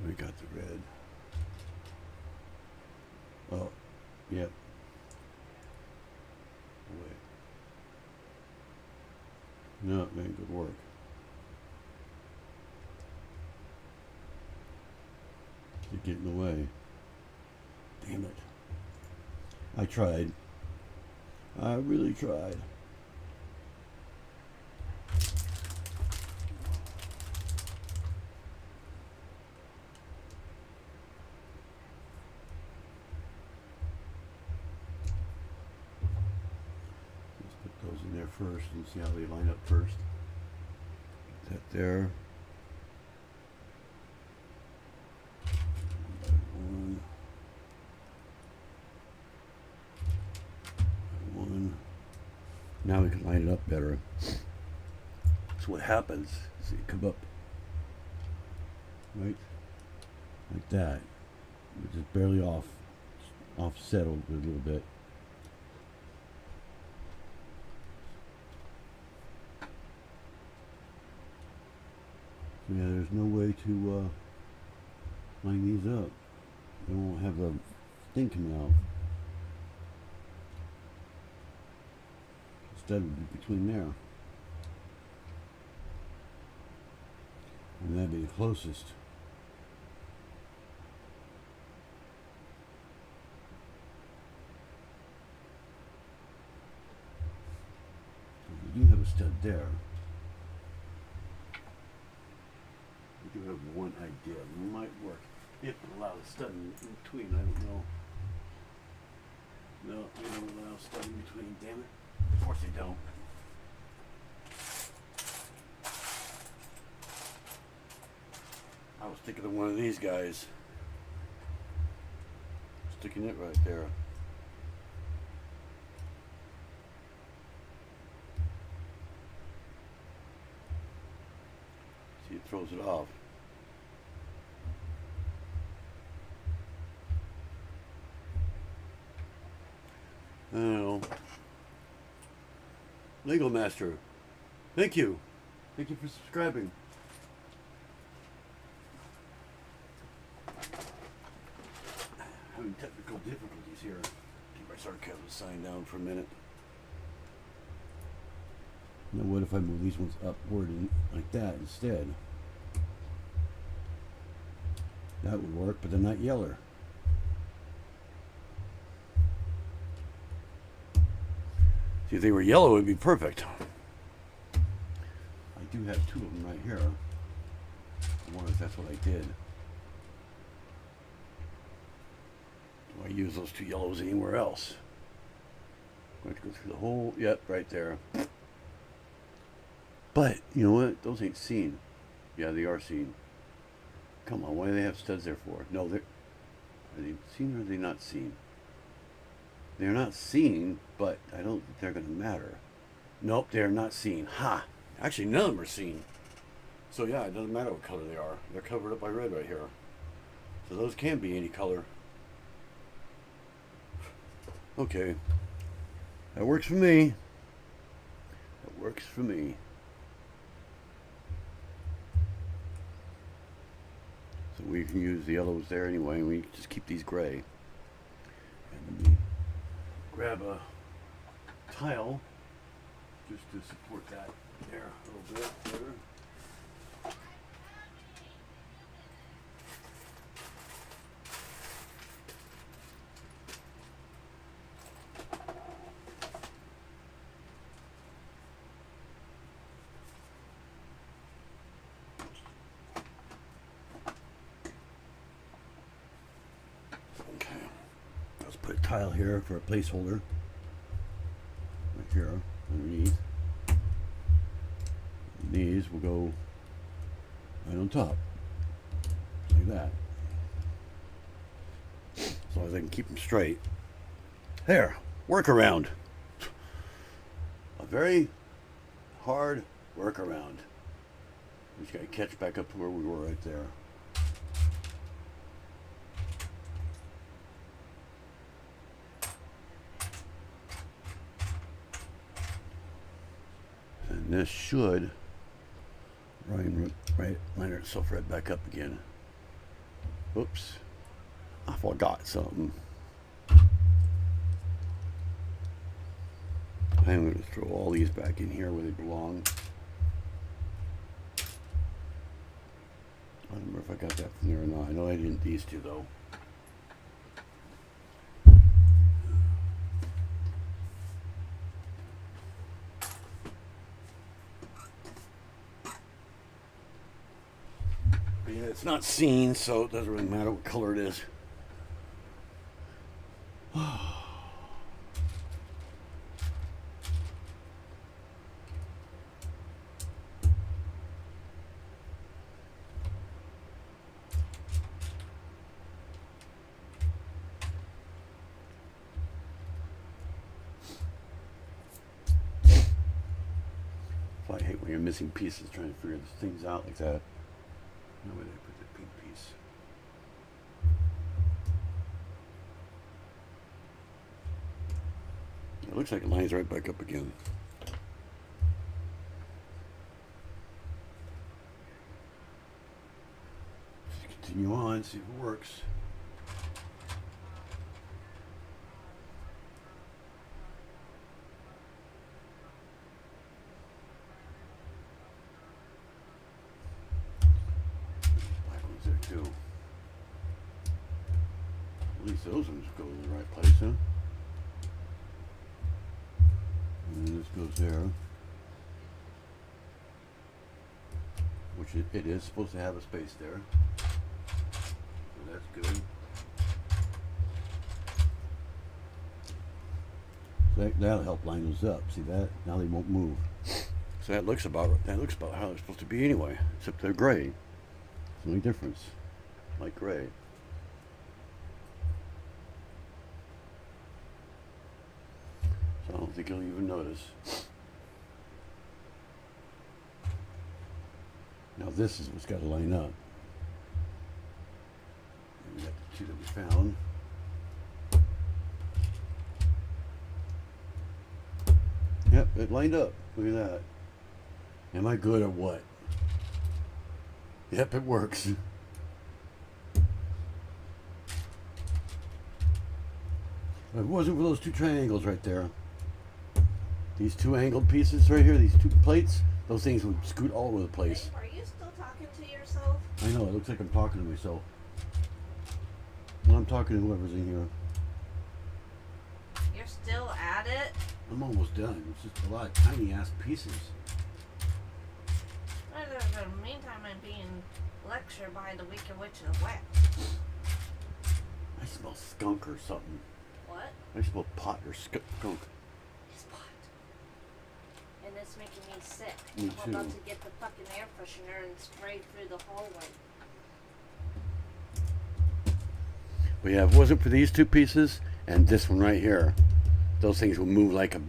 We got the red. Oh, yep. Wait. No, it ain't good work. You get in the way. Damn it. I tried. I really tried. Let's put those in there first and see how they line up first. Get that there. One. Now we can line it up better. So what happens is it come up right like that. It's just barely offset a little bit. So yeah, there's no way to line these up. They won't have a thing coming out. Instead would be between there. And that'd be the closest. So we do have a stud there. We do have one idea. It might work if it allows a stud in between. I don't know. No, I don't allow a stud in between. Damn it. Of course they don't. I was thinking of one of these guys. Sticking it right there. See, it throws it off. I don't know. Lego Master, thank you. Thank you for subscribing. Having technical difficulties here. Keep my sarcasm sign down for a minute. Now what if I move these ones upward and like that instead? That would work, but they're not yeller. See, if they were yellow, it would be perfect. I do have two of them right here. I wonder if that's what I did. Do I use those two yellows anywhere else? I'm going to go through the whole, yep, right there. But, you know what? Those ain't seen. Yeah, they are seen. Come on, what do they have studs there for? No, are they seen or are they not seen? They're not seen, but I don't think they're going to matter. Nope, they're not seen. Ha! Actually, none of them are seen. So yeah, it doesn't matter what color they are. They're covered up by red right here. So those can be any color. Okay. That works for me. That works for me. So we can use the yellows there anyway, and we just keep these gray. And let me grab a tile just to support that there a little bit there. Put a tile here for a placeholder. Right here, underneath. And these will go right on top. Like that. As long as I can keep them straight. There, workaround. A very hard workaround. We just gotta catch back up to where we were right there. This should line itself right back up again. Oops, I forgot something. I'm going to throw all these back in here where they belong. I don't remember if I got that from there or not. I know I didn't these two though. Yeah, it's not seen, so it doesn't really matter what color it is. I hate when you're missing pieces trying to figure things out like that. Now where did I put the pink piece? It looks like it lines right back up again. continue on, see if it works. Black ones there too. At least those ones go in the right place, huh? And then this goes there. Which it is supposed to have a space there. So that's good. So that'll help line those up. See that? Now they won't move. So that looks about how they're supposed to be anyway. Except they're gray. It's the only difference. Like gray. So I don't think you'll even notice. Now this is what's got to line up. And we got the two that we found. Yep, it lined up. Look at that. Am I good or what? Yep, it works. If it wasn't for those two triangles right there, these two angled pieces right here, these two plates, those things would scoot all over the place. Are you still talking to yourself? I know, it looks like I'm talking to myself. Well, I'm talking to whoever's in here. You're still at it? I'm almost done. It's just a lot of tiny ass pieces. In the meantime, I'm being lectured by the Wicked Witch of the West. I smell skunk or something. What? I smell pot or skunk. It's pot. And it's making me sick. Me I'm about too. to get the fucking air freshener and spray through the hallway. But yeah, if it wasn't for these two pieces and this one right here, those things would move like a...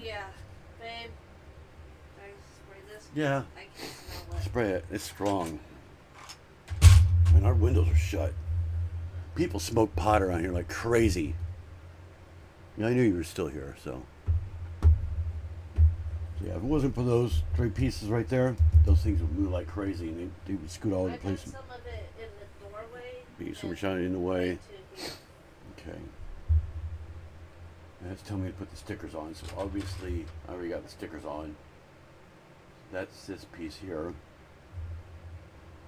Yeah, babe. Can I spray this? Yeah. I can smell it. Spray it. It's strong. And our windows are shut. People smoke pot around here like crazy. Yeah, I knew you were still here, so... Yeah, if it wasn't for those three pieces right there, those things would move like crazy and they would scoot all over I the put place. some of it in the doorway. Be so and much in the way. to here. Okay. And it's telling me to put the stickers on, so obviously I already got the stickers on. That's this piece here.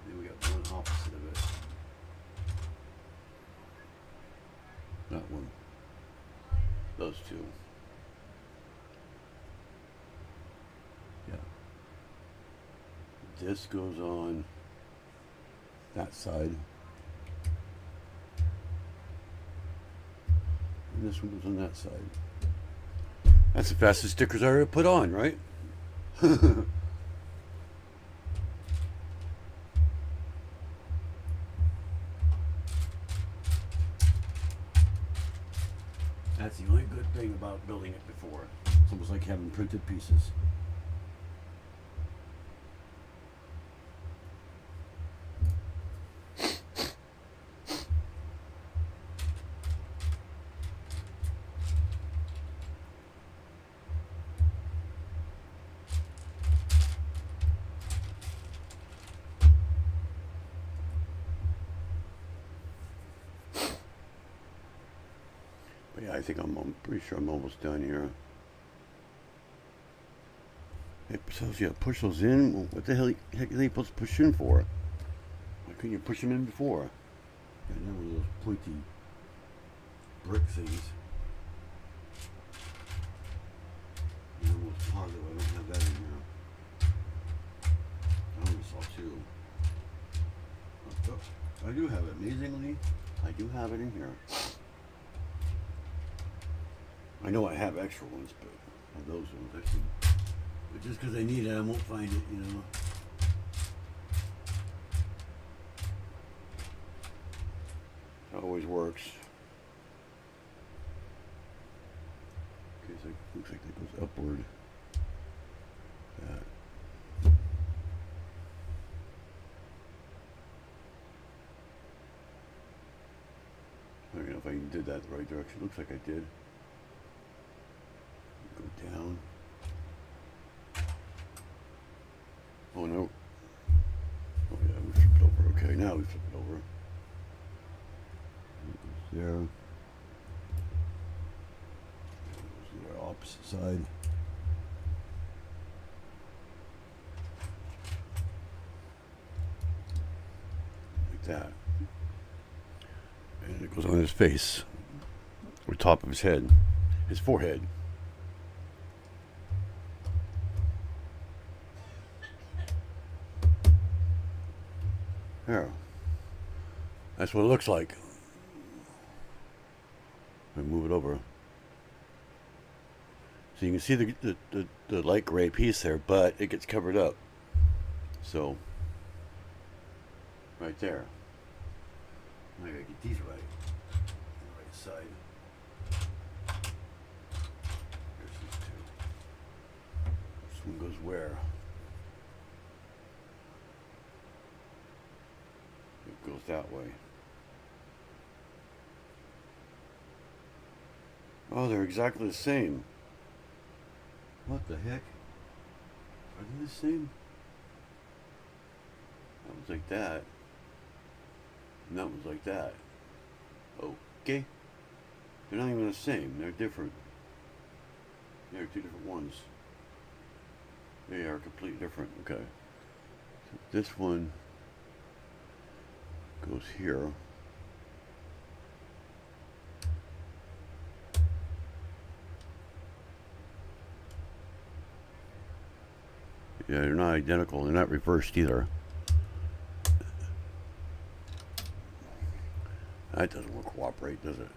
Then we got one opposite of it. That one. Those two. Yeah. This goes on that side. And this one goes on that side. That's the fastest stickers I ever put on, right? That's the only good thing about building it before. It's almost like having printed pieces. But yeah, I think I'm pretty sure I'm almost done here. It says you push those in. Well, what the heck are they supposed to push in for? Why couldn't you push them in before? Got one of those pointy brick things. I'm almost positive I don't have that in here. I only saw two. Oh, I do have it. Amazingly, I do have it in here. I know I have extra ones, but those ones actually. But just because I need it, I won't find it, you know. It always works. Okay, so it looks like that goes upward. That. I don't know if I did that the right direction. Looks like I did. Go down. Oh no. Oh yeah, we flipped it over. Okay, now we flip it over. there. The opposite side. Like that. And it goes on his face. Or top of his head. His forehead. There. That's what it looks like. I move it over. So you can see the light gray piece there, but it gets covered up. So, right there. I gotta get these right. On the right side. Here's these two. This one goes where? It goes that way. Oh, they're exactly the same. What the heck? Are they the same? That one's like that. And that one's like that. Okay. They're not even the same. They're different. They're two different ones. They are completely different. Okay. So this one goes here. Yeah, they're not identical. They're not reversed either. That doesn't want to cooperate, does it?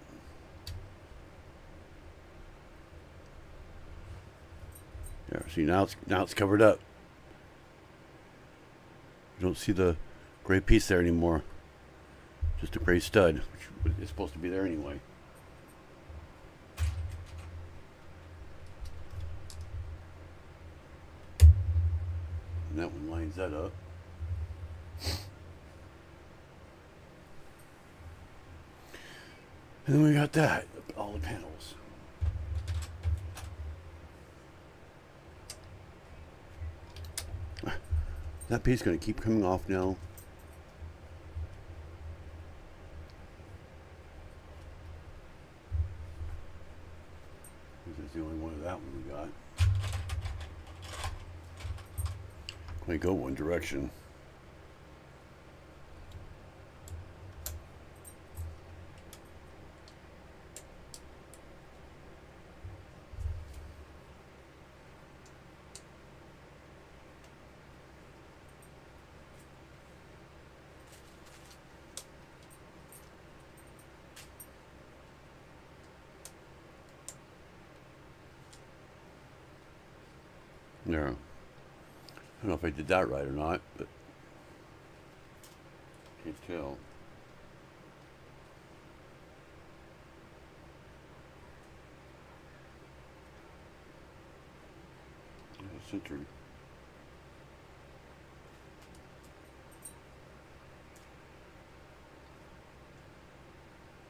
Yeah, see, now it's covered up. You don't see the gray piece there anymore. Just a gray stud, which is supposed to be there anyway. And that one lines that up. And then we got that, all the panels. That piece is going to keep coming off now. This is the only one of that one we got. Only go one direction. There. I don't know if I did that right or not, but can't tell. Yeah, centered.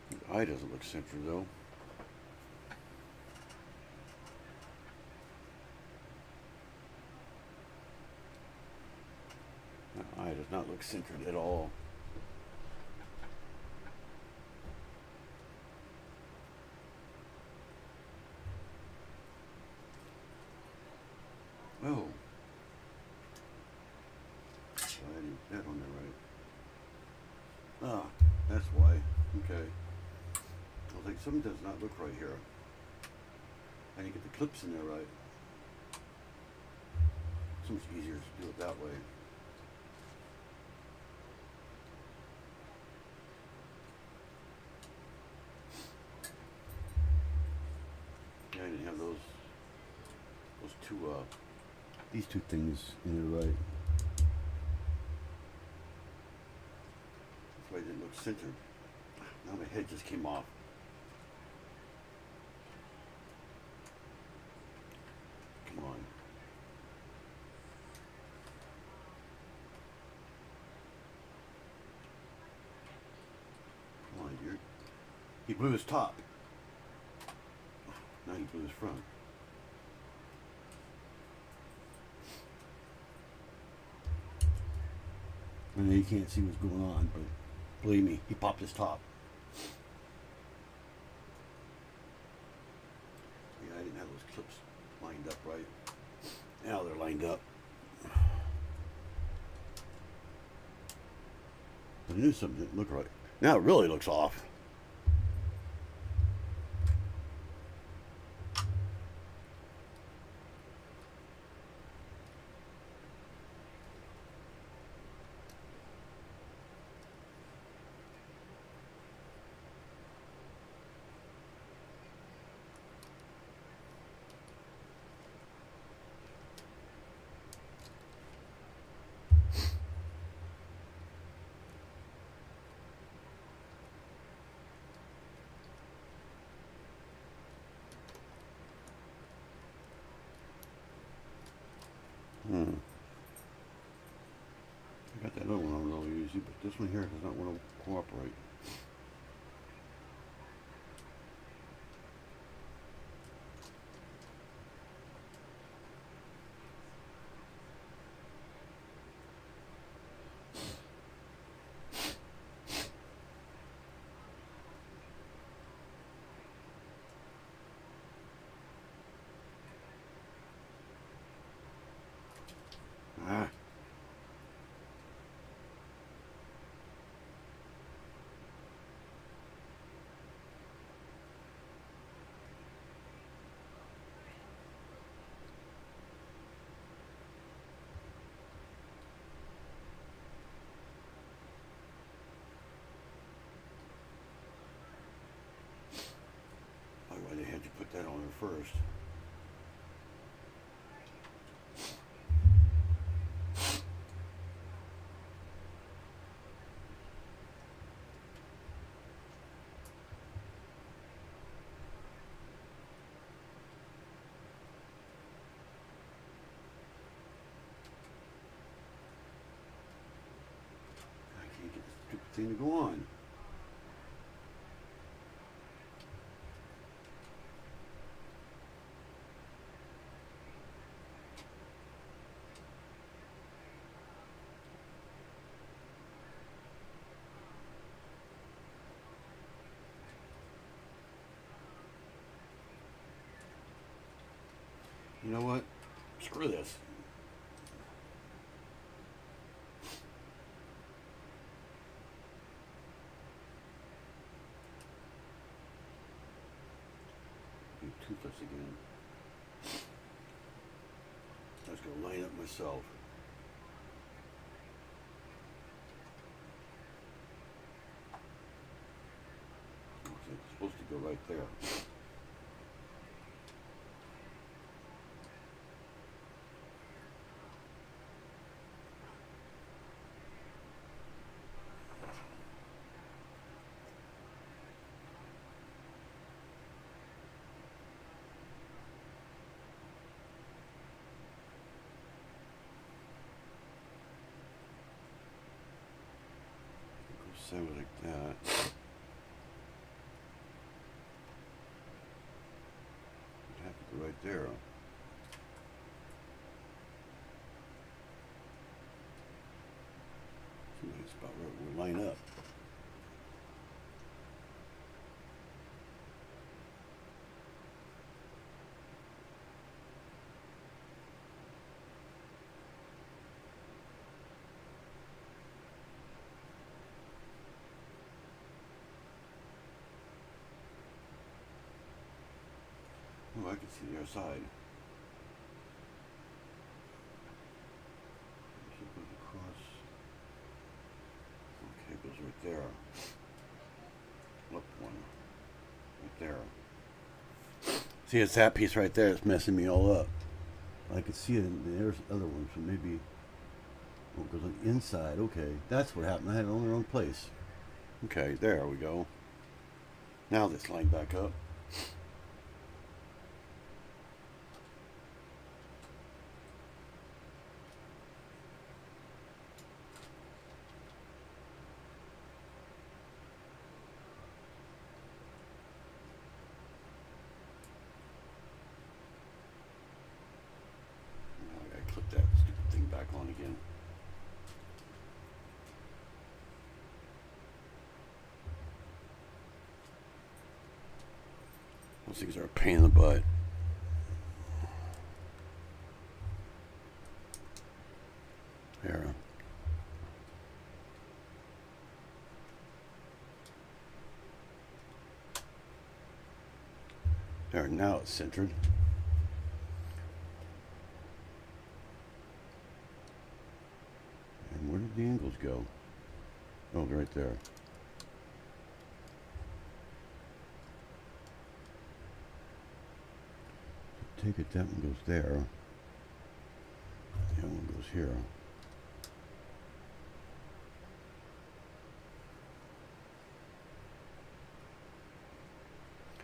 The eye doesn't look centered though. Eye does not look centered at all. Oh. I didn't get that on there right. Ah, that's why. Okay. I was like, something does not look right here. I didn't get the clips in there right. It's so much easier to do it that way. Yeah, I didn't have those two, these two things in there right. That's why it didn't look centered. Now my head just came off. Come on. Come on, dude. He blew his top. Now he blew his front. I know you can't see what's going on, but believe me, he popped his top. lined up right. Now they're lined up. I knew something didn't look right. Now it really looks off. I got that other one on really easy, but this one here does not want to cooperate. Ah. Why they had you put that on there first? I can't get this stupid thing to go on. You know what? Screw this. Be toothless again. I was going to line up myself. It's supposed to go right there. Say it like that. It have to go right there. It's a nice spot where we'll line up. Oh, I can see the other side. It goes across. Okay, it goes right there. Look, one. Right there. See, it's that piece right there that's messing me all up. I could see it in the other one, so maybe. Oh, it goes on the inside. Okay, that's what happened. I had it on the wrong place. Okay, there we go. Now this line back up. Clip that stupid thing back on again. Those things are a pain in the butt. There. There, now it's centered. And where did the angles go? Oh, they're right there. Take it, that one goes there. The other one goes here.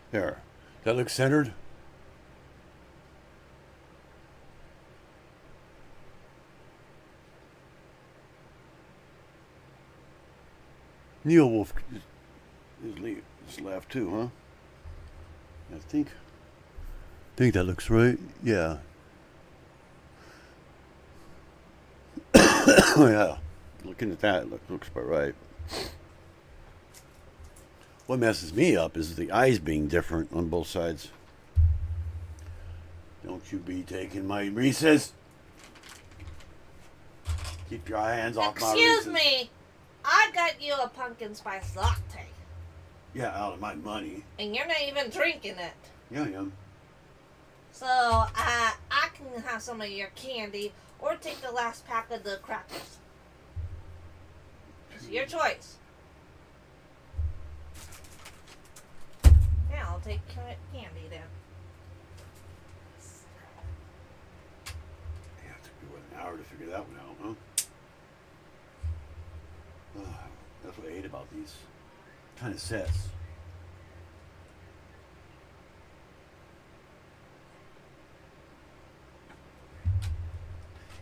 There. That looks centered? Neil Wolf is left too, huh? I think that looks right. Yeah. Yeah. Looking at that, it looks about right. What messes me up is the eyes being different on both sides. Don't you be taking my Reese's. Keep your hands off my Reese's. Excuse me. I got you a pumpkin spice latte. Yeah, out of my money. And you're not even drinking it. Yeah, I am. So, I can have some of your candy or take the last pack of the crackers. It's your choice. Yeah, I'll take candy then. Yeah, it took me an hour to figure that one out, huh? That's what I hate about these kind of sets.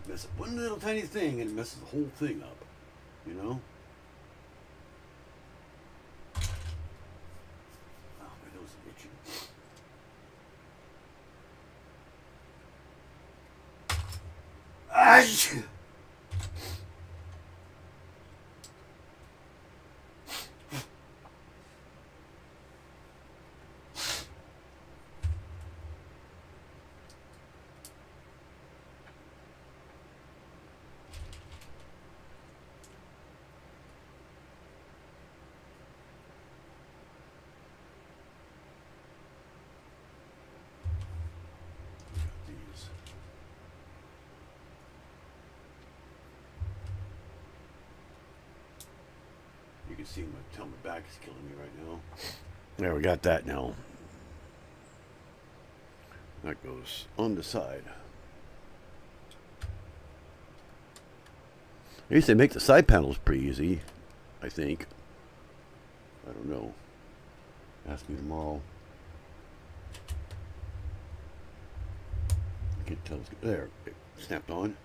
Mess up one little tiny thing and it messes the whole thing up, you know? Oh, my nose is itching. Ah! You can see my back is killing me right now. There, we got that now. That goes on the side. I used to make the side panels pretty easy, I think. I don't know. Ask me tomorrow. I can't tell. There, it snapped on.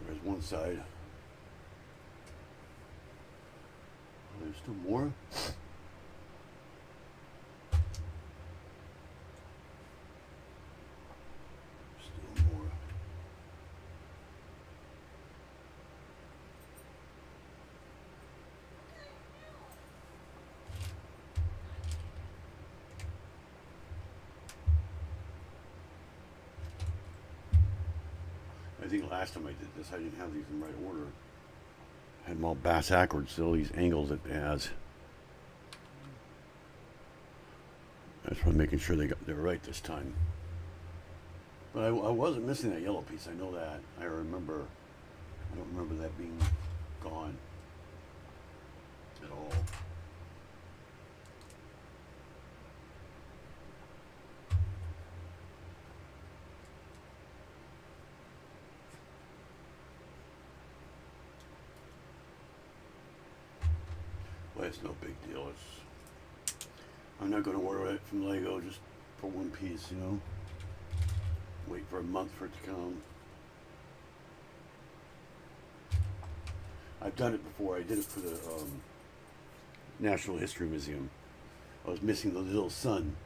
There's one side. There's still more. Still more. I think last time I did this, I didn't have these in the right order. Had them all backwards, all these angles it has. That's why I'm making sure they're right this time. But I wasn't missing that yellow piece. I know that. I remember. I don't remember that being gone at all. Well, it's no big deal. I'm not going to order it from LEGO just for one piece, you know. Wait for a month for it to come. I've done it before. I did it for the National History Museum. I was missing the little sun,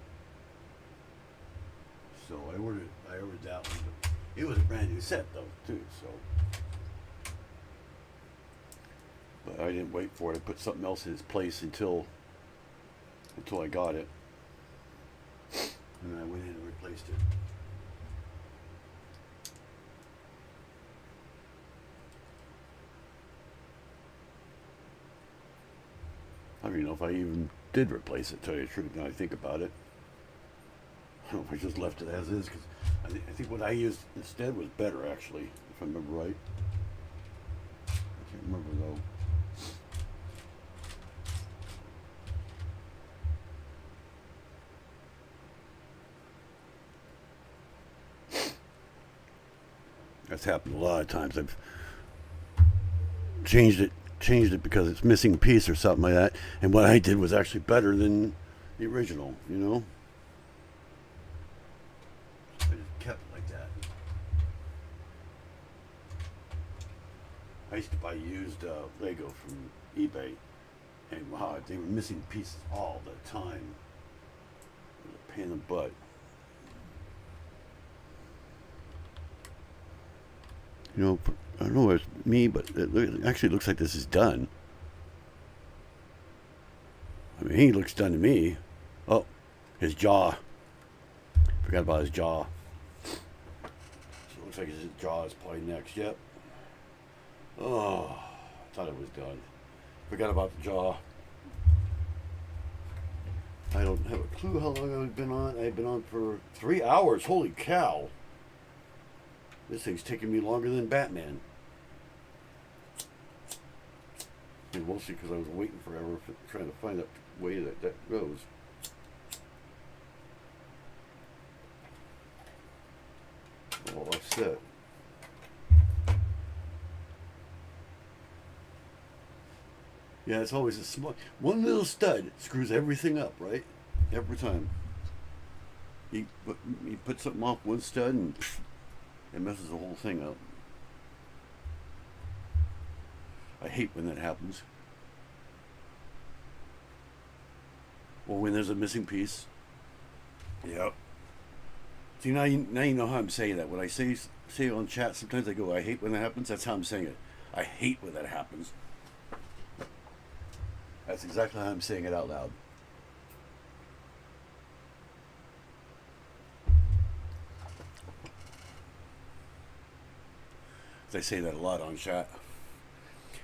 so I ordered that one. But it was a brand new set though, too. So, but I didn't wait for it. I put something else in its place until I got it, and then I went in and replaced it. I don't even know if I even did replace it, to tell you the truth, now I think about it. I don't know if I just left it as is, because I think what I used instead was better, actually, if I remember right. I can't remember, though. That's happened a lot of times. I've changed it because it's missing a piece or something like that, and what I did was actually better than the original, you know? I just kept it like that. I used to buy used Lego from eBay, and wow, they were missing pieces all the time. It was a pain in the butt. You know, I don't know if it's me, but it actually looks like this is done. I mean, he looks done to me. Oh, his jaw. Forgot about his jaw. So it looks like his jaw is probably next. Yep. Oh, I thought it was done. Forgot about the jaw. I don't have a clue how long I've been on. I've been on for 3 hours. Holy cow. This thing's taking me longer than Batman. And mostly because I was waiting forever trying to find that way that goes. All offset. Yeah, it's always a small... One little stud screws everything up, right? Every time. You put something off one stud and... Pff, it messes the whole thing up. I hate when that happens. Or when there's a missing piece. Yep. See, now you know how I'm saying that. When I say it on chat, sometimes I go, I hate when that happens. That's how I'm saying it. I hate when that happens. That's exactly how I'm saying it out loud. I say that a lot on chat.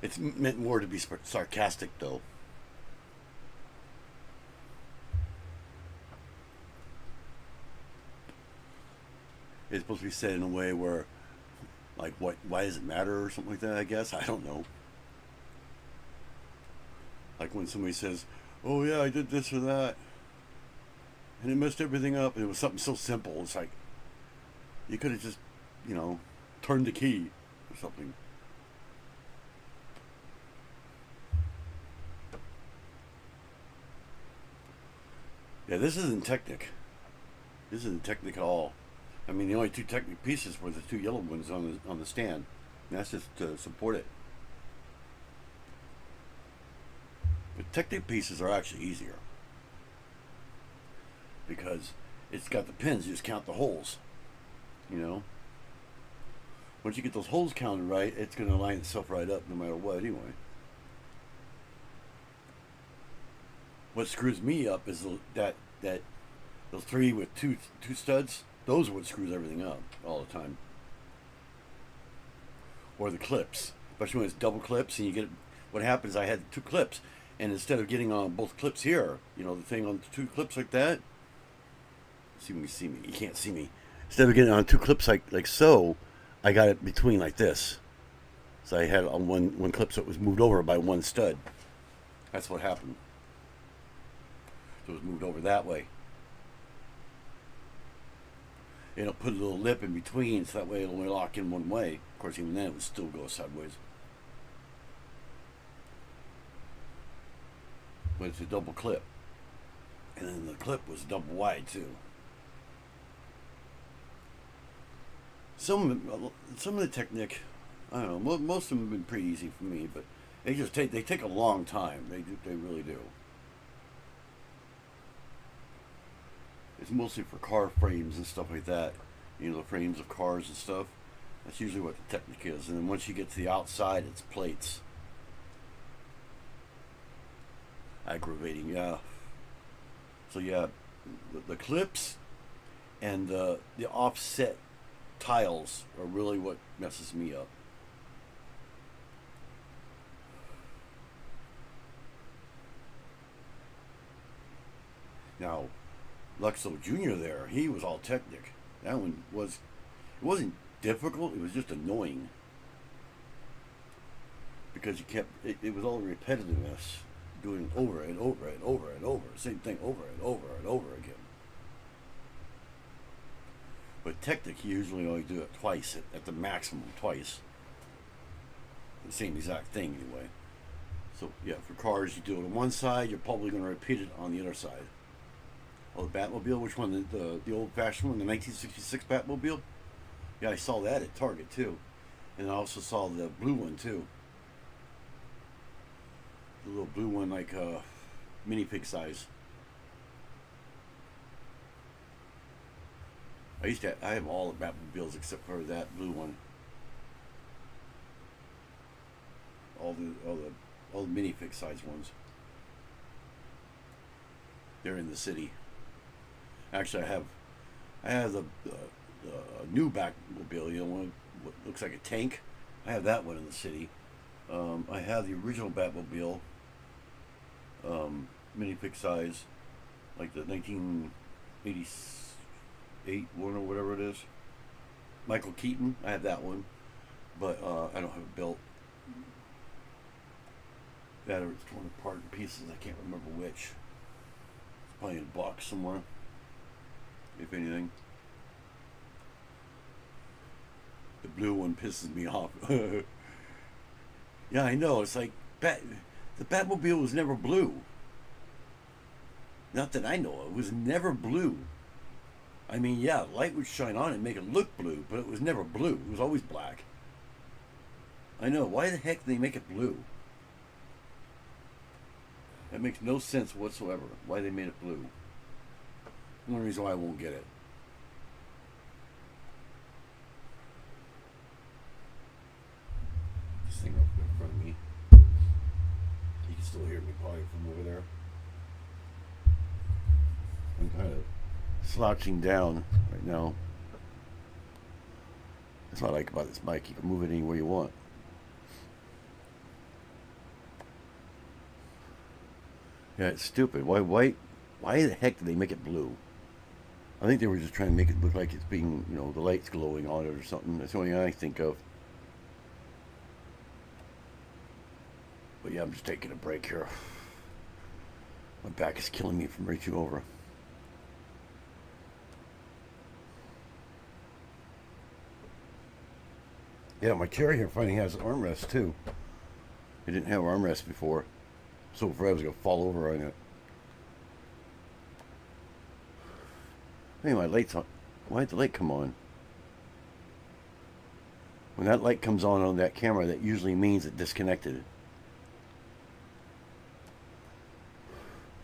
It's meant more to be sarcastic, though. It's supposed to be said in a way where, like, why does it matter or something like that, I guess? I don't know. Like when somebody says, oh yeah, I did this or that, and it messed everything up, and it was something so simple. It's like, you could have just, you know, turned the key or something. Yeah, this isn't Technic. This isn't Technic at all. I mean, the only two Technic pieces were the two yellow ones on the stand. And that's just to support it. But Technic pieces are actually easier because it's got the pins. You just count the holes. You know. Once you get those holes counted right, it's going to line itself right up no matter what anyway. What screws me up is that those three with two studs. Those are what screws everything up all the time. Or the clips, especially when it's double clips and you get. What happens? I had two clips, and instead of getting on both clips here, you know, the thing on two clips like that. See when you see me, you can't see me. Instead of getting on two clips like so, I got it between like this. So I had on one clip, so it was moved over by one stud. That's what happened. So it was moved over that way. And it'll put a little lip in between, so that way it'll only lock in one way. Of course, even then it would still go sideways. But it's a double clip. And then the clip was double wide too. Some of the Technic, I don't know, most of them have been pretty easy for me, but they take a long time. They really do. It's mostly for car frames and stuff like that. You know, the frames of cars and stuff. That's usually what the Technic is. And then once you get to the outside, it's plates. Aggravating, yeah. So yeah, the clips and the offset tiles are really what messes me up. Luxo Jr. there, he was all Technic. That one was, it wasn't difficult, it was just annoying. Because you kept, it was all repetitiveness, doing over and over and over and over, same thing over and over and over again. But Technic, you usually only do it twice, at the maximum, twice. The same exact thing anyway. So yeah, for cars, you do it on one side, you're probably going to repeat it on the other side. Oh, the Batmobile, which one? The old-fashioned one, the 1966 Batmobile? Yeah, I saw that at Target too. And I also saw the blue one too. The little blue one, like minifig size. I have all the Batmobiles except for that blue one. All the minifig size ones. They're in the city. Actually, I have the new Batmobile, you know, one what looks like a tank. I have that one in the city. I have the original Batmobile, minifig size, like the 1988 one or whatever it is. Michael Keaton, I have that one, but I don't have it built. That or it's torn apart in pieces. I can't remember which. It's probably in a box somewhere, if anything. The blue one pisses me off. Yeah, I know. It's like the Batmobile was never blue. Not that I know of. It was never blue. I mean, yeah, light would shine on it and make it look blue, but it was never blue. It was always black. I know. Why the heck did they make it blue? That makes no sense whatsoever. Why they made it blue. The only reason why I won't get it. This thing up in front of me. You can still hear me probably from over there. I'm kind of slouching down right now. That's what I like about this mic. You can move it anywhere you want. Yeah, it's stupid. Why the heck did they make it blue? I think they were just trying to make it look like it's being, you know, the light's glowing on it or something. That's the only thing I think of. But yeah, I'm just taking a break here. My back is killing me from reaching over. Yeah, my chair here finally has an armrest too. It didn't have armrest before. So afraid I was going to fall over on it. Hey, my light's on. Why did the light come on? When that light comes on that camera, that usually means it disconnected.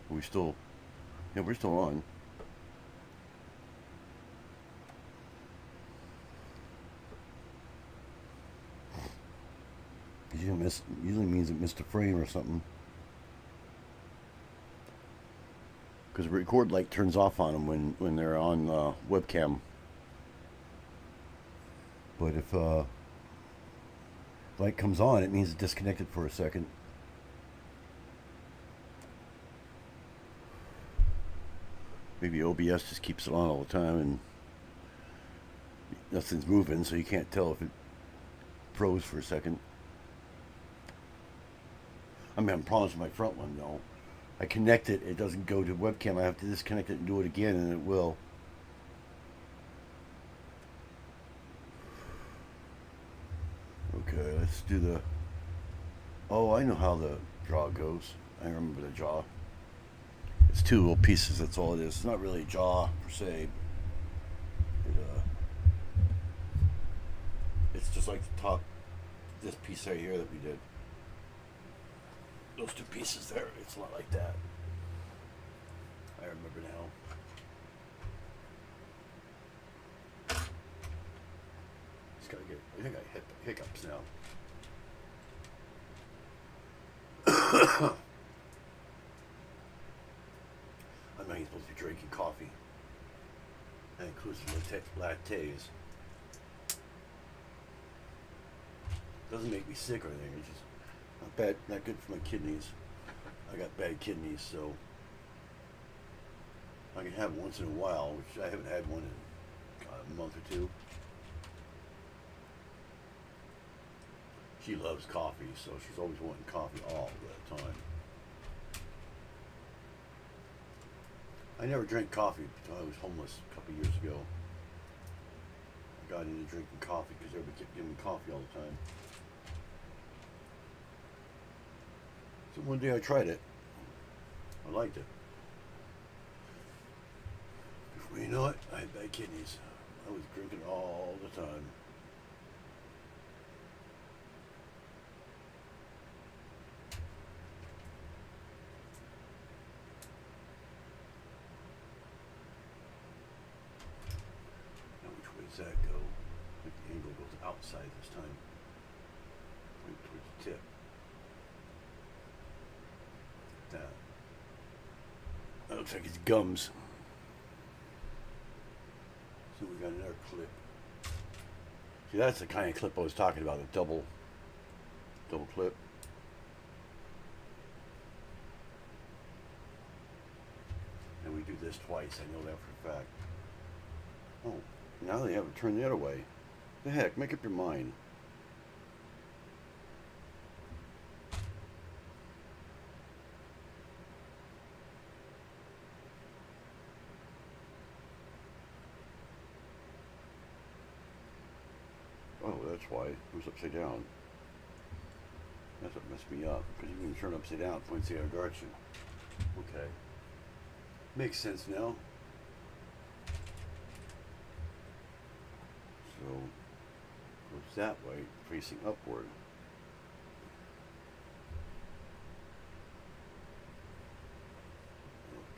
We're still on. Usually means it missed a frame or something. Because the record light turns off on them when they're on webcam. But if light comes on, it means it's disconnected for a second. Maybe OBS just keeps it on all the time and nothing's moving, so you can't tell if it froze for a second. I mean, I'm promising my front one though. I connect it, it doesn't go to webcam. I have to disconnect it and do it again, and it will. Okay, let's do the... Oh, I know how the jaw goes. I remember the jaw. It's two little pieces, that's all it is. It's not really a jaw, per se. It's just like the top, this piece right here that we did. Those two pieces there, it's not like that. I remember now. Just gotta get, I think I hit the hiccups now. I'm not even supposed to be drinking coffee. That includes lattes. Doesn't make me sick or anything, it's just not bad, not good for my kidneys. I got bad kidneys, so I can have once in a while, which I haven't had one in a month or two. She loves coffee, so she's always wanting coffee all the time. I never drank coffee until I was homeless a couple years ago. I got into drinking coffee because everybody kept giving me coffee all the time. So one day I tried it. I liked it. Before you know it, I had bad kidneys. I was drinking all the time. Now which way does that go? I think the angle goes outside this time. Point towards the tip. That looks like it's gums. So we got another clip. See, that's the kind of clip I was talking about, the double clip. And we do this twice, I know that for a fact. Oh, now they have it turned the other way. The heck, make up your mind. Oh, that's why it was upside down. That's what messed me up, because you can turn it upside down, it points the other direction. Okay. Makes sense now. So, goes that way, facing upward.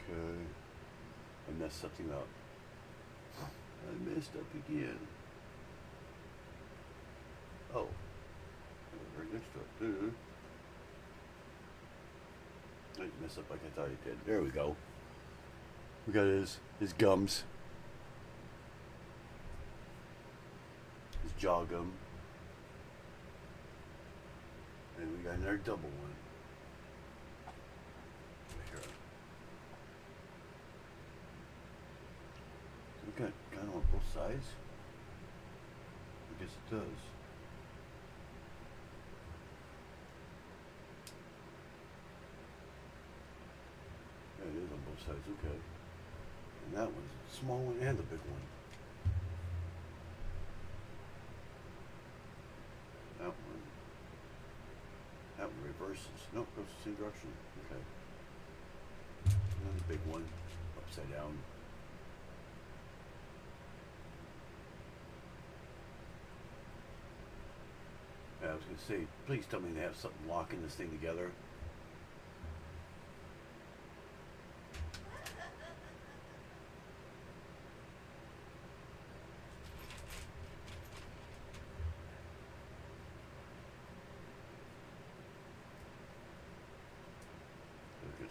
Okay. I messed something up. I messed up again. Oh, right next to it. I didn't mess up like I thought he did. There we go. We got his gums, his jaw gum, and we got another double one. Right here. So we got kind of on both sides. I guess it does. Yeah, it is on both sides, okay. And that one's the small one and the big one. That one reverses. Nope, goes the same direction. Okay. And then the big one, upside down. Yeah, I was gonna say, please tell me they have something locking this thing together.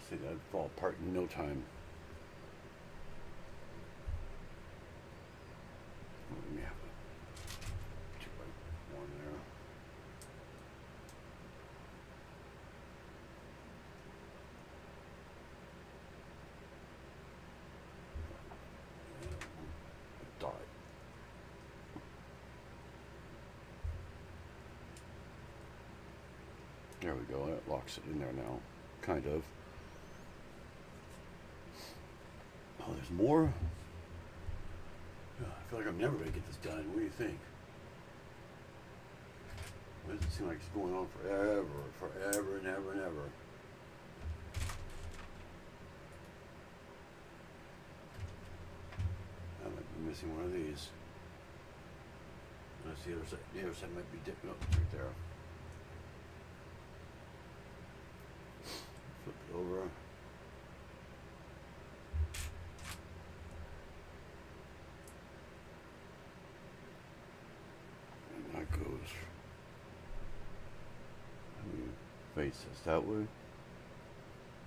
See, that'd fall apart in no time. Let me have a 2x1 there. And a dot. There we go. That locks it in there now, kind of. Oh, there's more? I feel like I'm never going to get this done. What do you think? Why does it seem like it's going on forever and ever and ever? I might be missing one of these. That's the other side. The other side might be dipping up right there. Flip it over. That goes, I mean, face this that way.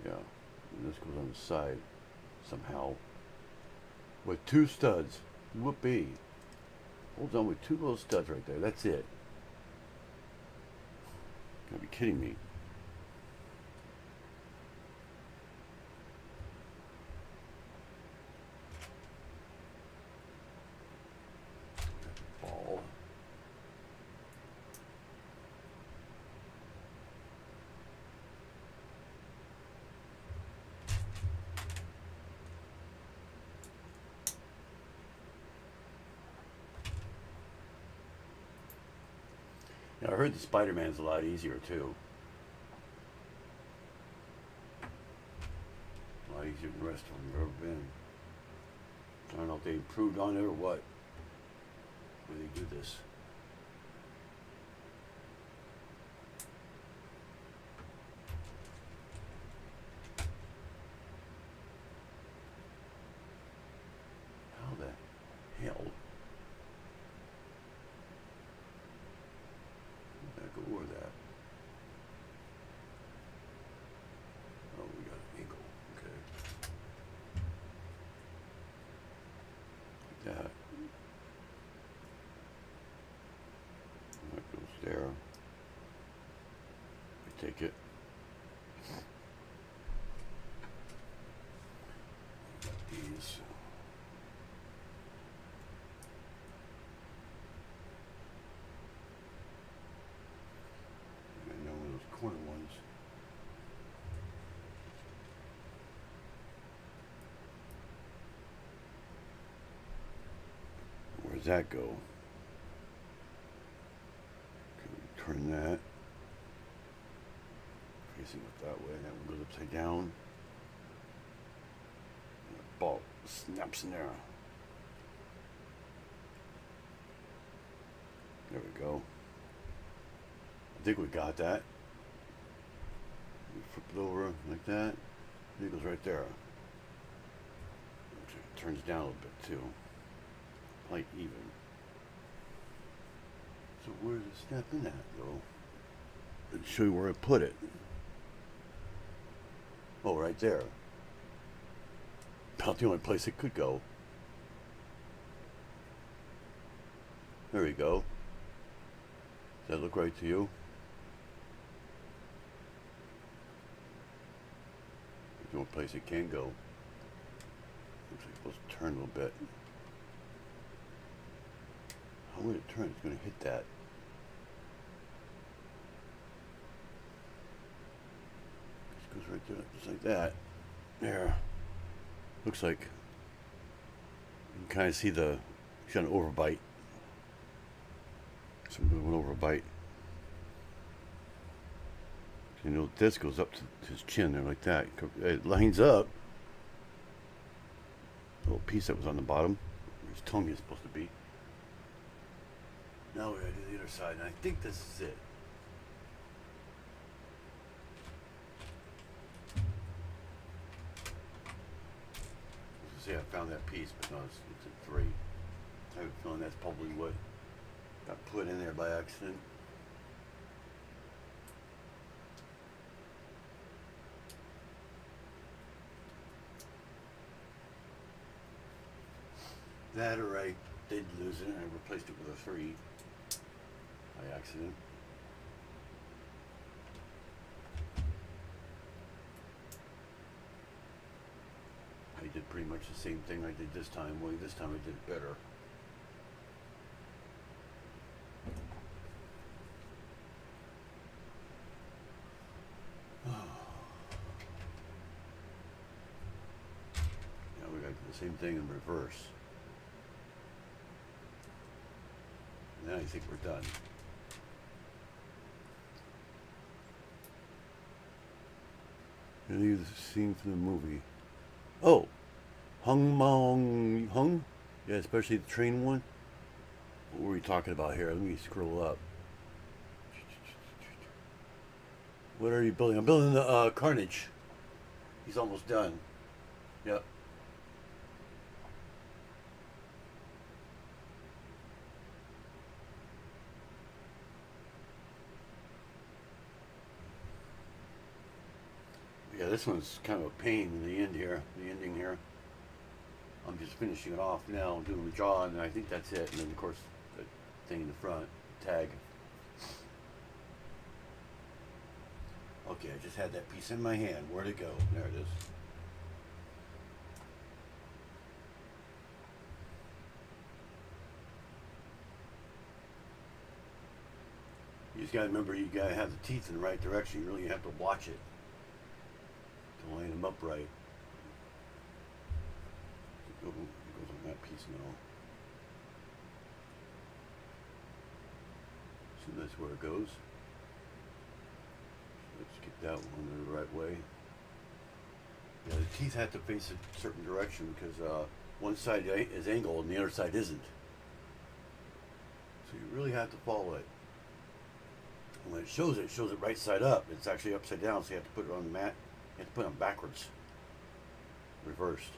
Yeah, and this goes on the side somehow with two studs. Whoopee! Hold on with two little studs right there. That's it. Gotta be kidding me. Yeah, I heard the Spider-Man's a lot easier too. A lot easier than the rest of them have ever been. I don't know if they improved on it or what. Where they do this. How the hell? Back over that. Oh, we got an angle. Okay. Like that. That goes there. I take it. Got these. I know those corner ones. Where's that go? Turn that. Facing it that way. That one goes upside down. And the ball snaps in there. There we go. I think we got that. We flip it over like that. And it goes right there. It turns down a little bit too. Like even. So where does it snap in at though? Let's show you where I put it. Oh, right there. About the only place it could go. There we go. Does that look right to you? There's the only place it can go. Looks like it's supposed to turn a little bit. How would it turn? It's going to hit that. Just goes right there, just like that. There. Looks like you can kind of see the, he's got an overbite. Some went over a bite. You know, this goes up to his chin there like that. It lines up. The little piece that was on the bottom, where his tongue is supposed to be. Now we're going to do the other side, and I think this is it. See, I found that piece, but no, it's a 3. I have a feeling that's probably what got put in there by accident. That or I did lose it and I replaced it with a 3 by accident. I did pretty much the same thing I did this time, only this time I did it better. Now we got to do the same thing in reverse. And then I think we're done. Any of the scene from the movie. Oh, Hung? Yeah, especially the train one. What were we talking about here? Let me scroll up. What are you building? I'm building the Carnage. He's almost done. Yep. Yeah, this one's kind of a pain in the end here, the ending here. I'm just finishing it off now, doing the jaw, and I think that's it. And then, of course, the thing in the front, tag. Okay, I just had that piece in my hand. Where'd it go? There it is. You just gotta remember, you gotta have the teeth in the right direction. You really have to watch it to line them up right. It goes on that piece now. So that's where it goes. Let's get that one the right way. Yeah, the teeth have to face a certain direction because one side is angled and the other side isn't. So you really have to follow it. And when it shows it right side up. It's actually upside down, so you have to put it on the mat. You have to put it on backwards. Reversed.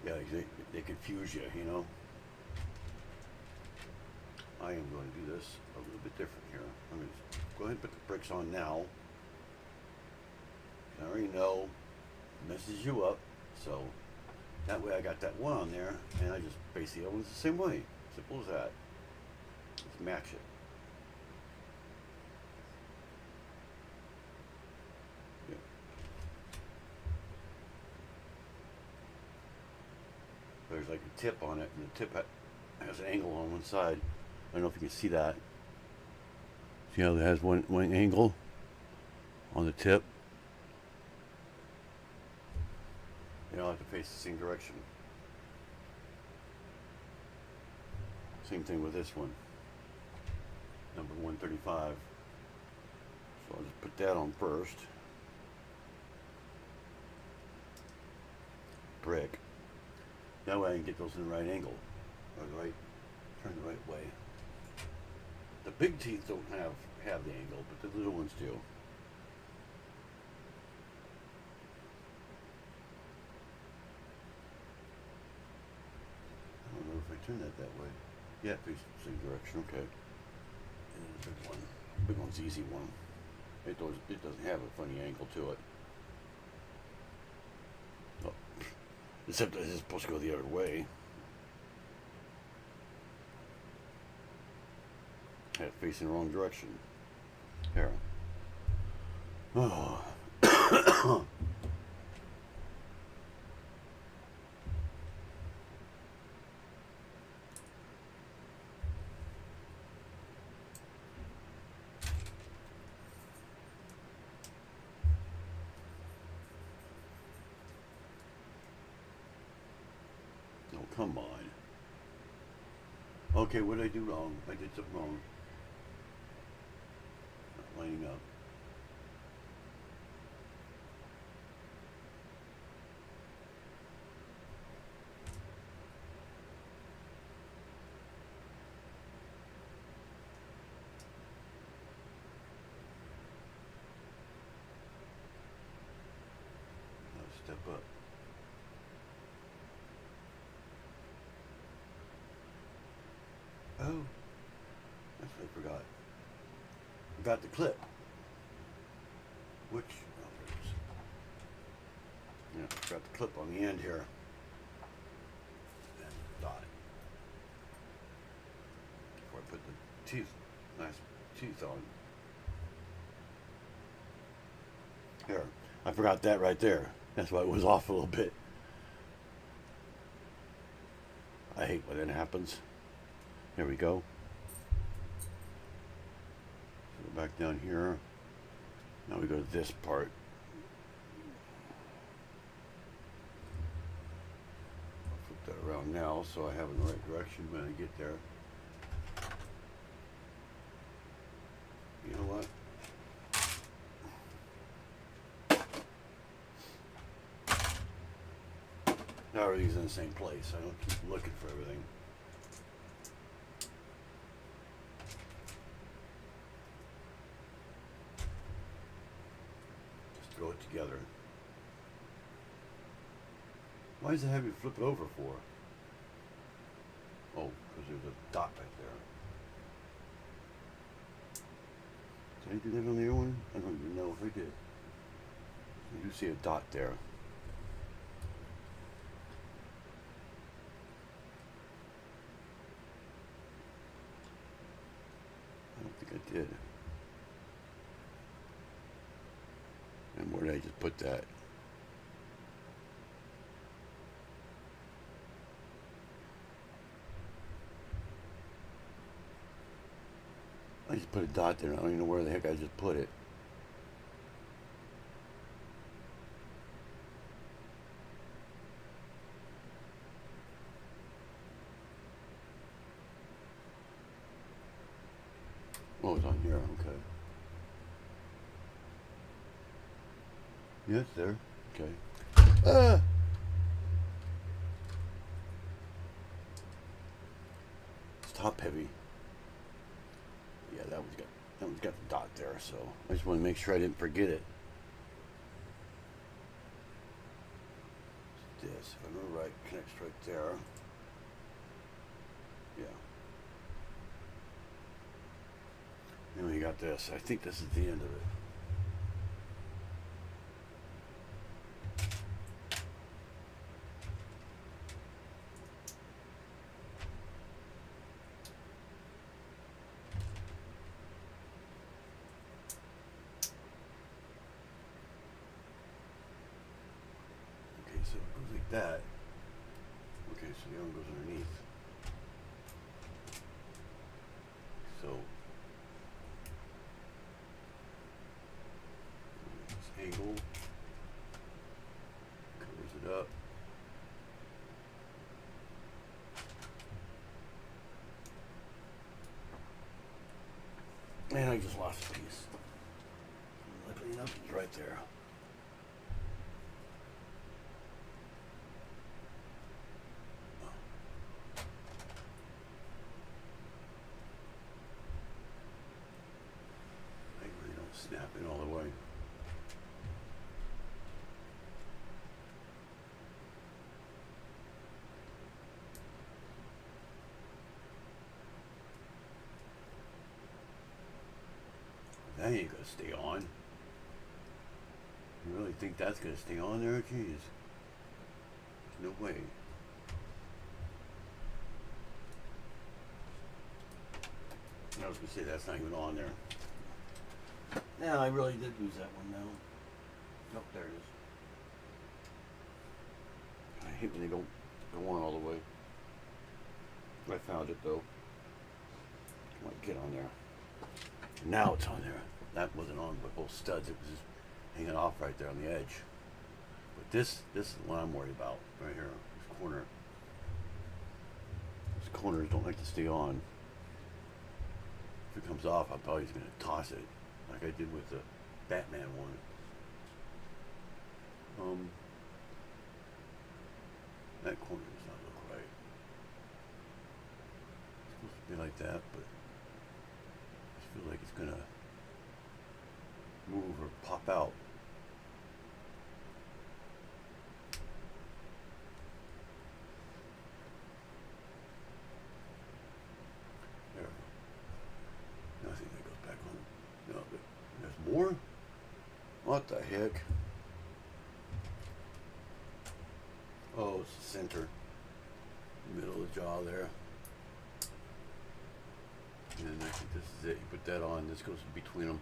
Yeah, they confuse you, you know. I am going to do this a little bit different here. I'm going to go ahead and put the bricks on now. I already know it messes you up, so that way I got that one on there, and I just face the other ones the same way. Simple as that. Let's match it. Yeah. There's like a tip on it, and the tip has an angle on one side. I don't know if you can see that. See how it has one angle on the tip? You don't have to face the same direction. Same thing with this one. Number 135. So I'll just put that on first. Brick. That way I can get those in the right angle. Or the right, turn the right way. The big teeth don't have the angle, but the little ones do. I don't know if I turn that way. Yeah, face the same direction. Okay. And then the big one. The big one's the easy one. It doesn't have a funny angle to it. Oh. Except that it's supposed to go the other way. Had it facing the wrong direction. Here. Oh. Oh, come on. Okay, what did I do wrong? I did something wrong. Not lining up. Now step up. Oh, that's what I forgot. Forgot the clip. Which, oh, there it is. Yeah, forgot the clip on the end here. And dot. Before I put the nice teeth on. Here, I forgot that right there. That's why it was off a little bit. I hate when that happens. There we go. So go back down here. Now we go to this part. I'll flip that around now so I have it in the right direction when I get there. You know what? Now everything's in the same place. I don't keep looking for everything. Throw it together. Why does it have you flip it over for? Oh, because there's a dot right there. Did I do that on the other one? I don't even know if I did. You do see a dot there. I don't think I did. And where did I just put that? I just put a dot there. I don't even know where the heck I just put it. Oh, it's on here. Okay. Yeah, it's there. Okay. Ah! It's top heavy. Yeah, that one's got the dot there, so I just want to make sure I didn't forget it. It's this, if I remember right, connects right there. Yeah. Then we got this. I think this is the end of it. Okay, so it goes like that. Okay, so the other one goes underneath. So this angle covers it up. And I just lost a piece. Luckily enough, it's right there. I really don't snap in all the way. That ain't gonna stay on. You really think that's gonna stay on there? Jeez. There's no way. I was gonna say that's not even on there. Yeah, I really did lose that one now. Nope, there it is. I hate when they don't go on all the way. I found it though. Might get on there. Now it's on there. That wasn't on with both studs. It was just hanging off right there on the edge. But this is what I'm worried about right here. This corner. These corners don't like to stay on. If it comes off, I'm probably just going to toss it, like I did with the Batman one. That corner does not look right. It's supposed to be like that, but I just feel like it's going to move or pop out. There. Nothing that goes back on. No, but there's more? What the heck? Oh, it's the center. Middle of the jaw there. And then I think this is it. You put that on, this goes in between them.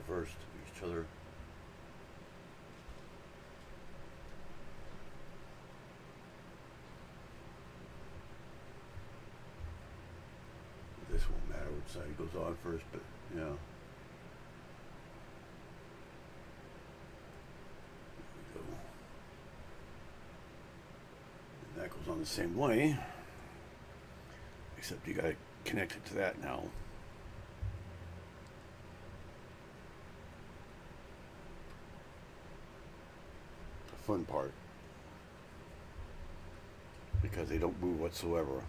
Reversed each other. This won't matter which side it goes on first, but yeah. There we go. And that goes on the same way, except you gotta connect it to that now. Fun part, because they don't move whatsoever,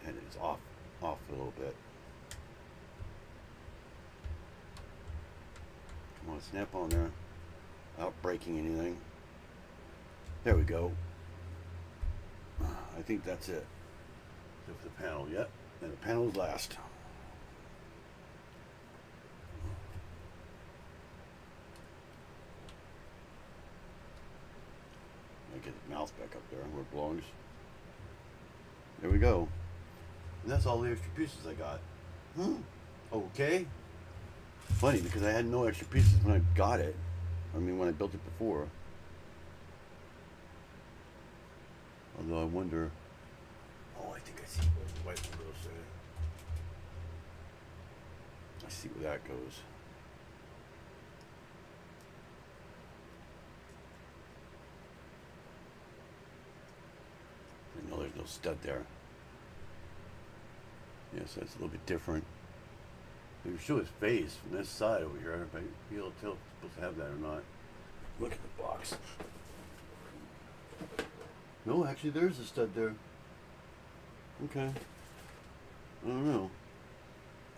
and it's off a little bit. Come on, snap on there without breaking anything. There we go. I think that's it. Except for the panel, yep. And the panel is last. I get the mouth back up there where it belongs. There we go. And that's all the extra pieces I got. Okay. Funny because I had no extra pieces when I got it. I mean, when I built it before. Although I wonder. Oh, I think I see where the white one goes there. I see where that goes. I know there's no stud there. Yes, that's a little bit different. Maybe show his face from this side over here. I might be able to tell if it's supposed to have that or not. Look at the box. No, actually there's a stud there. Okay. I don't know.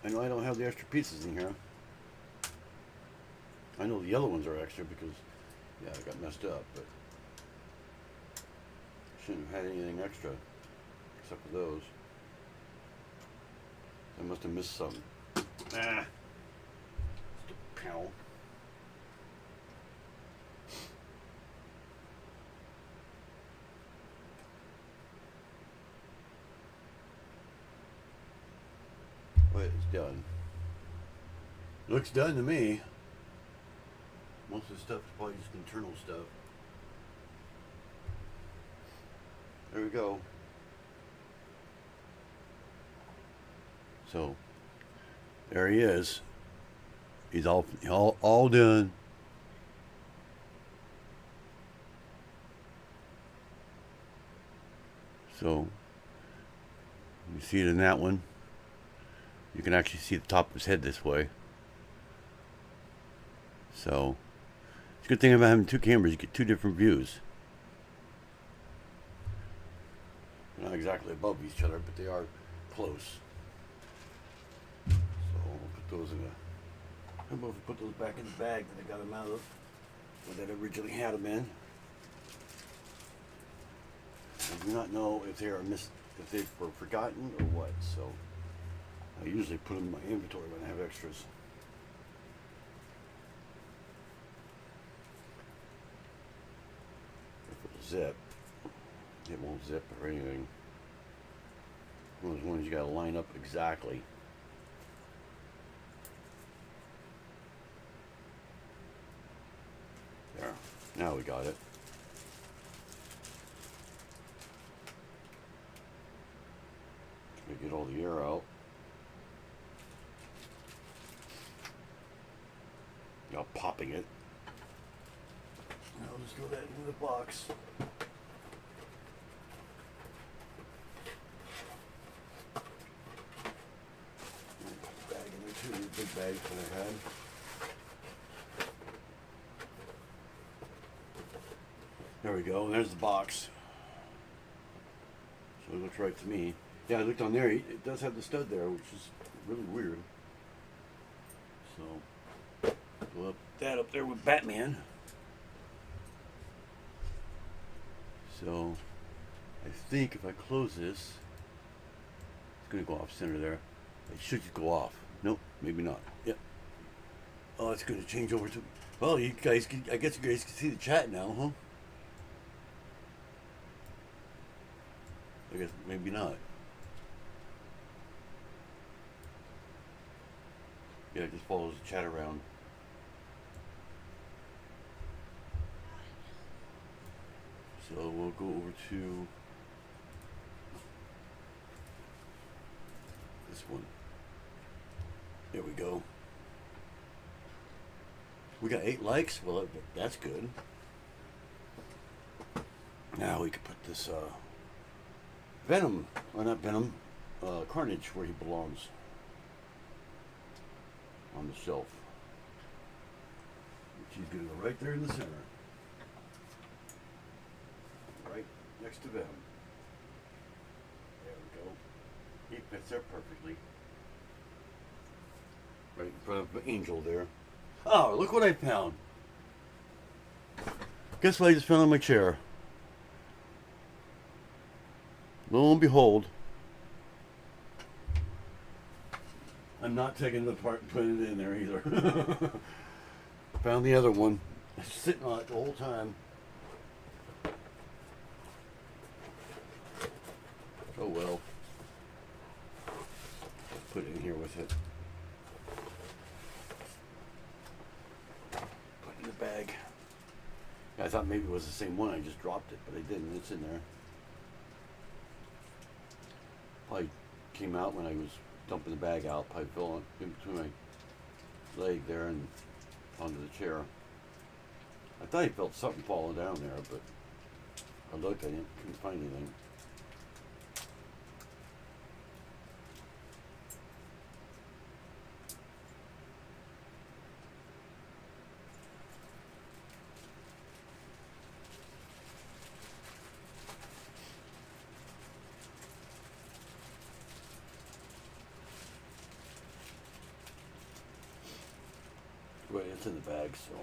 I know I don't have the extra pieces in here. I know the yellow ones are extra because, yeah, I got messed up, but shouldn't have had anything extra except for those. I must have missed some. Ah. Stupid panel. But it's done. Looks done to me. Most of the stuff is probably just internal stuff. There we go. So there he is. He's all done. So you see it in that one. You can actually see the top of his head this way. So it's a good thing about having two cameras. You get two different views. They're not exactly above each other, but they are close. So we'll put those in a. How about if we put those back in the bag that I got them out of, where that originally had them in. I do not know if they are if they were forgotten or what. So I usually put them in my inventory when I have extras. If it'll zip, it won't zip or anything. One of those ones you gotta line up exactly. There. Now we got it. Get all the air out. Now popping it. Now I'll just go that into the box. Bag in there too, big bags that I had. There we go, there's the box. So it looks right to me. Yeah, I looked on there, it does have the stud there, which is really weird. So, we'll put that up there with Batman. So, I think if I close this, it's going to go off center there. It should just go off. Nope, maybe not. Yep. Oh, it's going to change over to... Well, you guys, I guess you guys can see the chat now, huh? I guess maybe not. Yeah, it just follows the chat around. So we'll go over to this one. There we go. We got 8 likes. Well, that's good. Now we can put this Venom, or not Venom, Carnage where he belongs. On the shelf. She's going to go right there in the center. Right next to Venom. There we go. He fits there perfectly. Right in front of the Angel there. Oh, look what I found. Guess what I just found on my chair? lo and behold, I'm not taking it apart and putting it in there either. Found the other one. Sitting on it the whole time. Oh well. Put it in here with it. Put it in the bag. I thought maybe it was the same one. I just dropped it, but I didn't. It's in there. Probably came out when I was dumping the bag out. Probably fell in between my leg there and onto the chair. I thought I felt something falling down there, but I looked. I couldn't find anything. Right, it's in the bag, so.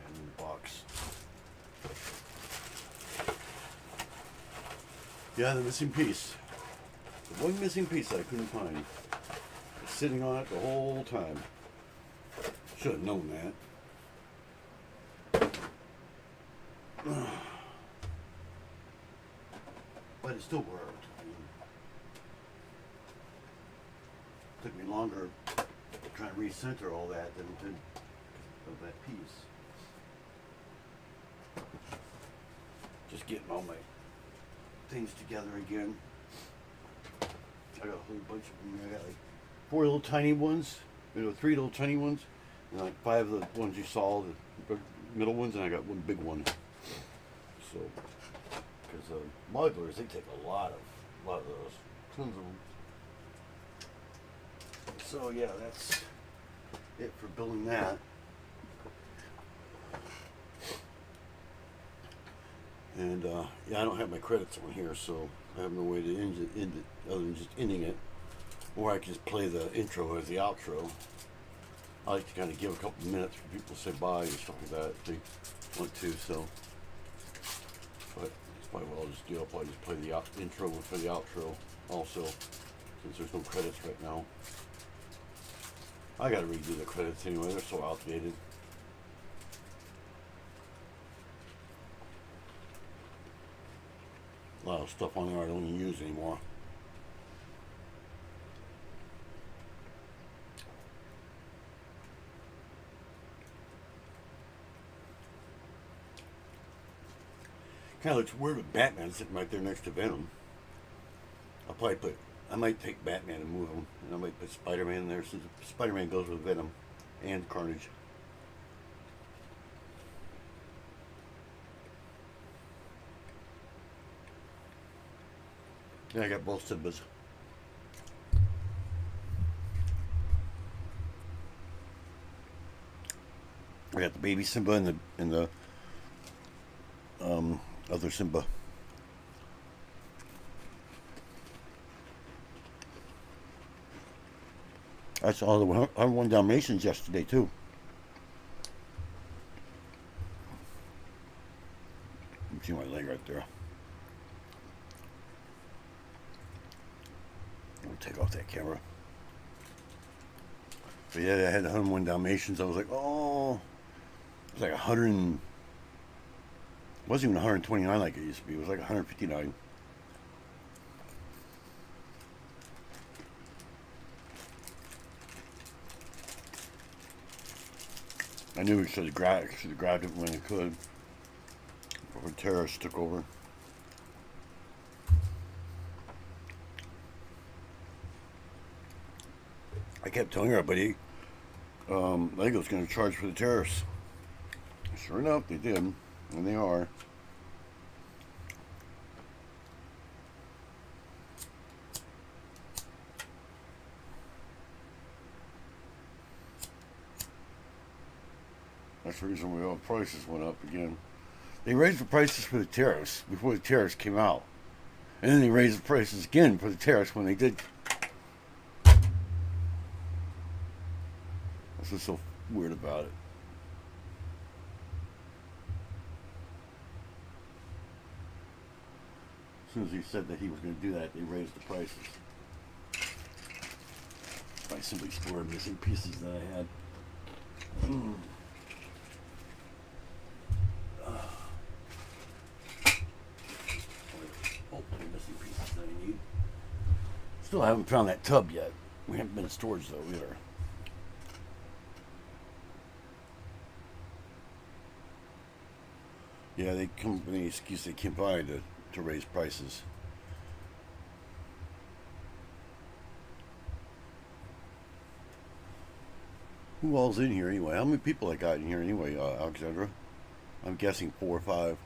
And in the box. Yeah, the missing piece. The one missing piece I couldn't find. I was sitting on it the whole time. Should have known that. But it still worked. Took me longer trying to recenter all that than it did of that piece. Just getting all my things together again. I got a whole bunch of them. I got like 4 little tiny ones, 3 little tiny ones, and like 5 of the ones you saw, the middle ones, and I got one big one. So, because modulars, they take a lot of those, tons of them. So yeah, that's it for building that. And yeah, I don't have my credits on here, so I have no way to end it other than just ending it. Or I can just play the intro as the outro. I like to kind of give a couple of minutes for people to say bye and stuff like that if they want to. So, but that's probably what I'll just do. I'll probably just play the intro for the outro also, since there's no credits right now. I gotta redo the credits anyway, they're so outdated. A lot of stuff on there I don't even use anymore. Kind of looks weird with Batman sitting right there next to Venom. I might take Batman and move him, and I might put Spider-Man in there since Spider-Man goes with Venom and Carnage. Yeah, I got both Simbas. I got the baby Simba and the other Simba. I saw the 101 Dalmatians yesterday too. You can see my leg right there. I'll take off that camera. But yeah, I had 101 Dalmatians. I was like, oh, it was like 100. It wasn't even 129 like it used to be. It was like 159. I knew we should have grabbed it when it could, before terrorists took over. I kept telling everybody, LEGO's going to charge for the terrorists. Sure enough, they did, and they are. That's the reason why all prices went up again. They raised the prices for the terrorists before the terrorists came out. And then they raised the prices again for the terrorists when they did. That's what's so weird about it. As soon as he said that he was going to do that, they raised the prices. By simply storing missing pieces that I had. Hopefully missing pieces that I need. Still haven't found that tub yet. We haven't been in storage though either. Yeah, they come with any excuse they can find to raise prices. Who all's in here anyway? How many people I got in here anyway, Alexandra? I'm guessing 4 or 5.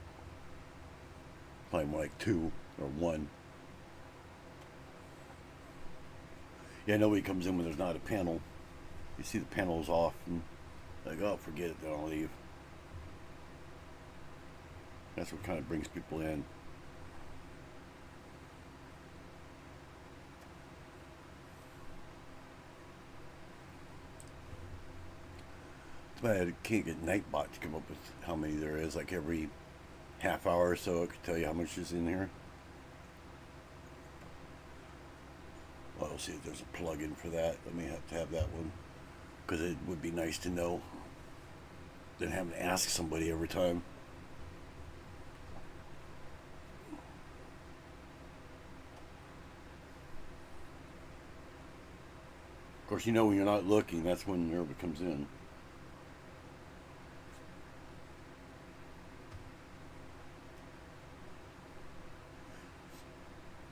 Probably more like 2 or 1. Yeah, nobody comes in when there's not a panel. You see the panel's off and like, oh, forget it, then I'll leave. That's what kind of brings people in. But I can't get Nightbot to come up with how many there is. Like every half hour or so, it could tell you how much is in here. Well, I'll see if there's a plug-in for that. Let me have to have that one. Because it would be nice to know than having to ask somebody every time. Of course, you know when you're not looking, that's when Nerva comes in.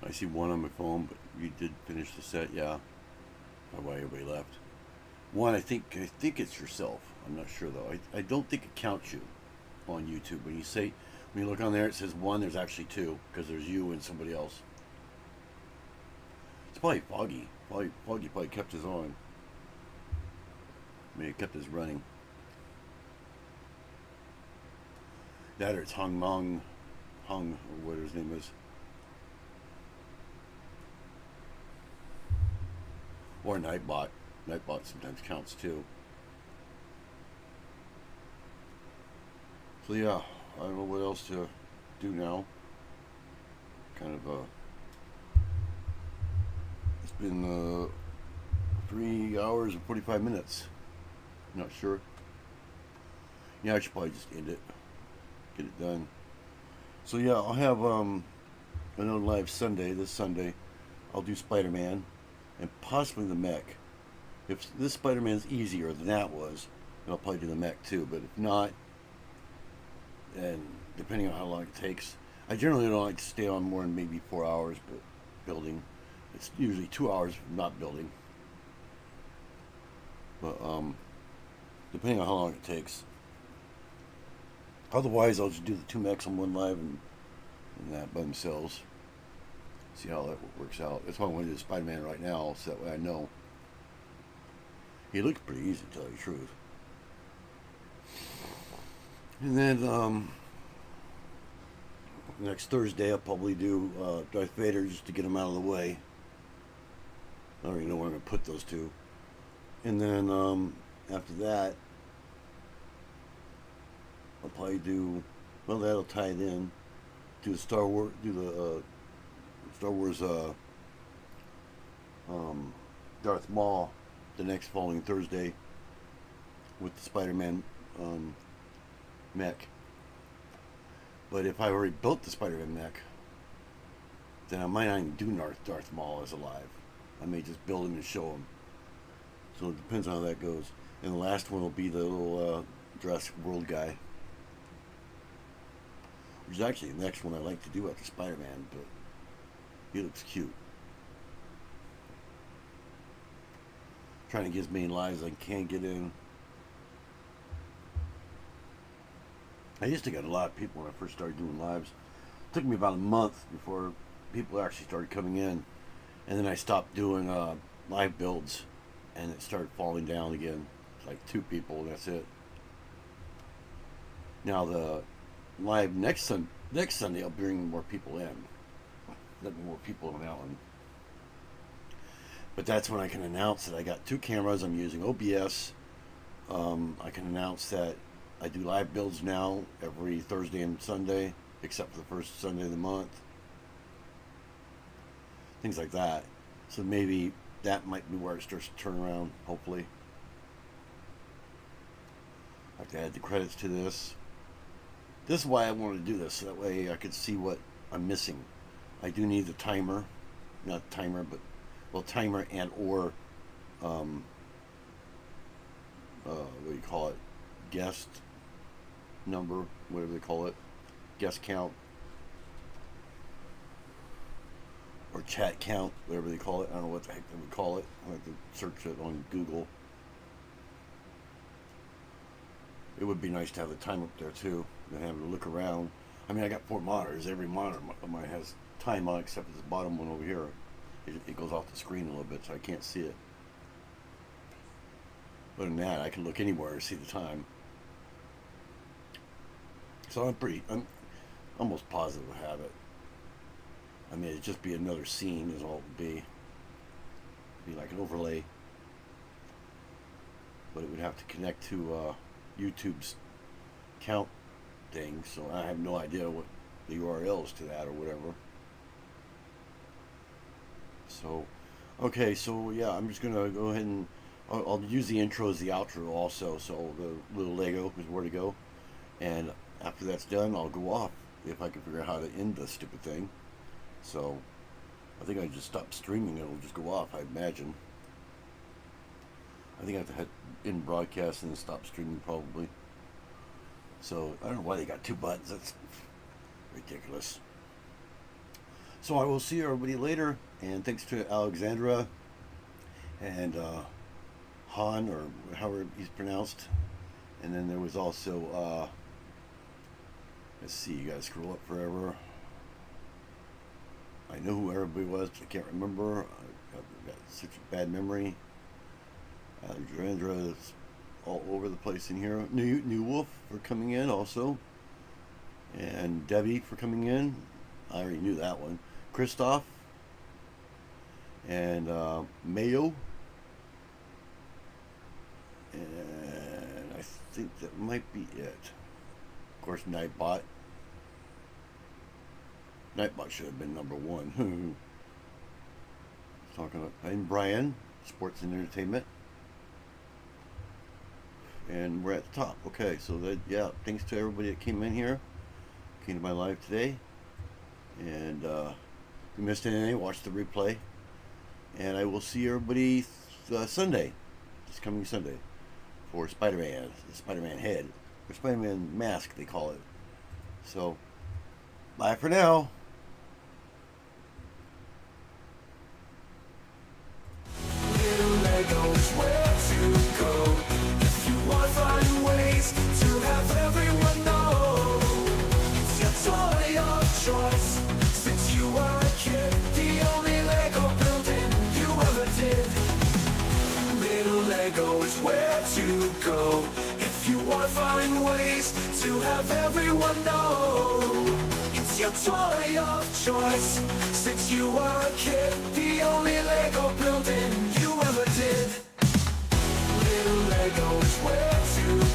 I see one on my phone, but you did finish the set, yeah. That's why everybody left. One, I think it's yourself. I'm not sure though. I don't think it counts you on YouTube. When you look on there, it says 1. There's actually 2 because there's you and somebody else. It's probably Foggy. Foggy probably kept his on. I mean, it kept his running. That or it's Hung, or whatever his name is. Or Nightbot. Nightbot sometimes counts too. So yeah, I don't know what else to do now. Kind of it's been 3 hours and 45 minutes. Not sure. Yeah, I should probably just end it. Get it done. So yeah, I'll have another live Sunday. This Sunday, I'll do Spider-Man and possibly the mech. If this Spider-Man's easier than that was, then I'll probably do the mech too. But if not, then depending on how long it takes, I generally don't like to stay on more than maybe 4 hours, but building. It's usually 2 hours not building. But depending on how long it takes. Otherwise, I'll just do the 2 mechs on one live and that by themselves. See how that works out. That's why I'm going to do Spider-Man right now, so that way I know. He looks pretty easy, to tell you the truth. And then next Thursday, I'll probably do Darth Vader just to get him out of the way. I don't even know where I'm going to put those two. And then after that, I'll probably do, well, that'll tie it in. Do the Star Wars, Darth Maul the next following Thursday with the Spider-Man mech. But if I already built the Spider-Man mech, then I might not even do Darth Maul as alive. I may just build him and show him. So it depends on how that goes. And the last one will be the little Jurassic World guy, which is actually the next one I like to do after Spider-Man, but he looks cute. Trying to get as many lives as I can get in. I used to get a lot of people when I first started doing lives. It took me about a month before people actually started coming in. And then I stopped doing live builds, and it started falling down again. It's like 2 people, and that's it. Now the live next Sunday, I'll bring more people in. There'll be more people on that one. But that's when I can announce that I got 2 cameras. I'm using OBS. I can announce that I do live builds now every Thursday and Sunday, except for the first Sunday of the month. things like that. So maybe that might be where it starts to turn around, hopefully. I have to add the credits to this. This is why I wanted to do this, so that way I could see what I'm missing. I do need the timer, not timer, but, well, timer and or, what do you call it, guest number, whatever they call it, guest count, or chat count, whatever they call it. I don't know what the heck they would call it. I have to search it on Google. It would be nice to have the time up there too, and have to look around. I mean, I got 4 monitors. Every monitor of mine has time on, except for this bottom one over here. It goes off the screen a little bit, so I can't see it. Other than that, I can look anywhere to see the time. So I'm almost positive I have it. I mean, it'd just be another scene is all it would be. It'd be like an overlay. But it would have to connect to YouTube's count thing, so I have no idea what the URL is to that or whatever. So, okay, so yeah, I'm just gonna go ahead and I'll use the intro as the outro also, so the little Lego is where to go. And after that's done, I'll go off if I can figure out how to end this stupid thing. So, I think I just stop streaming, it'll just go off, I imagine. I think I have to hit in broadcast and then stop streaming probably. So, I don't know why they got 2 buttons, that's ridiculous. So I will see everybody later, and thanks to Alexandra and Han, or however he's pronounced. And then there was also, let's see, you guys scroll up forever. I know who everybody was, but I can't remember. I've got such a bad memory. Alexandra is all over the place in here. New Wolf for coming in also. And Debbie for coming in. I already knew that one. Christoph. And Mayo. And I think that might be it. Of course, Nightbot. Nightbot should have been number 1. Talking about, I'm Brian, Sports and Entertainment. And we're at the top. Okay, so that, yeah, thanks to everybody that came in here, came to my live today. And if you missed anything, watch the replay. And I will see everybody Sunday, this coming Sunday, for Spider-Man, the Spider-Man head, or Spider-Man mask, they call it. So, bye for now. Little Lego is where to go. If you want to find ways to have everyone know, it's your toy of choice. Since you were a kid, the only Lego building you ever did. Little Lego is where to go. If you want to find ways to have everyone know, it's your toy of choice. Since you were a kid, the only Lego building you ever did. Little Lego is where to